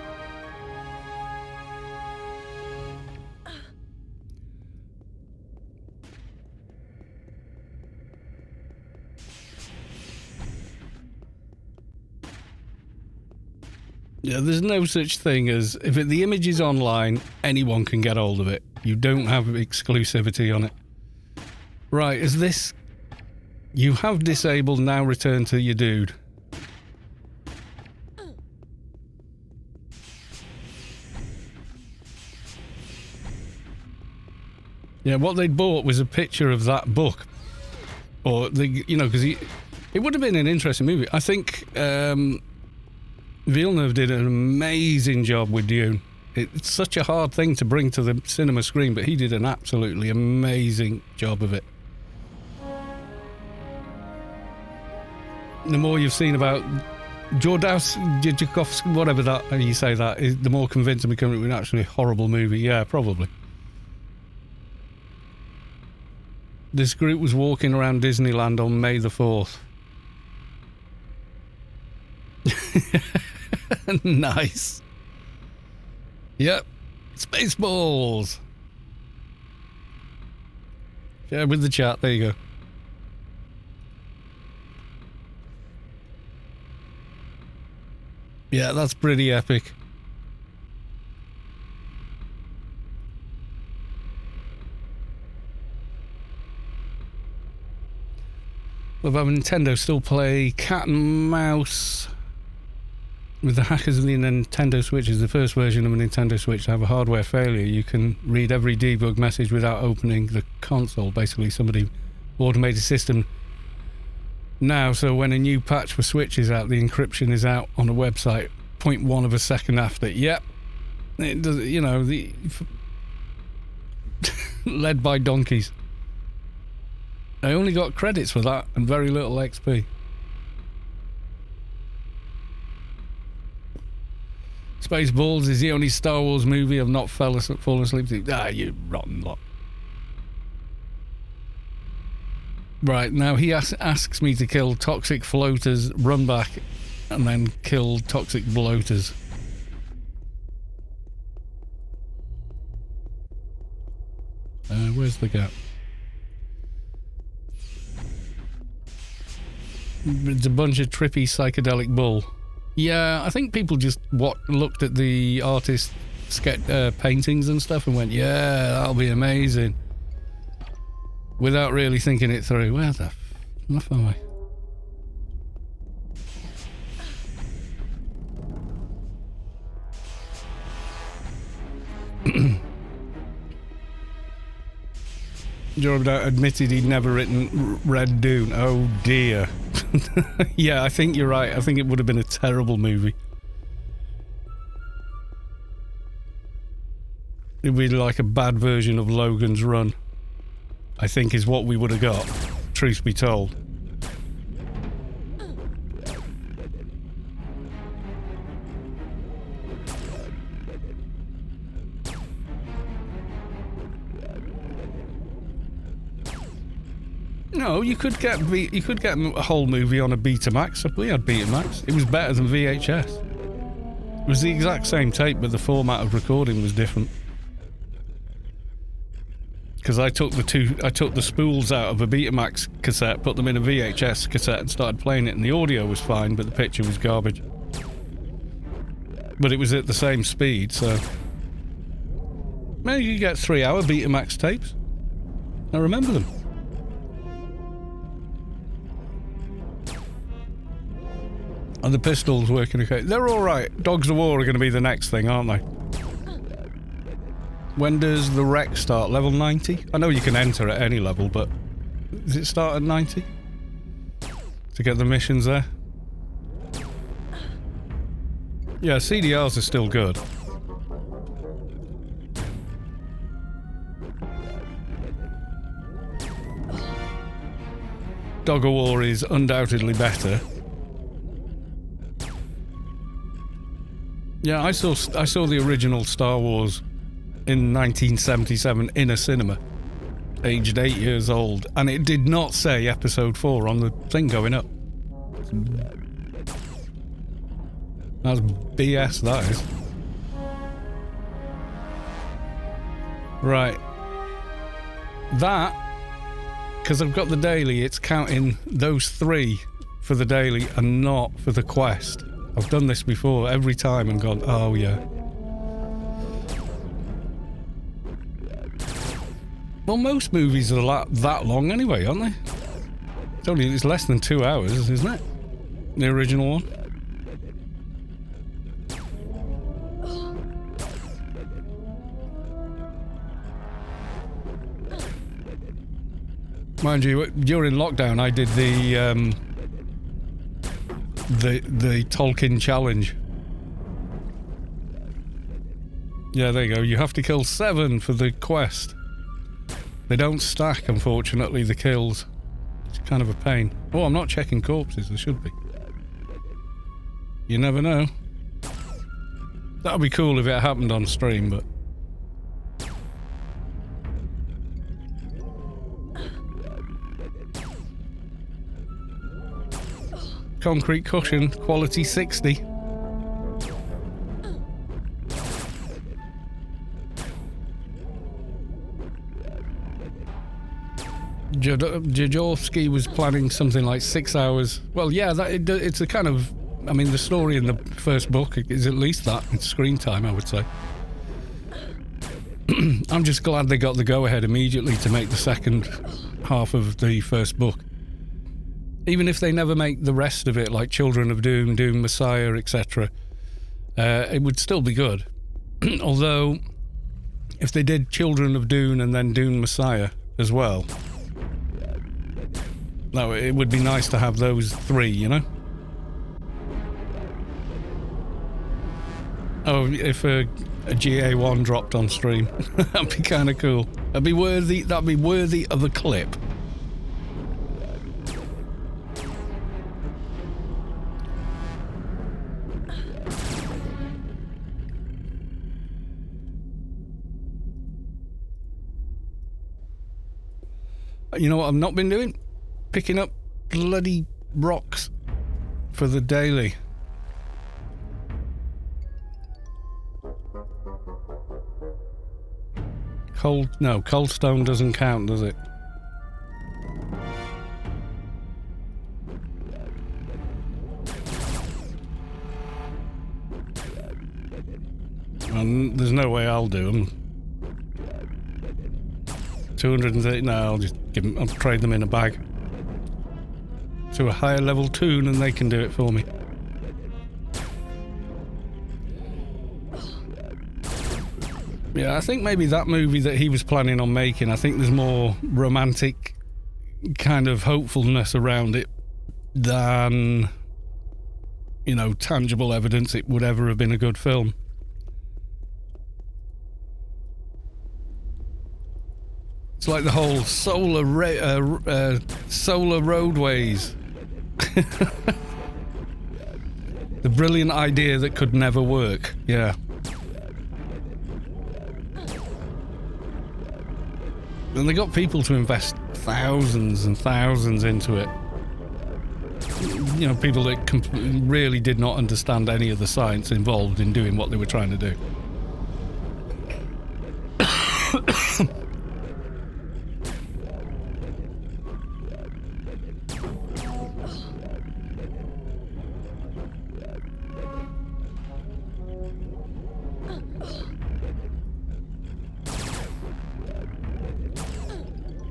Yeah, there's no such thing as... If the image is online, anyone can get hold of it. You don't have exclusivity on it. Right, is this... You have disabled, now return to your dude. Yeah, what they'd bought was a picture of that book. Or, you know, because it would have been an interesting movie. I think Villeneuve did an amazing job with Dune. It's such a hard thing to bring to the cinema screen, but he did an absolutely amazing job of it. The more you've seen about Jodorowsky, whatever that you say that, the more convinced I'm becoming it was actually a horrible movie. Yeah, probably. This group was walking around Disneyland on May the 4th. Nice. Yep. Spaceballs. Share with the chat. There you go. Yeah, that's pretty epic. What about Nintendo still play cat and mouse with the hackers of the Nintendo Switch? Is the first version of a Nintendo Switch to have a hardware failure. You can read every debug message without opening the console. Basically, somebody automated system now, so when a new patch for Switch is out, the encryption is out on a website 0.1 of a second after. Yep. It does, you know, led by donkeys. I only got credits for that and very little XP. Spaceballs is the only Star Wars movie I've not fallen asleep to. Ah, you rotten lot. Right, now he asks me to kill toxic floaters, run back, and then kill toxic bloaters. Where's the gap? It's a bunch of trippy psychedelic bull. Yeah, I think people just looked at the artist paintings and stuff and went, yeah, that'll be amazing. Without really thinking it through. Where the f am I? Jordan admitted he'd never written Red Dune. Oh dear. Yeah, I think you're right. I think it would have been a terrible movie. It would be like a bad version of Logan's Run, I think, is what we would have got, truth be told. No, you could get a whole movie on a Betamax. We had Betamax. It was better than VHS. It was the exact same tape, but the format of recording was different. Because I took the spools out of a Betamax cassette, put them in a VHS cassette, and started playing it. And the audio was fine, but the picture was garbage. But it was at the same speed, so maybe you get 3-hour Betamax tapes. I remember them. And the pistols working okay. They're alright. Dogs of War are going to be the next thing, aren't they? When does the wreck start? Level 90? I know you can enter at any level, but does it start at 90? To get the missions there? Yeah, CDRs are still good. Dog of War is undoubtedly better. Yeah, I saw the original Star Wars in 1977 in a cinema, aged 8 years old, and it did not say Episode 4 on the thing going up. That's BS, that is. Right. That, because I've got the daily, it's counting those 3 for the daily and not for the quest. I've done this before every time and gone, oh yeah. Well, most movies are that long anyway, aren't they? It's less than 2 hours, isn't it? The original one. Mind you, during lockdown, I did the Tolkien challenge. Yeah, there you go. You have to kill 7 for the quest. They don't stack, unfortunately, the kills. It's kind of a pain. Oh, I'm not checking corpses. I should be. You never know. That would be cool if it happened on stream, but... Concrete cushion, quality 60. Jodorowsky was planning something like 6 hours. Well, yeah, it's a kind of... I mean, the story in the first book is at least that. It's screen time, I would say. I'm just glad they got the go-ahead immediately to make the second half of the first book. Even if they never make the rest of it, like Children of Doom, Doom Messiah, etc., it would still be good. Although, if they did Children of Doom and then Doom Messiah as well, no, it would be nice to have those 3, you know? Oh, if a GA1 dropped on stream, that'd be kind of cool. That'd be worthy of a clip. You know what I've not been doing? Picking up bloody rocks for the daily. Cold stone doesn't count, does it? And there's no way I'll do them. 230, no, I'll trade them in a bag to a higher level toon and they can do it for me. Yeah, I think maybe that movie that he was planning on making, I think there's more romantic kind of hopefulness around it than, you know, tangible evidence it would ever have been a good film. It's like the whole solar roadways. The brilliant idea that could never work. Yeah. And they got people to invest thousands and thousands into it. You know, people that really did not understand any of the science involved in doing what they were trying to do.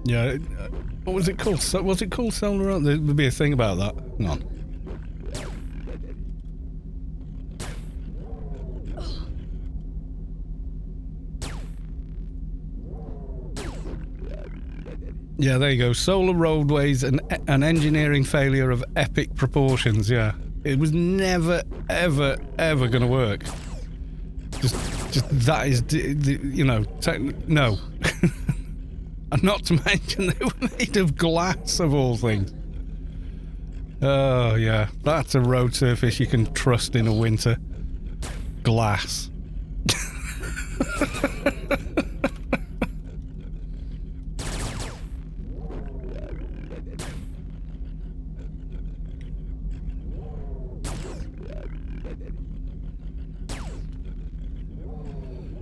Yeah, what was it called? Was it called Solar? There would be a thing about that. Hang on. Yeah, there you go. Solar roadways and an engineering failure of epic proportions. Yeah, it was never, ever, ever going to work. Just that is, you know, no. And not to mention they were made of glass, of all things. Oh, yeah. That's a road surface you can trust in a winter. Glass.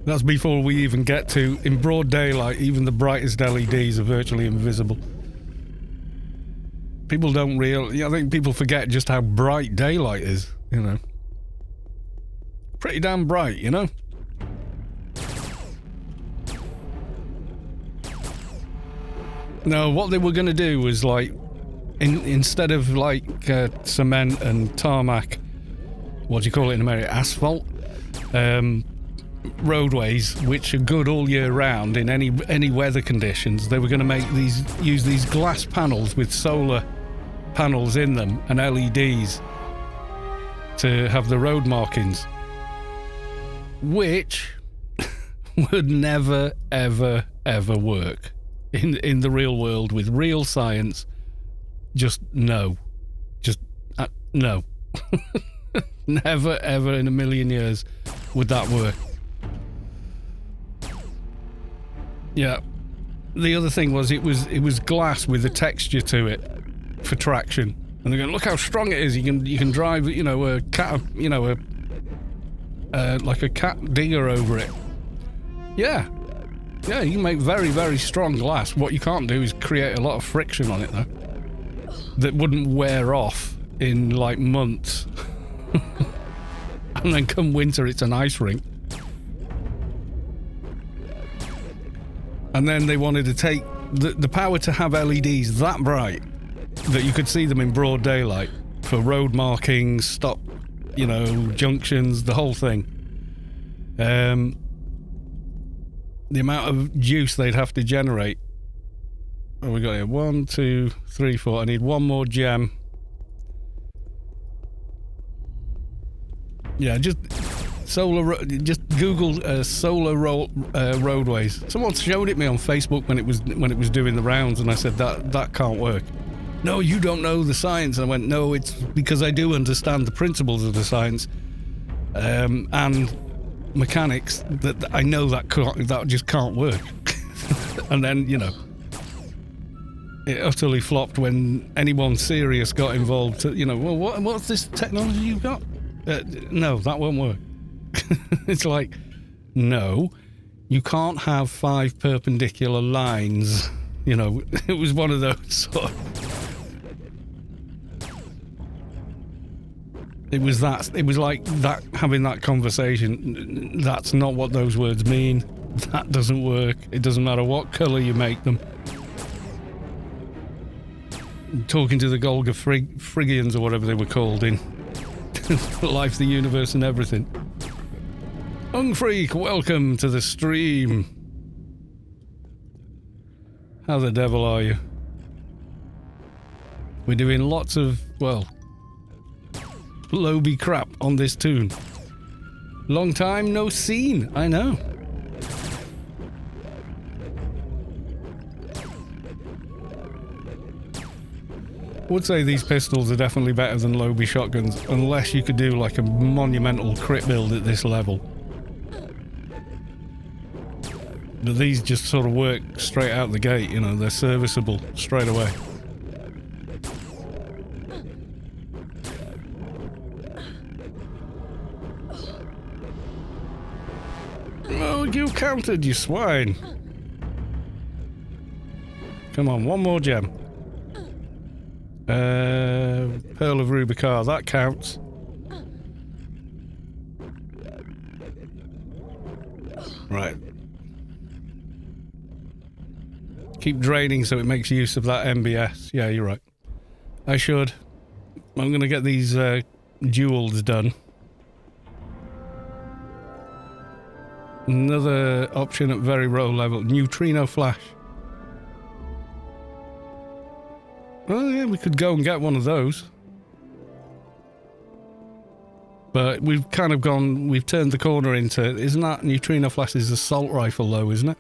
That's before we even get to, in broad daylight, even the brightest LEDs are virtually invisible. People don't I think people forget just how bright daylight is, you know. Pretty damn bright, you know. No, what they were going to do was, like, instead of, like, cement and tarmac, what do you call it in America? Asphalt? Roadways, which are good all year round in any weather conditions, they were going to use these glass panels with solar panels in them and LEDs to have the road markings, which would never ever ever work in the real world with real science. Just no. Never ever in a million years would that work. Yeah. The other thing was it was glass with a texture to it for traction. And they're going, look how strong it is. You can drive, you know, a cat, you know, like a cat digger over it. Yeah. Yeah, you can make very, very strong glass. What you can't do is create a lot of friction on it, though. That wouldn't wear off in, like, months. And then come winter, it's an ice rink. And then they wanted to take the power to have LEDs that bright that you could see them in broad daylight for road markings, stop, you know, junctions, the whole thing. The amount of juice they'd have to generate. What have we got here? 1, 2, 3, 4. I need one more gem. Yeah, just Google solar roadways. Someone showed it me on Facebook when it was doing the rounds, and I said that can't work. No, you don't know the science. And I went, no, it's because I do understand the principles of the science and mechanics that I know that just can't work. And then, you know, it utterly flopped when anyone serious got involved. You know, well, what's this technology you've got? No, that won't work. It's like, no, you can't have 5 perpendicular lines. You know, it was one of those sort of... It was like that, having that conversation. That's not what those words mean. That doesn't work. It doesn't matter what colour you make them. Talking to the Golga Phrygians or whatever they were called in Life, the Universe and Everything. Ungfreak, welcome to the stream. How the devil are you? We're doing lots of, well, Loby crap on this tune. Long time no seen, I know. I would say these pistols are definitely better than Loby shotguns, unless you could do like a monumental crit build at this level. But these just sort of work straight out the gate, you know, they're serviceable straight away. Oh, you counted, you swine. Come on, one more gem. Pearl of Rubicar, that counts. Right. Keep draining so it makes use of that MBS. Yeah, you're right. I should. I'm going to get these jewels done. Another option at very low level. Neutrino flash. Oh yeah, we could go and get one of those. But we've kind of gone, we've turned the corner into, isn't that Neutrino Flash's assault rifle though, isn't it?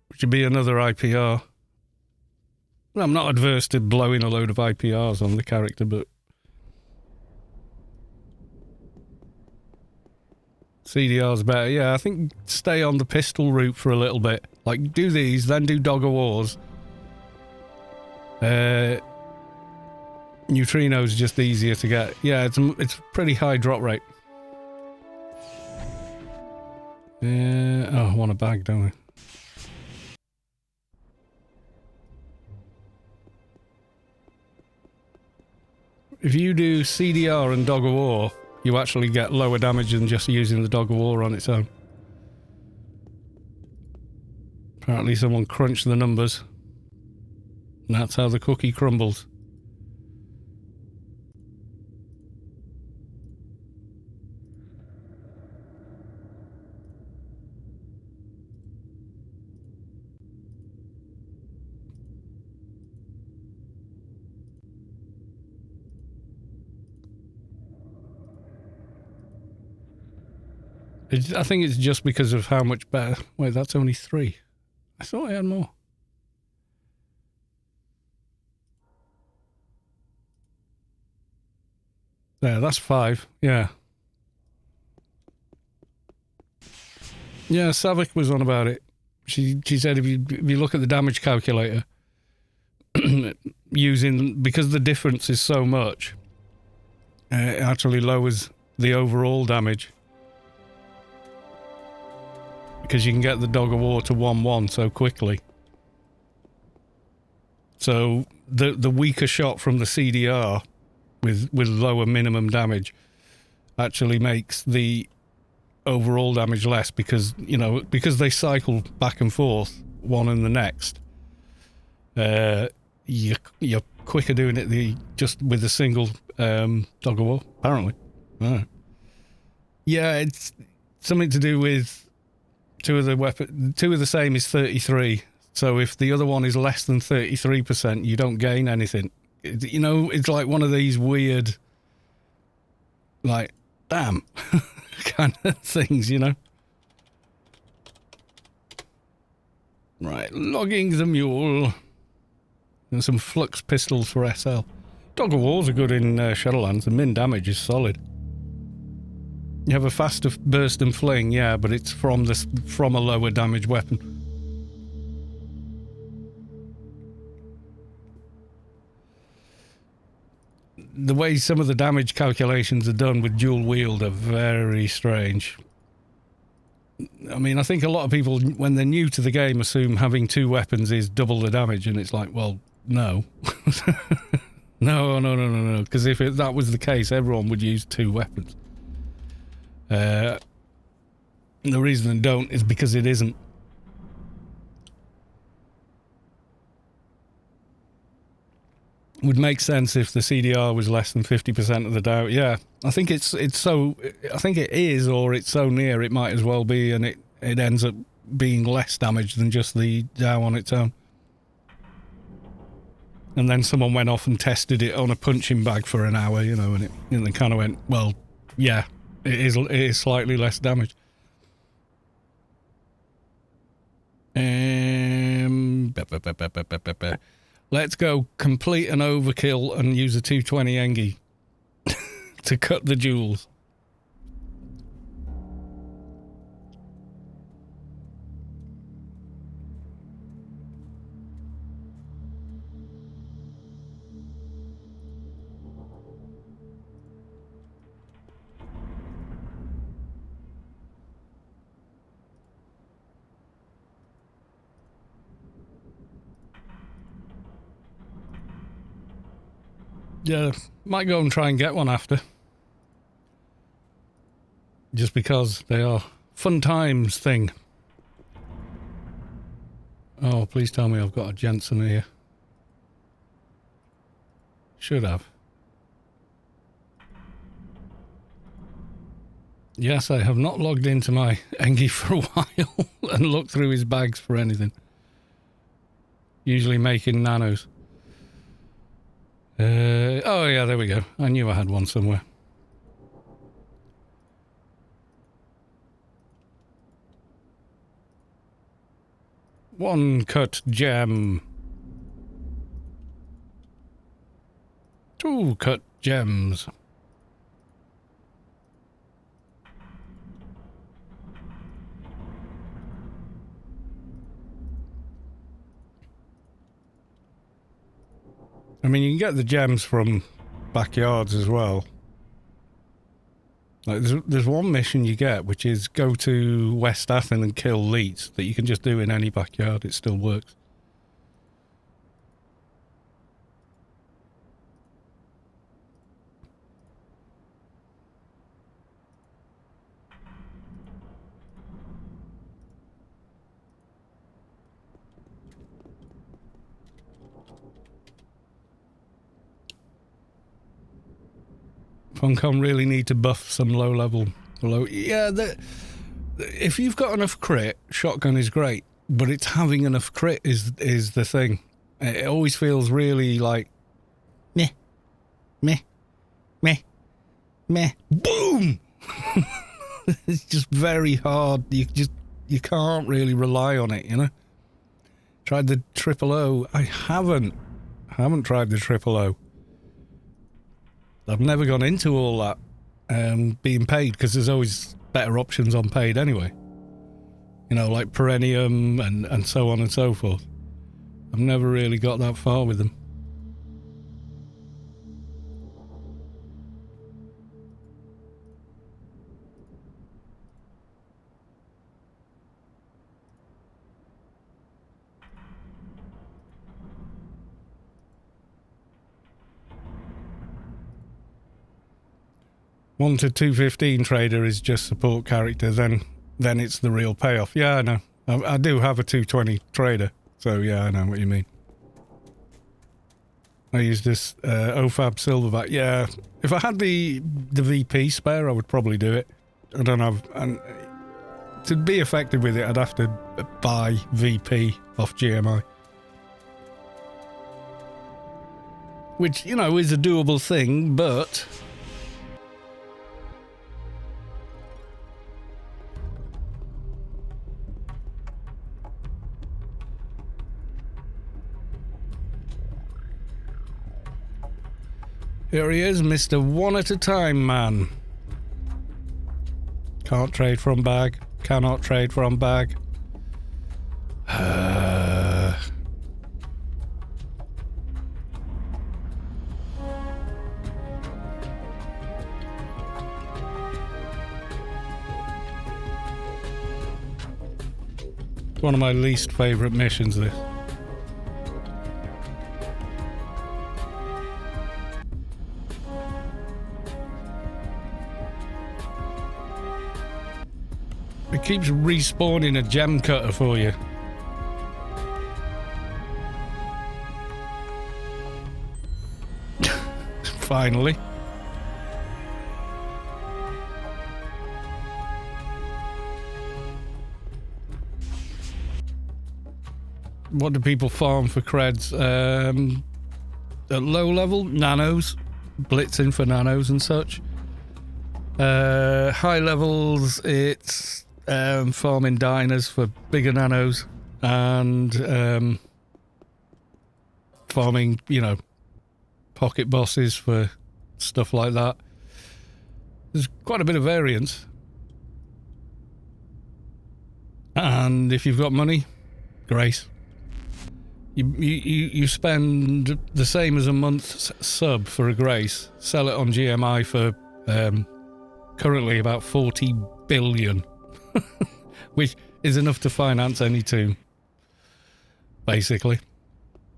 Which would be another IPR. I'm not adverse to blowing a load of IPRs on the character, but CDR's better. Yeah, I think stay on the pistol route for a little bit. Like, do these, then do Dog of Wars. Neutrino's just easier to get. Yeah, it's pretty high drop rate. Oh, I want a bag, don't I? If you do CDR and Dog of War, you actually get lower damage than just using the Dog of War on its own. Apparently someone crunched the numbers. And that's how the cookie crumbles. I think it's just because of how much better... Wait, that's only 3. I thought I had more. There, that's 5. Yeah. Yeah, Savik was on about it. She said if you look at the damage calculator, because the difference is so much, it actually lowers the overall damage. Because you can get the Dog of War to 1-1 so quickly. So the weaker shot from the CDR with lower minimum damage actually makes the overall damage less because they cycle back and forth one and the next. You're quicker doing it just with a single Dog of War, apparently. Right. Yeah, it's something to do with two of the same is 33. So if the other one is less than 33%, you don't gain anything. It's like one of these weird, like, damn, kind of things, Right, logging the mule. And some flux pistols for SL. Dog of Wars are good in Shadowlands. The min damage is solid. You have a faster burst and fling, yeah, but it's from a lower damage weapon. The way some of the damage calculations are done with dual wield are very strange. I mean, I think a lot of people, when they're new to the game, assume having 2 weapons is double the damage, and it's like, well, no. No. Because if that was the case, everyone would use 2 weapons. The reason they don't is because it isn't. Would make sense if the CDR was less than 50% of the DAO. Yeah, I think I think it is, or it's so near it might as well be, and it ends up being less damage than just the DAO on its own. And then someone went off and tested it on a punching bag for an hour, and they kind of went, well, yeah, it is slightly less damage. Let's go complete an overkill and use a 220 Engie to cut the jewels. Yeah, might go and try and get one after. Just because they are fun times thing. Oh, please tell me I've got a Jensen here. Should have. Yes, I have not logged into my Engie for a while and looked through his bags for anything. Usually making nanos. Oh yeah, there we go. I knew I had one somewhere. One cut gem. Ooh, cut gems. I mean, you can get the gems from backyards as well. Like there's one mission you get, which is go to West Athen and kill leets that you can just do in any backyard. It still works. Funcom really need to buff some low level. Yeah, if you've got enough crit, shotgun is great, but it's having enough crit is the thing. It always feels really like meh, meh, meh, meh, boom. It's just very hard. You can't really rely on it, you know. Tried the triple O. I haven't tried the triple O. I've never gone into all that being paid, because there's always better options on paid anyway. You know, like Perennium and so on and so forth. I've never really got that far with them. One to 215 trader is just support character, then it's the real payoff. Yeah, I know. I do have a 220 trader, so yeah, I know what you mean. I use this OFAB Silverback. Yeah, if I had the VP spare, I would probably do it. I don't have... And to be effective with it, I'd have to buy VP off GMI. Which, you know, is a doable thing, but... Here he is, Mr. One at a Time Man. Can't trade from bag. Cannot trade from bag. It's one of my least favourite missions, this. It keeps respawning a gem cutter for you. Finally. What do people farm for creds? At low level, nanos. Blitzing for nanos and such. High levels, it's farming diners for bigger nanos, and farming, you know, pocket bosses for stuff like that. There's quite a bit of variance. And if you've got money, grace. You spend the same as a month's sub for a grace, sell it on GMI for currently about 40 billion. Which is enough to finance any tomb, basically.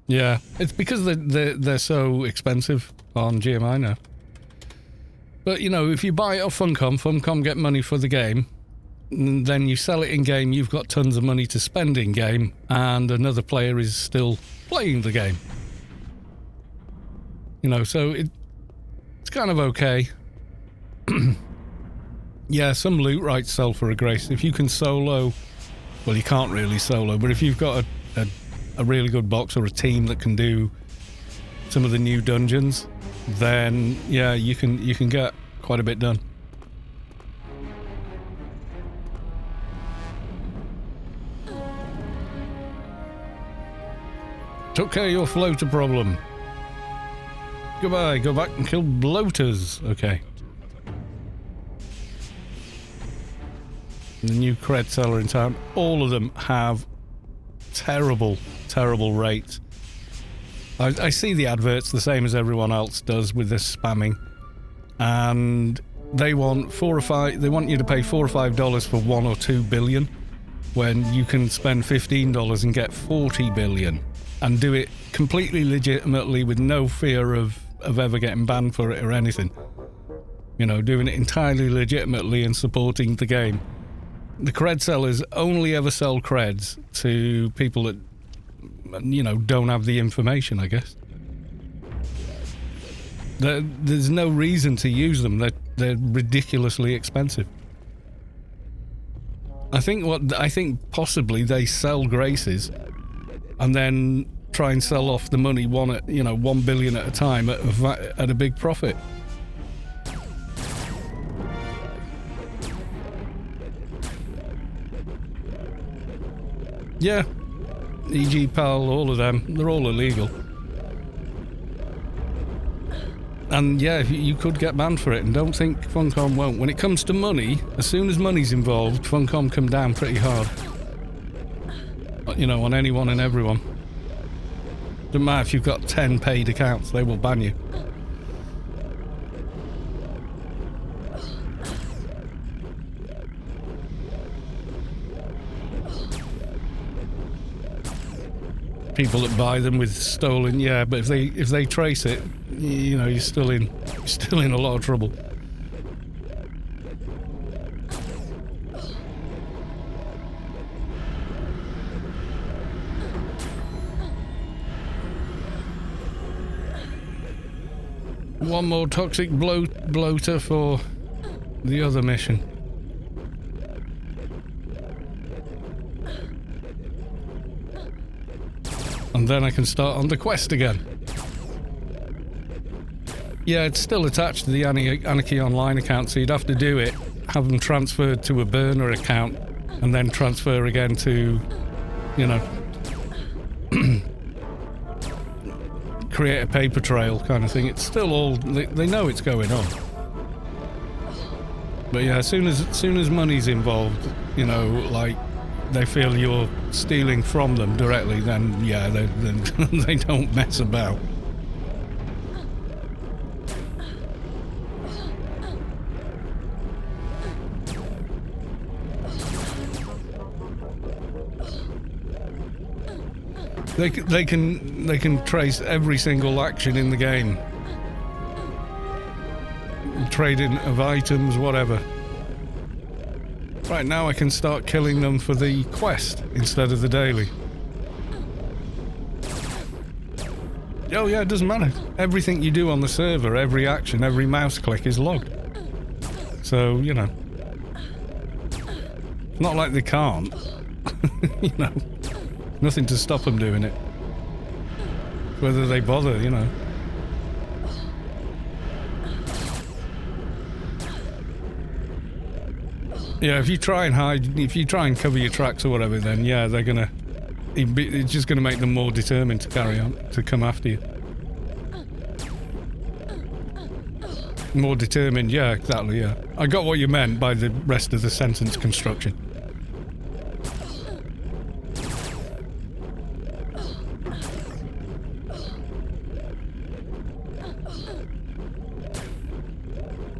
Yeah, it's because they're so expensive on GMI now. But, you know, if you buy it off Funcom get money for the game, and then you sell it in-game, you've got tons of money to spend in-game, and another player is still playing the game. You know, so it's kind of okay. Yeah, some loot rights sell for a grace. If you can solo, well, you can't really solo, but if you've got a really good box or a team that can do some of the new dungeons, then yeah, you can get quite a bit done. Took care of your floater problem. Goodbye. Go back and kill bloaters. Okay. The new cred seller in town. All of them have terrible, terrible rates. I see the adverts the same as everyone else does with this spamming, and they want they want you to pay $4 or $5 for 1 or 2 billion, when you can spend $15 and get 40 billion, and do it completely legitimately with no fear of ever getting banned for it or anything. You know, doing it entirely legitimately and supporting the game. The cred sellers only ever sell creds to people that, you know, don't have the information, I guess. There's no reason to use them. They're ridiculously expensive. I think possibly they sell graces and then try and sell off the money 1 billion at a time at a big profit. Yeah, EG Pal, all of them, they're all illegal. And yeah, you could get banned for it, and don't think Funcom won't. When it comes to money, as soon as money's involved, Funcom come down pretty hard. You know, on anyone and everyone. Doesn't matter if you've got 10 paid accounts, they will ban you. People that buy them with stolen, yeah, but if they trace it, you know, you're still in a lot of trouble. One more toxic bloater for the other mission. And then I can start on the quest again. Yeah, it's still attached to the Anarchy Online account, so you'd have to do it, have them transferred to a burner account, and then transfer again to, you know, create a paper trail kind of thing. It's still all, they know it's going on. But yeah, as soon as money's involved, you know, like, they feel you're stealing from them directly, then yeah, they don't mess about. They can trace every single action in the game. Trading of items, whatever. Right, now I can start killing them for the quest instead of the daily. Oh yeah, it doesn't matter. Everything you do on the server, every action, every mouse click is logged. So, you know. It's not like they can't. You know. Nothing to stop them doing it. Whether they bother, you know. Yeah, if you try and cover your tracks or whatever, then yeah, they're gonna... It's just gonna make them more determined to carry on, to come after you. More determined, yeah, exactly, yeah. I got what you meant by the rest of the sentence construction.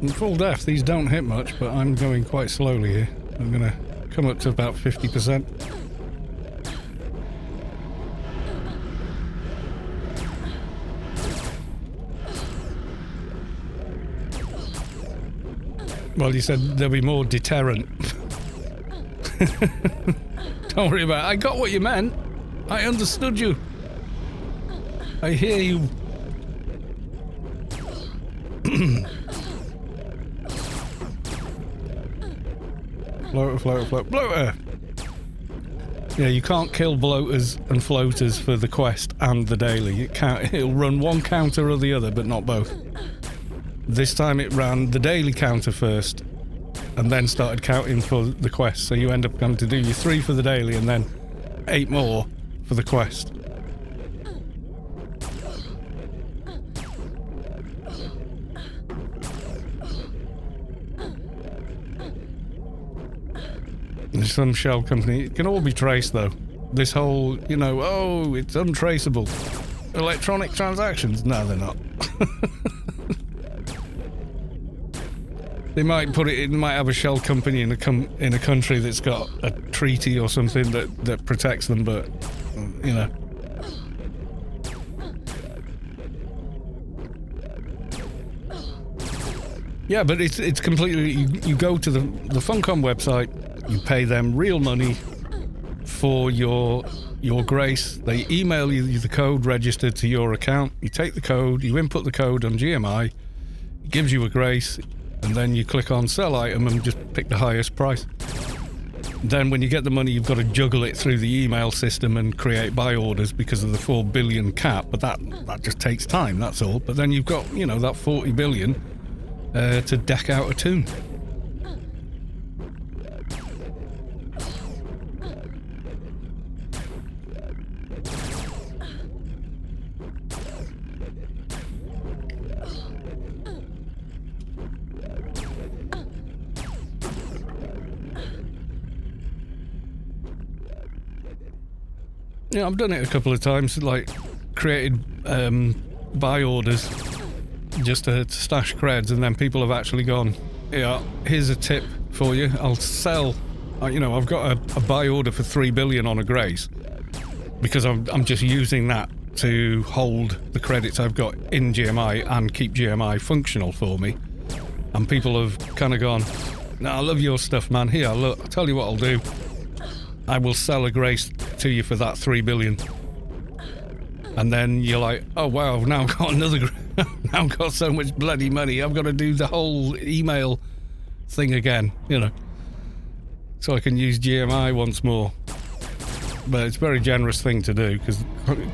In full def, these don't hit much, but I'm going quite slowly here. I'm gonna come up to about 50%. Well, you said there'll be more deterrent. Don't worry about it. I got what you meant. I understood you. I hear you. Floater. Bloater! Yeah, you can't kill bloaters and floaters for the quest and the daily. It'll run one counter or the other, but not both. This time it ran the daily counter first, and then started counting for the quest, so you end up having to do your 3 for the daily and then 8 more for the quest. some shell company. It can all be traced, though. This whole, you know, oh, it's untraceable. Electronic transactions? No, they're not. They might put it. It might have a shell company in a country that's got a treaty or something that protects them, but you know. Yeah, but it's completely. You go to the Funcom website, you pay them real money for your grace. They email you the code registered to your account. You take the code, you input the code on GMI, it gives you a grace, and then you click on sell item and just pick the highest price. Then when you get the money, you've got to juggle it through the email system and create buy orders because of the 4 billion cap, but that just takes time, that's all. But then you've got, you know, that 40 billion to deck out a tune. Yeah, I've done it a couple of times, like created buy orders just to stash creds, and then people have actually gone, yeah, here's a tip for you. I'll sell, you know, I've got a buy order for 3 billion on a grace because I'm just using that to hold the credits I've got in GMI and keep GMI functional for me. And people have kind of gone, no, I love your stuff, man. Here, look, I'll tell you what I'll do. I will sell a grace to you for that 3 billion. And then you're like, oh wow, now I've got now I've got so much bloody money, I've got to do the whole email thing again, you know. So I can use GMI once more. But it's a very generous thing to do, because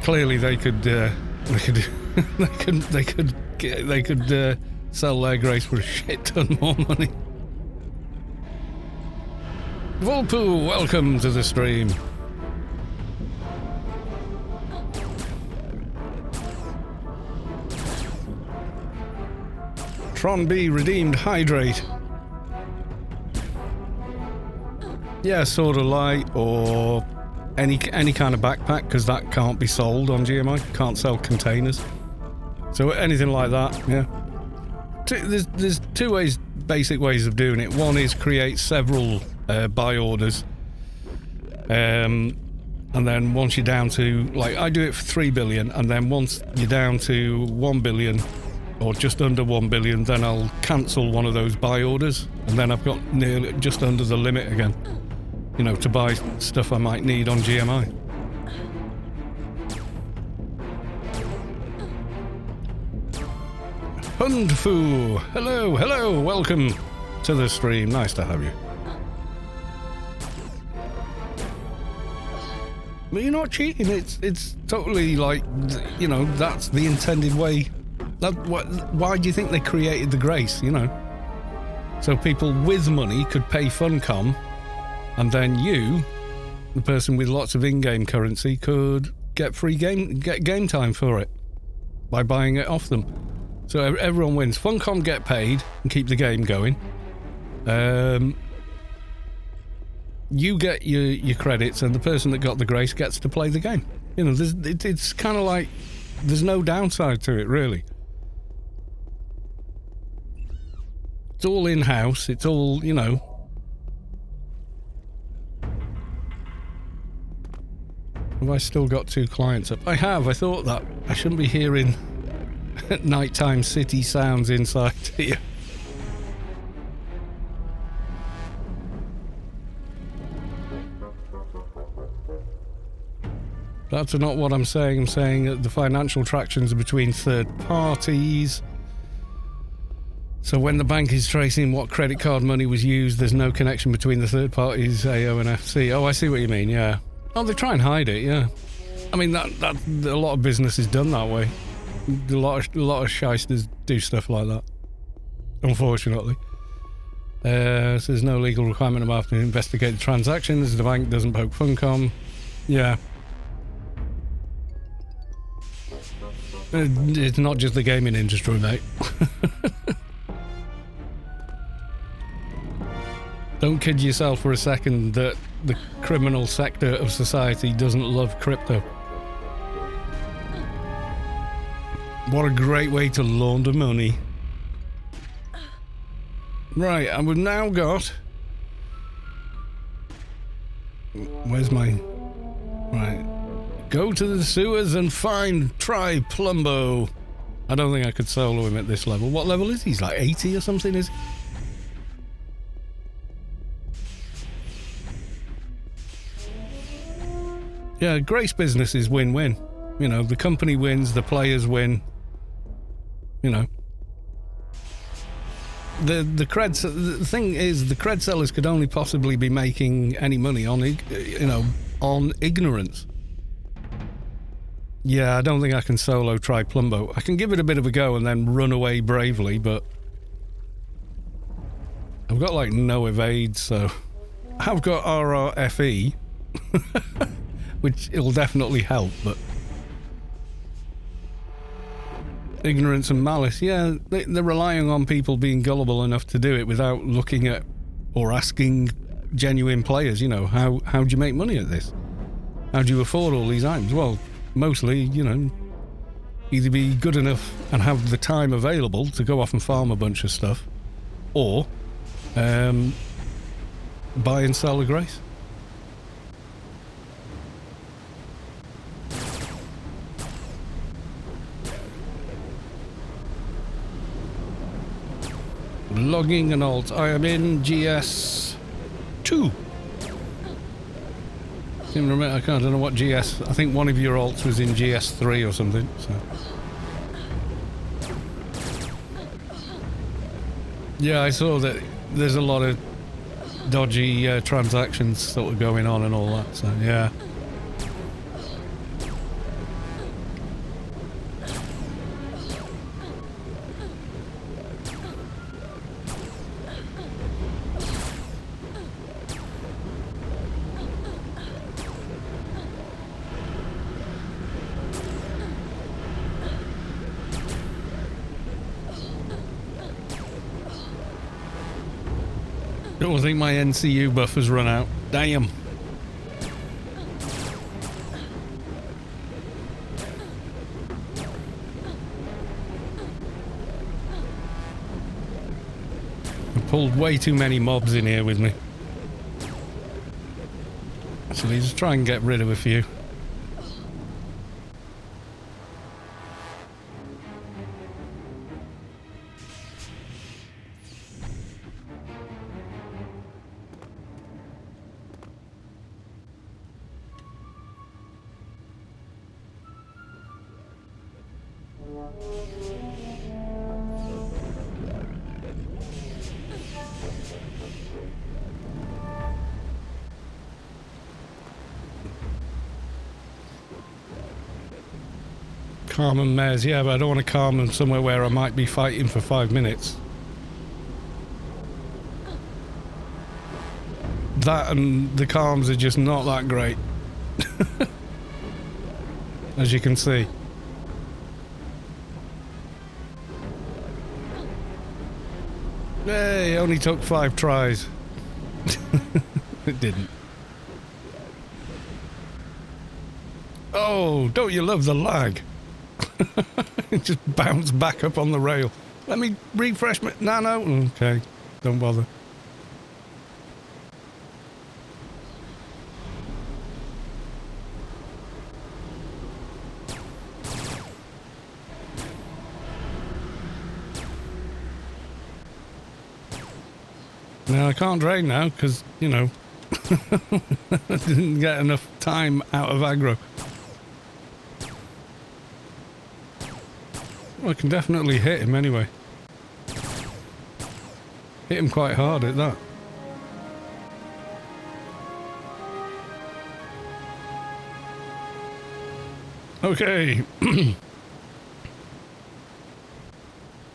clearly they could sell their grace for a shit ton more money. Volpoo, welcome to the stream. Tron B redeemed hydrate. Yeah, sort of light, or any kind of backpack, because that can't be sold on GMI. Can't sell containers. So anything like that, yeah. There's two basic ways of doing it. One is create several buy orders, and then once you're down to, like, I do it for 3 billion, and then once you're down to 1 billion or just under 1 billion, then I'll cancel one of those buy orders, and then I've got nearly just under the limit again, you know, to buy stuff I might need on GMI. Hundfu, hello, welcome to the stream. Nice to have you. But you're not cheating. It's totally like, you know, that's the intended way. Why do you think they created the grace, you know? So people with money could pay Funcom, and then you, the person with lots of in-game currency, could get game time for it by buying it off them. So everyone wins. Funcom get paid and keep the game going. You get your credits, and the person that got the grace gets to play the game. You know, it's kind of like there's no downside to it, really. It's all in-house. It's all, you know. Have I still got 2 clients up? I have. I thought that. I shouldn't be hearing nighttime city sounds inside here. That's not what I'm saying. I'm saying that the financial transactions are between third parties. So when the bank is tracing what credit card money was used, there's no connection between the third parties, AO and FC. Oh, I see what you mean, yeah. Oh, they try and hide it, yeah. I mean, that a lot of business is done that way. A lot of shysters do stuff like that, unfortunately. So there's no legal requirement about to investigate the transactions. The bank doesn't poke Funcom. Yeah. It's not just the gaming industry, mate. Don't kid yourself for a second that the criminal sector of society doesn't love crypto. What a great way to launder money. Right, and we've now got... Where's my... Right. Go to the sewers and find Try Plumbo. I don't think I could solo him at this level. What level is he? He's like 80 or something, is he? Yeah, Grace business is win-win. You know, the company wins, the players win. You know. The thing is, the cred sellers could only possibly be making any money on, on ignorance. Yeah, I don't think I can solo Try Plumbo. I can give it a bit of a go and then run away bravely, but I've got like no evade, so I've got RRFE, which it'll definitely help, but ignorance and malice, yeah, they're relying on people being gullible enough to do it without looking at or asking genuine players, you know, how do you make money at this? How do you afford all these items? Well, mostly, you know, either be good enough and have the time available to go off and farm a bunch of stuff, or buy and sell a Grace. Logging and alt. I am in GS2. I don't know what GS. I think one of your alts was in GS3 or something. So. Yeah, I saw that there's a lot of dodgy transactions sort of going on and all that. So yeah. I think my NCU buff has run out. Damn. I pulled way too many mobs in here with me. Actually, just try and get rid of a few. Calm and mares, yeah, but I don't want to calm them somewhere where I might be fighting for 5 minutes. That and the calms are just not that great. As you can see. Hey, it only took 5 tries. It didn't. Oh, don't you love the lag? It just bounced back up on the rail. Let me refresh my... No. Okay, don't bother. Now, I can't drain now because, you know, I didn't get enough time out of aggro. Well, I can definitely hit him anyway. Hit him quite hard at that. Okay.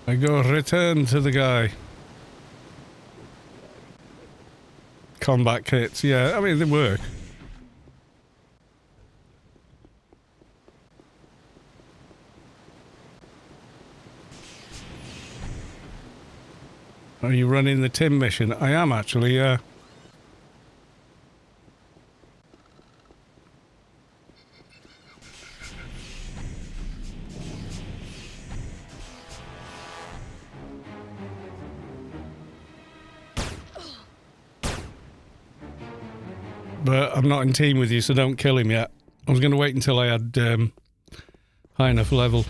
I go return to the guy. Combat kits, yeah, I mean, they work. Are you running the Tim mission? I am actually, yeah. but I'm not in team with you, so don't kill him yet. I was going to wait until I had high enough level.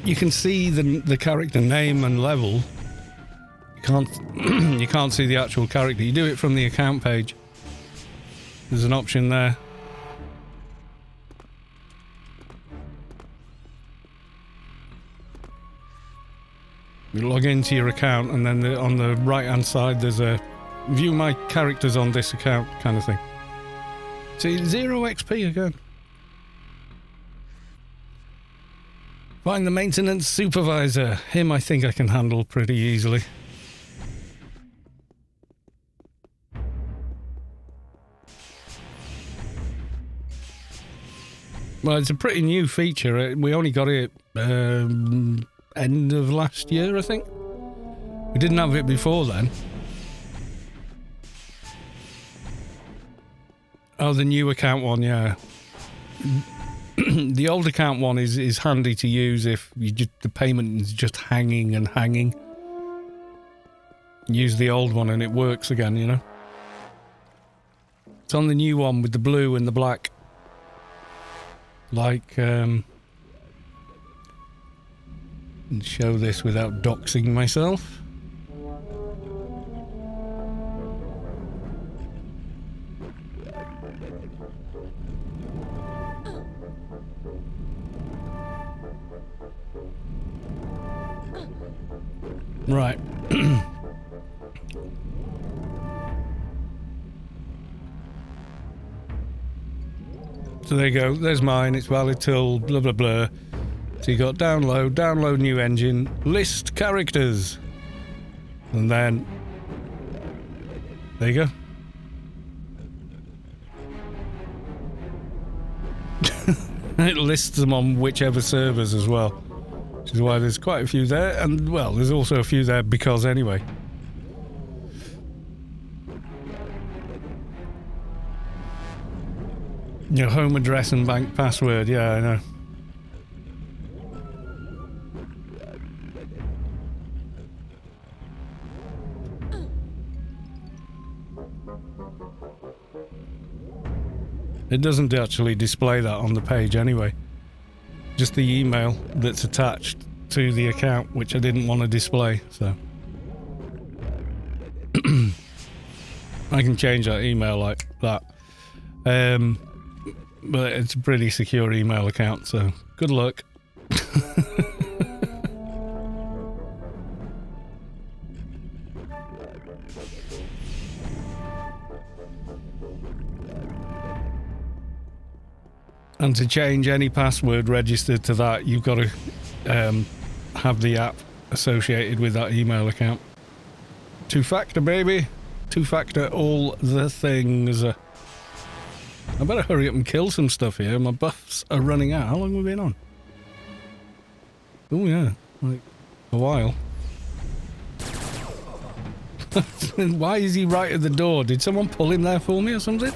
You can see the character name and level. You can't you can't see the actual character. You do it from the account page. There's an option there. You log into your account, and then on the right hand side there's a view my characters on this account kind of thing. See, 0 XP again. Find the maintenance supervisor. Him I think I can handle pretty easily. Well, it's a pretty new feature. We only got it end of last year, I think. We didn't have it before then. Oh, the new account one, yeah. The old account one is handy to use if the payment is just hanging and hanging. Use the old one and it works again, you know. It's on the new one with the blue and the black. Like, and show this without doxing myself. Right. So there you go. There's mine. It's valid till blah blah blah. So you got download new engine, list characters, and then there you go. It lists them on whichever servers as well, which is why there's quite a few there, and well, there's also a few there because anyway. Your home address and bank password, yeah, I know. It doesn't actually display that on the page anyway. Just the email that's attached to the account, which I didn't want to display, so. I can change that email like that. But it's a pretty secure email account, so good luck. And to change any password registered to that, you've got to have the app associated with that email account. Two-factor, baby. Two-factor all the things. I better hurry up and kill some stuff here. My buffs are running out. How long have we been on? Oh yeah, like a while. Why is he right at the door? Did someone pull him there for me or something?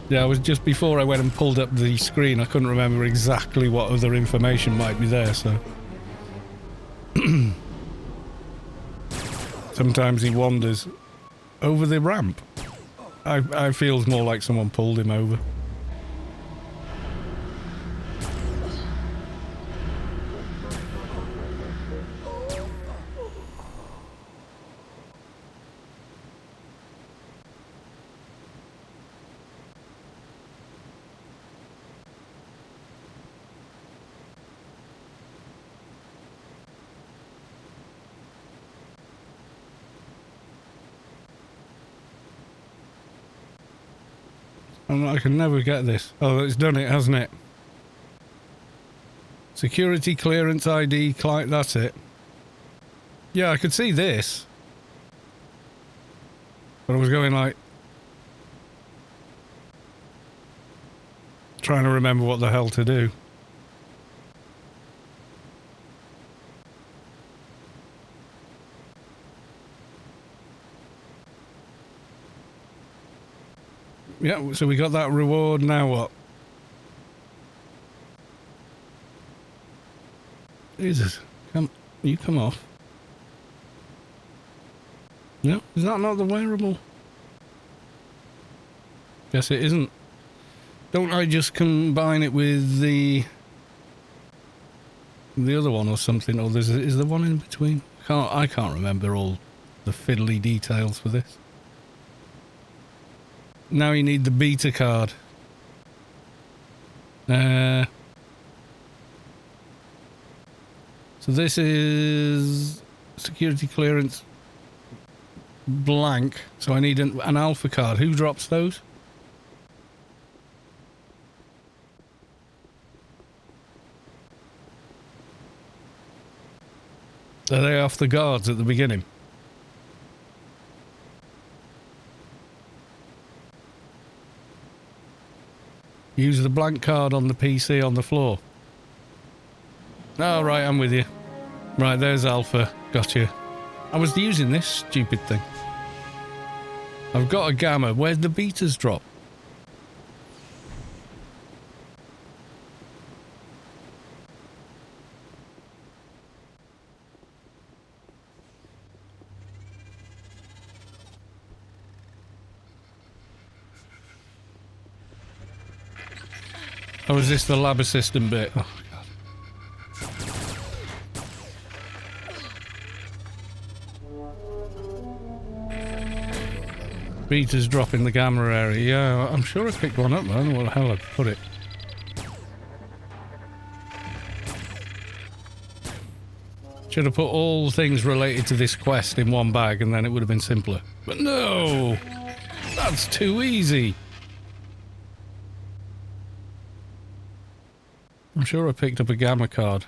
Yeah, it was just before I went and pulled up the screen. I couldn't remember exactly what other information might be there, so... Sometimes he wanders over the ramp. I feels more like someone pulled him over. I can never get this. Oh, it's done it, hasn't it? Security clearance ID, client, that's it. Yeah, I could see this. But I was going like... trying to remember what the hell to do. Yeah, so we got that reward, now what? Jesus. You come off. No, is that not the wearable? Guess it isn't. Don't I just combine it with the other one or something? Or is there one in between? I can't remember all the fiddly details for this. Now you need the beta card. So this is security clearance blank. So I need an alpha card. Who drops those? Are they off the guards at the beginning? Use the blank card on the PC on the floor. Oh, right, I'm with you. Right, there's Alpha. Gotcha. I was using this stupid thing. I've got a Gamma. Where'd the betas drop? Or is this the lab assistant bit? Oh, God. Beaters drop in the Gamma area. Yeah, I'm sure I picked one up, man. I don't know where the hell I put it. Should have put all things related to this quest in one bag and then it would have been simpler. But no! That's too easy! I'm sure I picked up a Gamma card.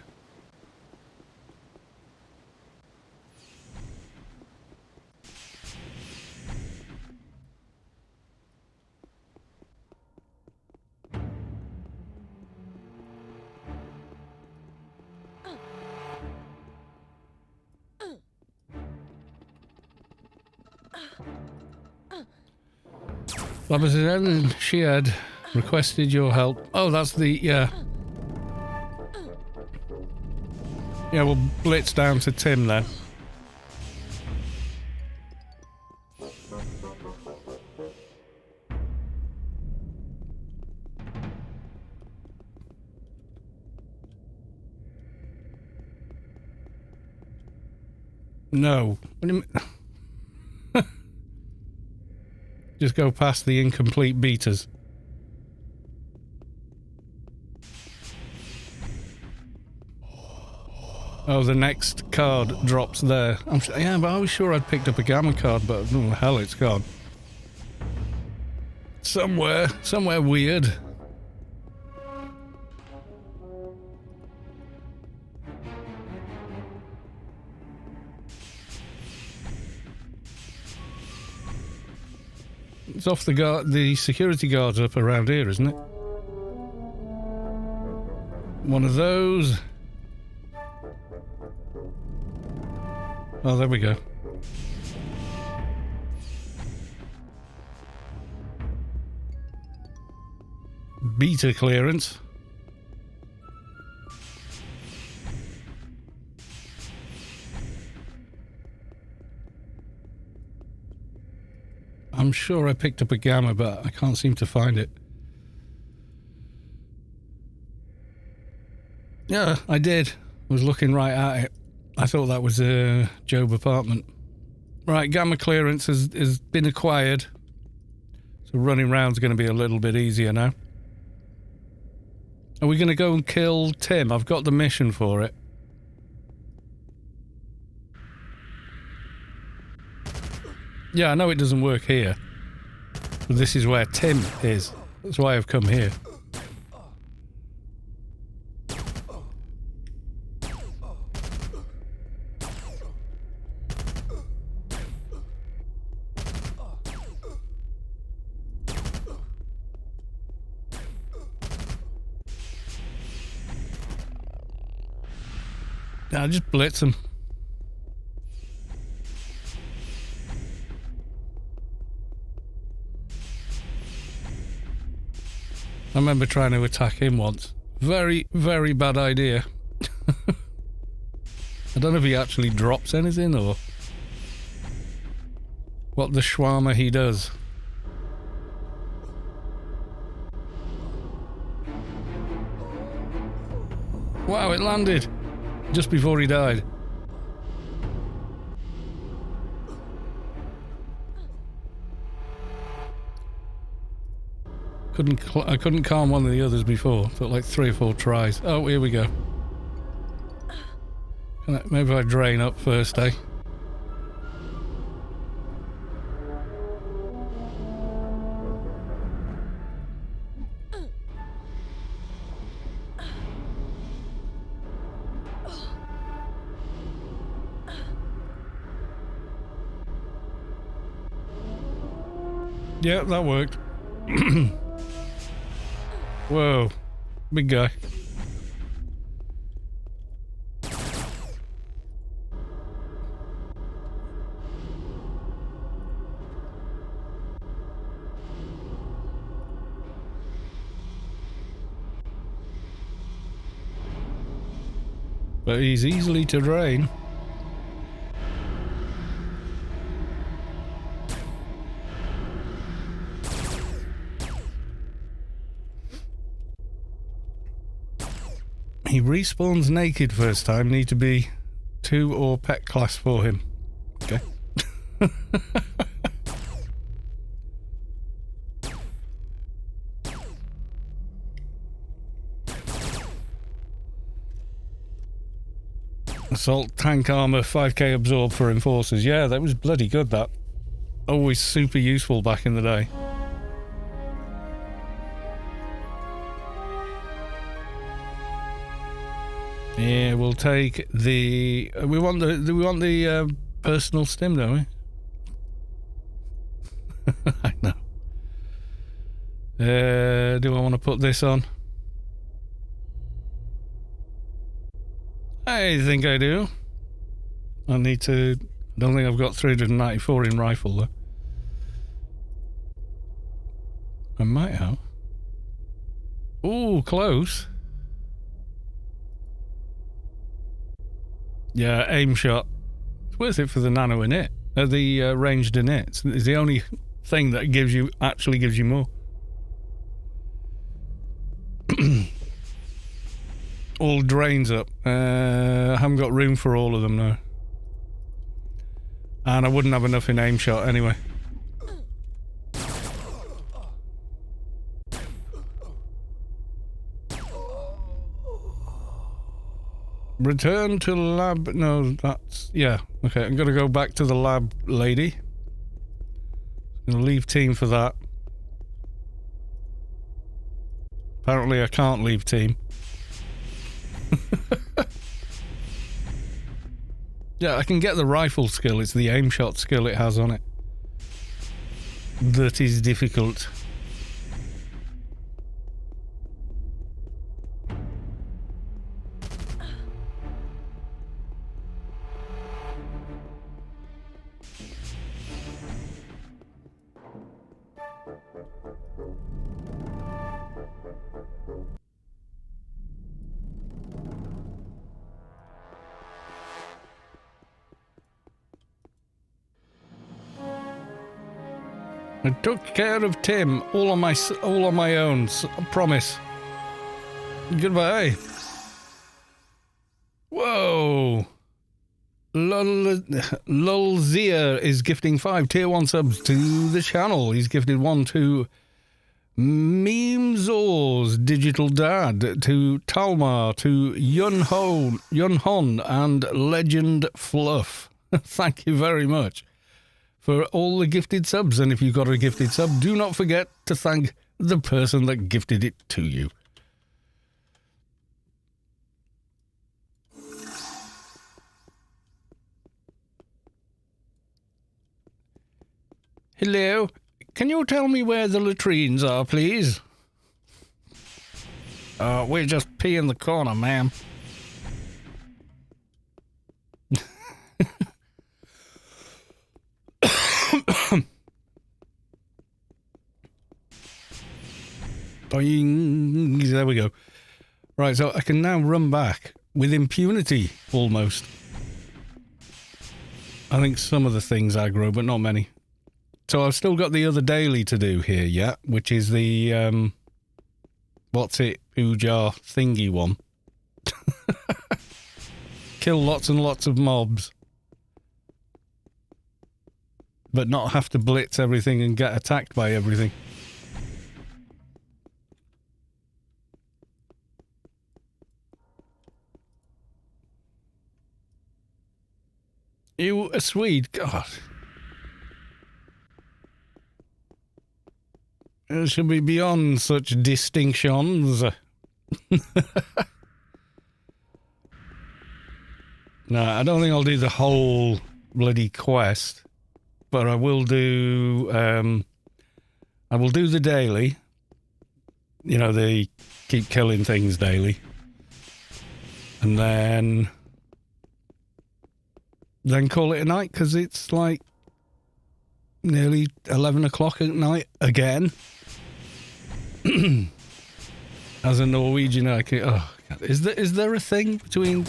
Labazan, she had requested your help. Oh, that's the, yeah. Yeah, we'll blitz down to Tim then. No. What do you mean? Just go past the incomplete beaters. Oh, the next card drops there. Yeah, but I was sure I'd picked up a Gamma card, but oh, hell, it's gone. Somewhere weird. It's off the security guards up around here, isn't it? One of those. Oh, there we go. Beta clearance. I'm sure I picked up a Gamma, but I can't seem to find it. Yeah, I did. I was looking right at it. I thought that was a Job apartment. Right, Gamma clearance has been acquired. So running around's going to be a little bit easier now. Are we going to go and kill Tim? I've got the mission for it. Yeah, I know it doesn't work here. But this is where Tim is. That's why I've come here. Nah, just blitz him. I remember trying to attack him once. Very, very bad idea. don't know if he actually drops anything or what the shawarma he does. Wow, it landed just before he died. I couldn't calm one of the others before. Took like 3 or 4 tries. Oh, here we go. Maybe I drain up first, eh? Yeah, that worked. Whoa, big guy. But he's easily to drain. He respawns naked first time. Need to be 2 or pet class for him. Okay. Assault tank armor, 5k absorb for enforcers. Yeah, that was bloody good, that. Always super useful back in the day. Yeah, we'll take the. We want the personal stim, don't we? I know. Do I want to put this on? I think I do. I need to. I don't think I've got 394 in rifle though. I might have. Ooh, close. Yeah, aim shot. It's worth it for the nano in it. The ranged in it. It's the only thing that actually gives you more. All drains up. I haven't got room for all of them now. And I wouldn't have enough in aim shot anyway. Return to lab. No, that's. Yeah. Okay, I'm gonna go back to the lab lady. I'm gonna leave team for that. Apparently, I can't leave team. Yeah, I can get the rifle skill. It's the aim shot skill it has on it that is difficult. I took care of Tim all on my own. I promise. Goodbye. Whoa. Lulzia is gifting 5 tier 1 subs to the channel. He's gifted 1 to Memezor's Digital Dad, to Talmar, to Yunhon, and Legend Fluff. Thank you very much for all the gifted subs. And if you've got a gifted sub, do not forget to thank the person that gifted it to you. Hello, can you tell me where the latrines are, please? We just pee in the corner, ma'am. Boing. There we go. Right, so I can now run back with impunity, almost. I think some of the things I grow, but not many. So I've still got the other daily to do here yet, which is the, what's it, Ujar thingy one. Kill lots and lots of mobs. But not have to blitz everything and get attacked by everything. You a Swede? God. It should be beyond such distinctions. No, I don't think I'll do the whole bloody quest, but I will do. I will do the daily. You know, they keep killing things daily, and then call it a night because it's like nearly 11 o'clock at night again. As a Norwegian, I can. Oh, God. Is there a thing between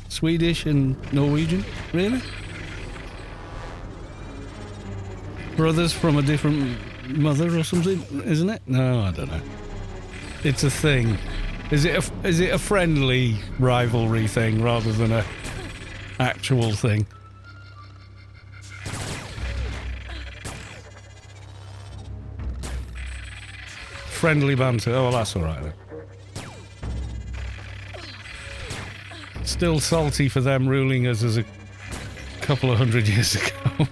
Swedish and Norwegian? Really? Brothers from a different mother or something, isn't it? No, I don't know. It's a thing. Is it a friendly rivalry thing rather than a actual thing? Friendly banter. Oh, well, that's all right then. Still salty for them ruling us as a couple of 100 years ago.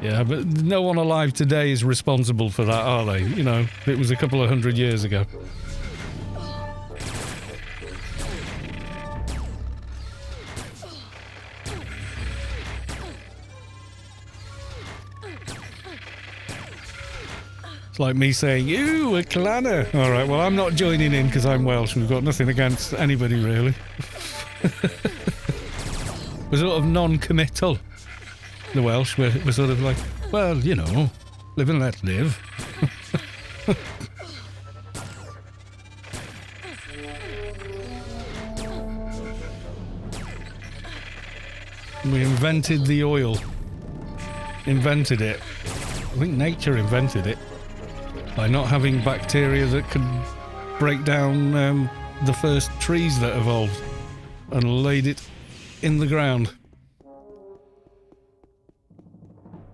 Yeah, but no one alive today is responsible for that, are they? You know, it was a couple of 100 years ago. It's like me saying, "You, a clanner." All right, well, I'm not joining in because I'm Welsh. We've got nothing against anybody, really. We're sort of non-committal. The Welsh, we're sort of like, well, you know, live and let live. We invented the oil. Invented it. I think nature invented it. By not having bacteria that could break down the first trees that evolved and laid it in the ground.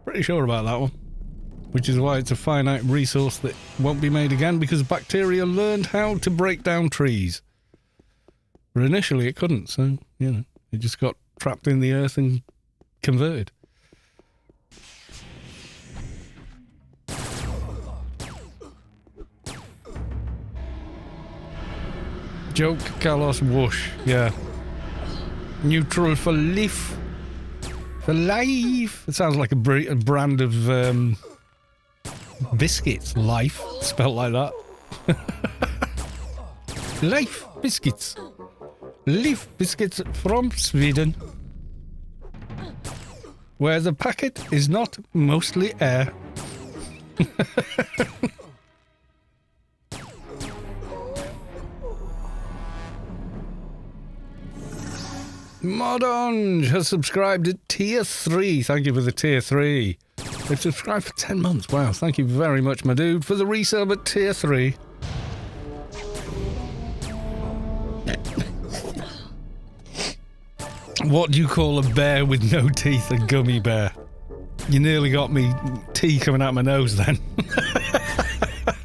Pretty sure about that one. Which is why it's a finite resource that won't be made again, because bacteria learned how to break down trees. But initially it couldn't, so, you know, it just got trapped in the earth and converted. Joke, Carlos, whoosh, yeah. Neutral for life. For life. It sounds like a brand of biscuits. Life, spelt like that. Life biscuits. Leaf biscuits from Sweden. Where the packet is not mostly air. Modonge has subscribed at tier 3. Thank you for the tier 3. They've subscribed for 10 months. Wow, thank you very much, my dude, for the resub at tier 3. What do you call a bear with no teeth? A gummy bear. You nearly got me tea coming out my nose then.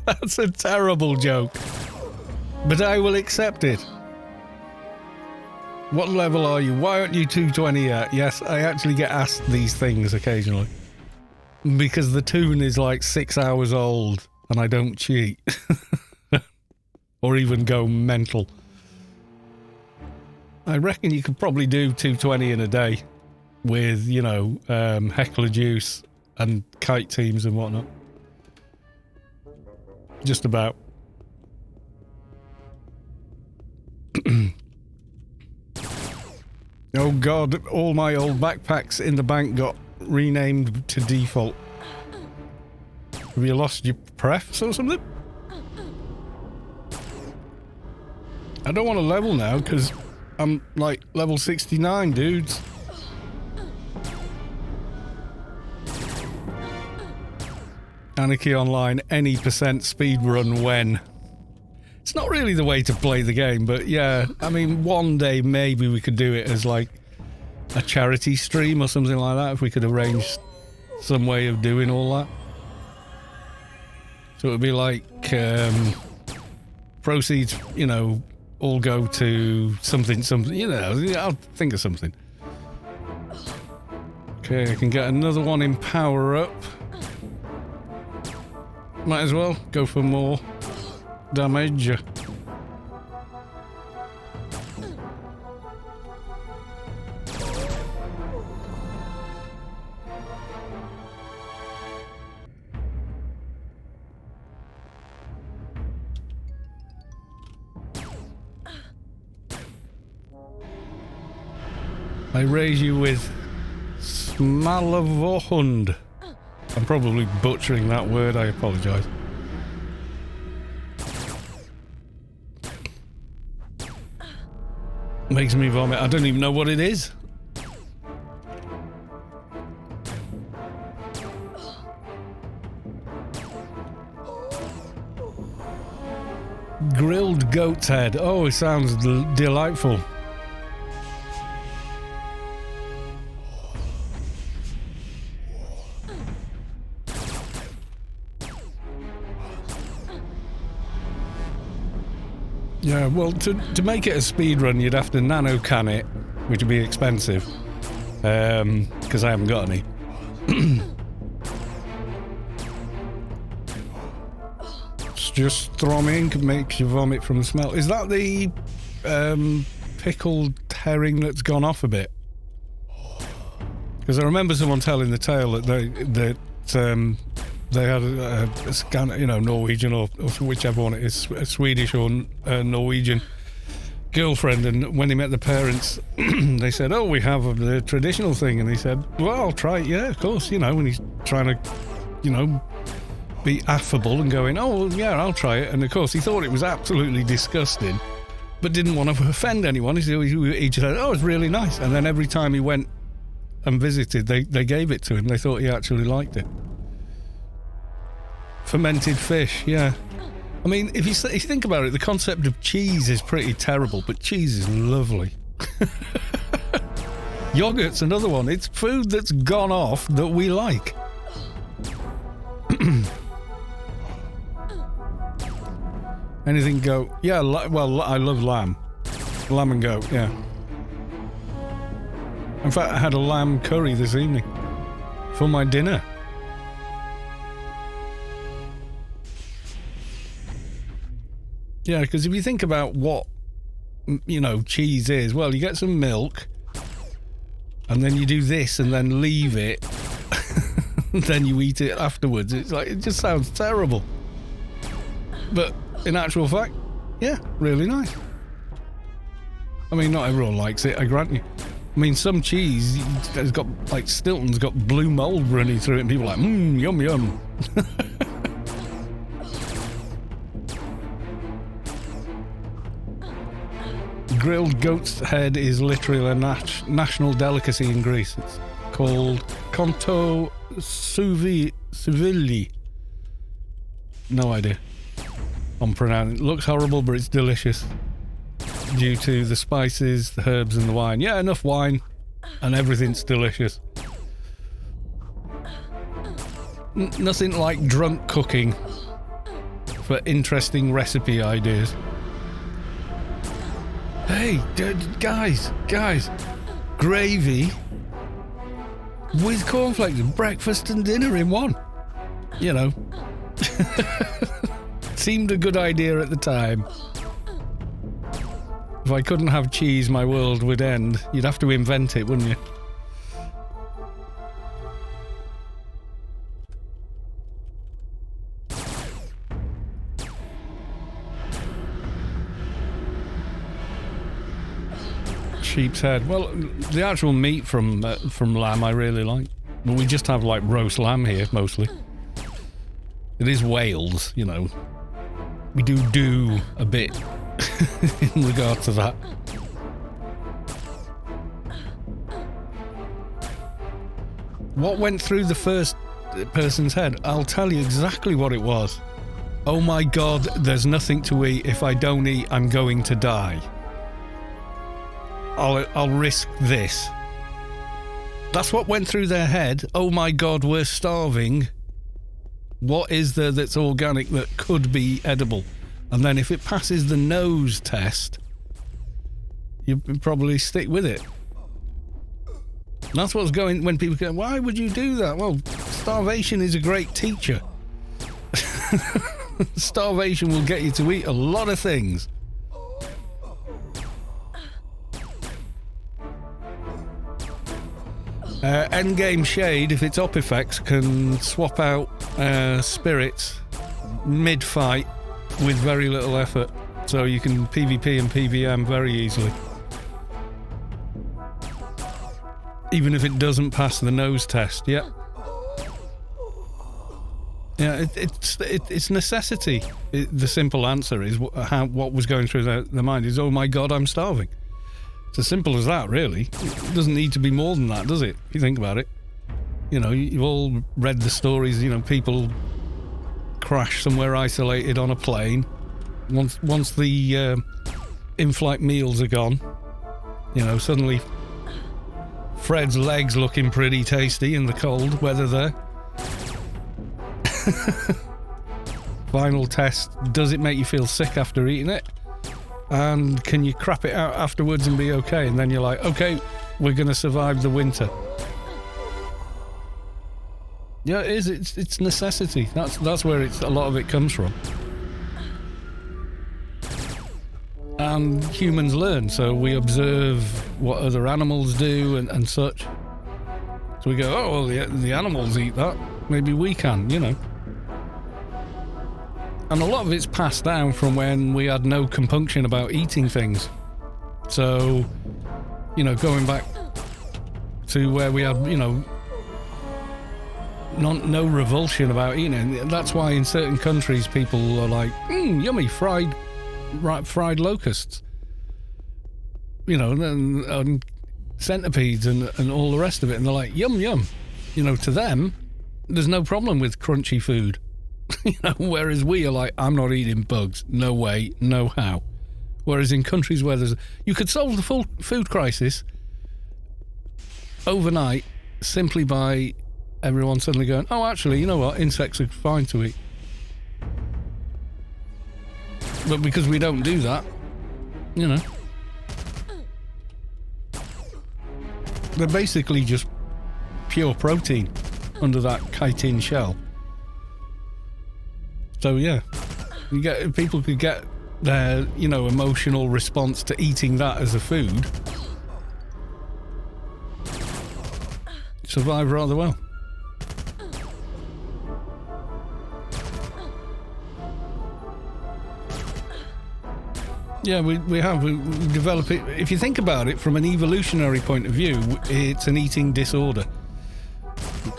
That's a terrible joke. But I will accept it. What level are you? Why aren't you 220 yet? Yes, I actually get asked these things occasionally. Because the tune is like 6 hours old and I don't cheat. Or even go mental. I reckon you could probably do 220 in a day with, you know, heckler juice and kite teams and whatnot. Just about. Oh god, all my old backpacks in the bank got renamed to default. Have you lost your prefs or something? I don't want to level now because I'm like level 69, dudes. Anarchy Online, any percent speed run when. It's not really the way to play the game, but yeah, I mean, one day maybe we could do it as like a charity stream or something like that, if we could arrange some way of doing all that. So it would be like proceeds, you know, all go to something, you know, I'll think of something. Okay, I can get another one in power up. Might as well go for more damage. I raise you with Smalavohund. I'm probably butchering that word, I apologise. Makes me vomit. I don't even know what it is. Grilled goat's head. Oh, it sounds delightful. Yeah, well, to make it a speed run, you'd have to nano can it, which would be expensive, because I haven't got any. It's just thromming, makes you vomit from the smell. Is that the pickled herring that's gone off a bit? Because I remember someone telling the tale that they had a scan, you know, Norwegian or whichever one it is, a Swedish or Norwegian girlfriend, and when he met the parents, they said, "Oh, we have the traditional thing," and he said, "Well, I'll try it." Yeah, of course, you know, when he's trying to, you know, be affable and going, "Oh, well, yeah, I'll try it," and of course he thought it was absolutely disgusting, but didn't want to offend anyone. He just said, "Oh, it's really nice," and then every time he went and visited, they gave it to him. They thought he actually liked it. Fermented fish, yeah. I mean, if you think about it, the concept of cheese is pretty terrible, but cheese is lovely. Yogurt's another one. It's food that's gone off that we like. Anything goat? Yeah, well, I love lamb. Lamb and goat, yeah. In fact, I had a lamb curry this evening for my dinner. Yeah, because if you think about what, you know, cheese is, well, you get some milk, and then you do this, and then leave it, and then you eat it afterwards. It's like, it just sounds terrible. But in actual fact, yeah, really nice. I mean, not everyone likes it, I grant you. I mean, some cheese has got, like, Stilton's got blue mould running through it, and people are like, yum, yum. Grilled goat's head is literally a national delicacy in Greece. It's called Conto Suvili. No idea. I'm pronouncing it. Looks horrible, but it's delicious. Due to the spices, the herbs, and the wine. Yeah, enough wine, and everything's delicious. Nothing like drunk cooking for interesting recipe ideas. Hey, guys, gravy with cornflakes, breakfast and dinner in one. You know. Seemed a good idea at the time. If I couldn't have cheese, my world would end. You'd have to invent it, wouldn't you? Sheep's head. Well, the actual meat from lamb I really like. But we just have like roast lamb here mostly. It is Wales, you know. We do a bit in regard to that. What went through the first person's head? I'll tell you exactly what it was. Oh my God, there's nothing to eat. If I don't eat, I'm going to die. I'll risk this. That's what went through their head. Oh my God, we're starving. What is there that's organic that could be edible? And then if it passes the nose test, you probably stick with it. That's what's going when people go, why would you do that? Well, starvation is a great teacher. Starvation will get you to eat a lot of things. Endgame Shade, if its op effects, can swap out spirits mid-fight with very little effort. So you can PvP and PvM very easily. Even if it doesn't pass the nose test, yeah. Yeah, it's necessity. The simple answer is what was going through their mind is, oh my God, I'm starving. It's as simple as that, really. It doesn't need to be more than that, does it? If you think about it. You know, you've all read the stories, you know, people crash somewhere isolated on a plane. Once the in-flight meals are gone, you know, suddenly Fred's legs looking pretty tasty in the cold weather there. Final test, does it make you feel sick after eating it? And can you crap it out afterwards and be okay? And then you're like, okay, we're going to survive the winter. Yeah, it is. It's necessity. That's where a lot of it comes from. And humans learn, so we observe what other animals do and such. So we go, oh, well, the animals eat that. Maybe we can, you know. And a lot of it's passed down from when we had no compunction about eating things. So, you know, going back to where we had, you know, no revulsion about eating it. That's why in certain countries people are like, yummy, fried locusts. You know, and centipedes and all the rest of it. And they're like, yum, yum. You know, to them, there's no problem with crunchy food. You know, whereas we are like, I'm not eating bugs. No way, no how. Whereas in countries where you could solve the full food crisis overnight simply by everyone suddenly going, oh, actually, you know what? Insects are fine to eat. But because we don't do that, you know, they're basically just pure protein under that chitin shell. So yeah, people could get their, you know, emotional response to eating that as a food. Survive rather well. Yeah, we develop it. If you think about it from an evolutionary point of view, it's an eating disorder.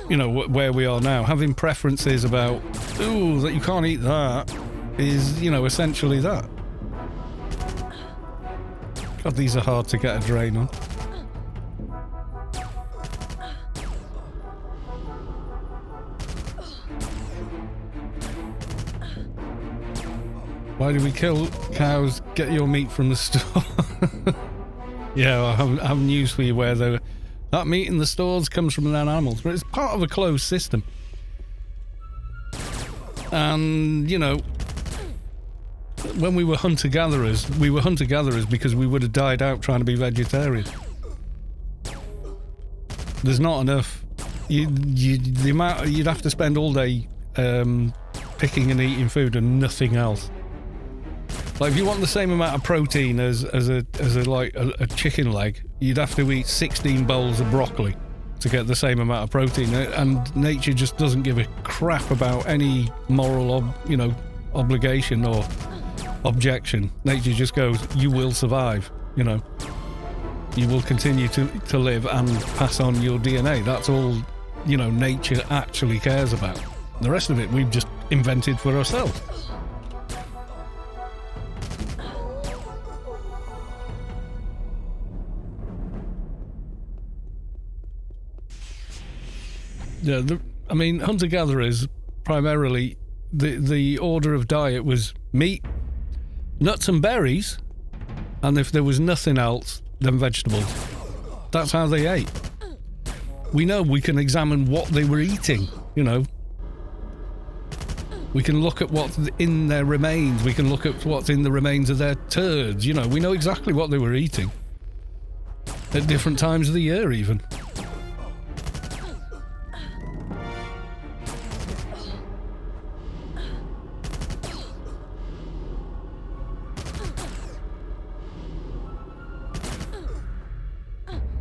You know, where we are now, having preferences about, ooh, that you can't eat that, is, you know, essentially that. God, these are hard to get a drain on. Why do we kill cows? Get your meat from the store. Yeah, I have news for you where that meat in the stores comes from animals, but it's part of a closed system. And, you know, when we were hunter-gatherers because we would have died out trying to be vegetarian. There's not enough. The amount you'd have to spend all day picking and eating food and nothing else. Like if you want the same amount of protein as a chicken leg, you'd have to eat 16 bowls of broccoli to get the same amount of protein. And nature just doesn't give a crap about any moral, obligation or objection. Nature just goes, you will survive. You know, you will continue to live and pass on your DNA. That's all, you know, nature actually cares about. The rest of it we've just invented for ourselves. Yeah, I mean, hunter-gatherers, primarily, the order of diet was meat, nuts and berries, and if there was nothing else, then vegetables. That's how they ate. We know we can examine what they were eating, you know. We can look at what's in their remains. We can look at what's in the remains of their turds. You know, we know exactly what they were eating. At different times of the year, even.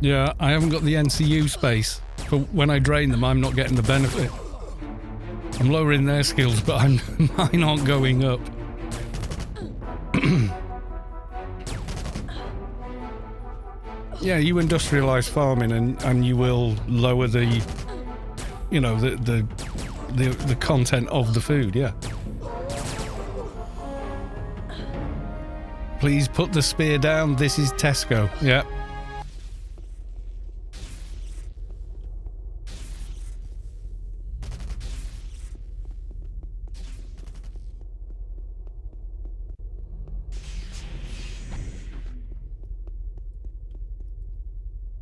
Yeah, I haven't got the NCU space, but when I drain them, I'm not getting the benefit. I'm lowering their skills, but mine aren't going up. Yeah, you industrialise farming and you will lower the, you know, the content of the food, yeah. Please put the spear down, this is Tesco, yeah.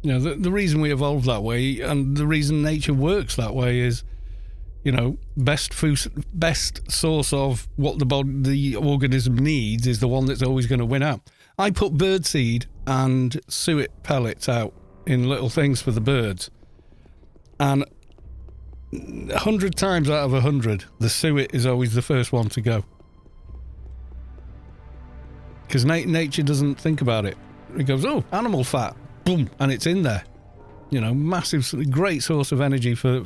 You know, the reason we evolved that way and the reason nature works that way is, you know, best source of what the organism needs is the one that's always going to win out. I put birdseed and suet pellets out in little things for the birds, and 100 times out of 100, the suet is always the first one to go. Because nature doesn't think about it. It goes, oh, animal fat, boom, and it's in there. You know, massive, great source of energy for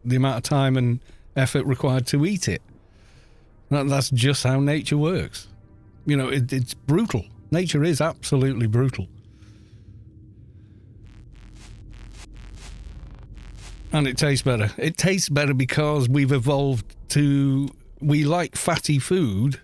the amount of time and effort required to eat it. That's just how nature works. You know, it's brutal. Nature is absolutely brutal. And it tastes better. It tastes better because we've evolved to... We like fatty food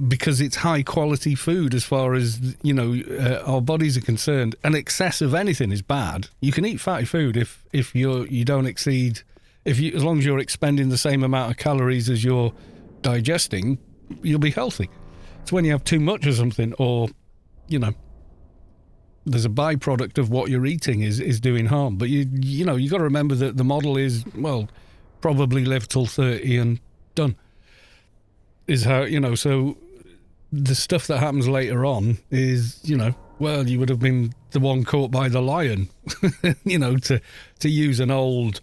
because it's high quality food as far as, you know, our bodies are concerned. And excess of anything is bad. You can eat fatty food if you don't exceed... as long as you're expending the same amount of calories as you're digesting, you'll be healthy. It's when you have too much of something, or, you know, there's a byproduct of what you're eating is doing harm. But you know, you got to remember that the model is, well, probably live till 30 and done. Is how, you know, so the stuff that happens later on is, you know, well, you would have been the one caught by the lion, you know, to use an old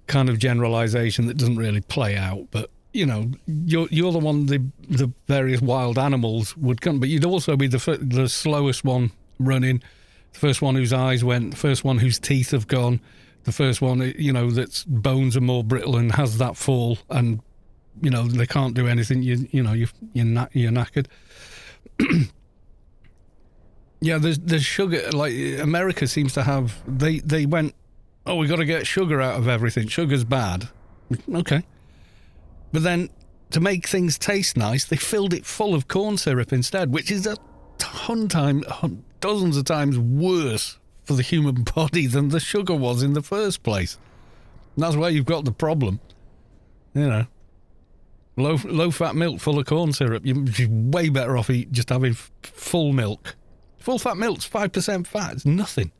kind of generalization that doesn't really play out, but you know, you're the one the various wild animals would come, but you'd also be the slowest one running, the first one whose eyes went, the first one whose teeth have gone, the first one, you know, that's bones are more brittle and has that fall, and you know they can't do anything. You know you're knackered. Yeah, there's sugar. Like America seems to have, they went, oh, we got to get sugar out of everything. Sugar's bad. Okay. But then, to make things taste nice, they filled it full of corn syrup instead, which is dozens of times worse for the human body than the sugar was in the first place. And that's where you've got the problem. You know, low-fat milk full of corn syrup. You're way better off just having full milk. Full-fat milk's 5% fat. It's nothing.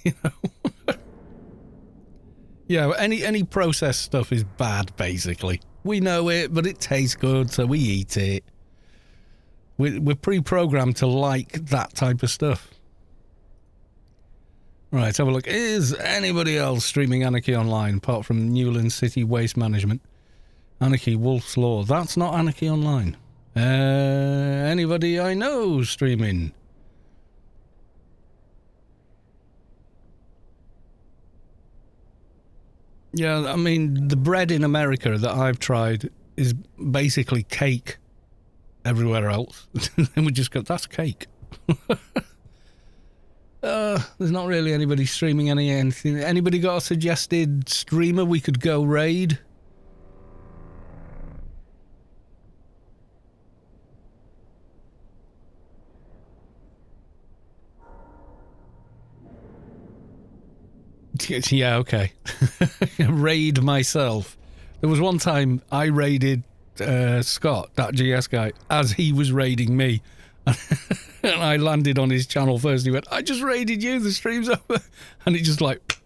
You know? Yeah, any processed stuff is bad, basically. We know it, but it tastes good, so we eat it. We're pre-programmed to like that type of stuff. Right, let's have a look. Is anybody else streaming Anarchy online, apart from Newland City Waste Management? Anarchy Wolf's Law. That's not Anarchy online. Anybody I know streaming? Yeah, I mean, the bread in America that I've tried is basically cake everywhere else. And we just go, that's cake. There's not really anybody streaming anything. Anybody got a suggested streamer we could go raid? Yeah, okay. Raid myself. There was one time I raided Scott, that GS guy, as he was raiding me. And I landed on his channel first. He went, I just raided you, the stream's over. And it just like,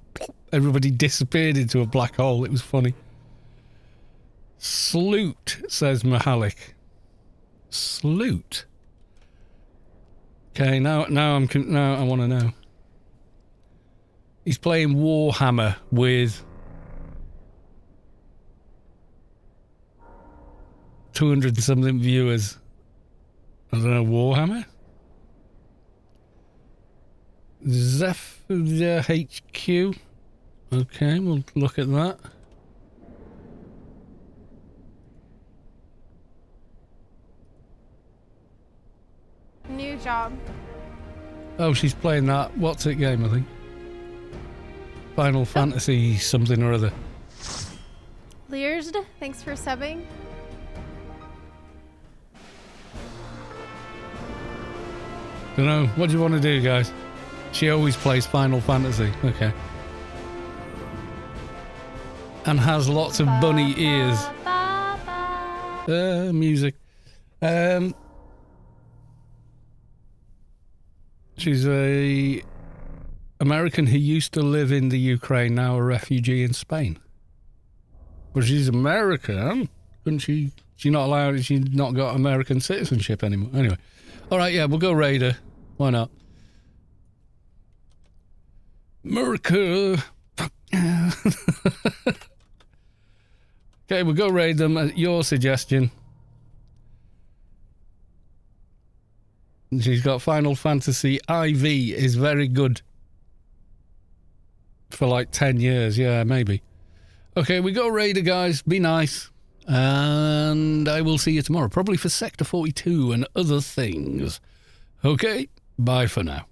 everybody disappeared into a black hole. It was funny. Sloot, says Mahalik. Sloot. Okay, now I want to know. He's playing Warhammer with 200 and something viewers. I don't know, Warhammer? Zephyr HQ. Okay, we'll look at that. New job. Oh, she's playing that. What's it game, I think? Final Fantasy something or other. Leersed, thanks for subbing. Don't know. What do you want to do, guys? She always plays Final Fantasy. Okay. And has lots of bunny ears. Music. She's a American who used to live in the Ukraine, now a refugee in Spain. But she's American. Couldn't she? She's not allowed. She's not got American citizenship anymore. Anyway. All right, yeah, we'll go raid her. Why not? America. Okay, we'll go raid them at your suggestion. And she's got Final Fantasy IV is very good. For like 10 years, yeah, maybe. Okay, we go raider, guys. Be nice. And I will see you tomorrow, probably for Sector 42 and other things. Okay, bye for now.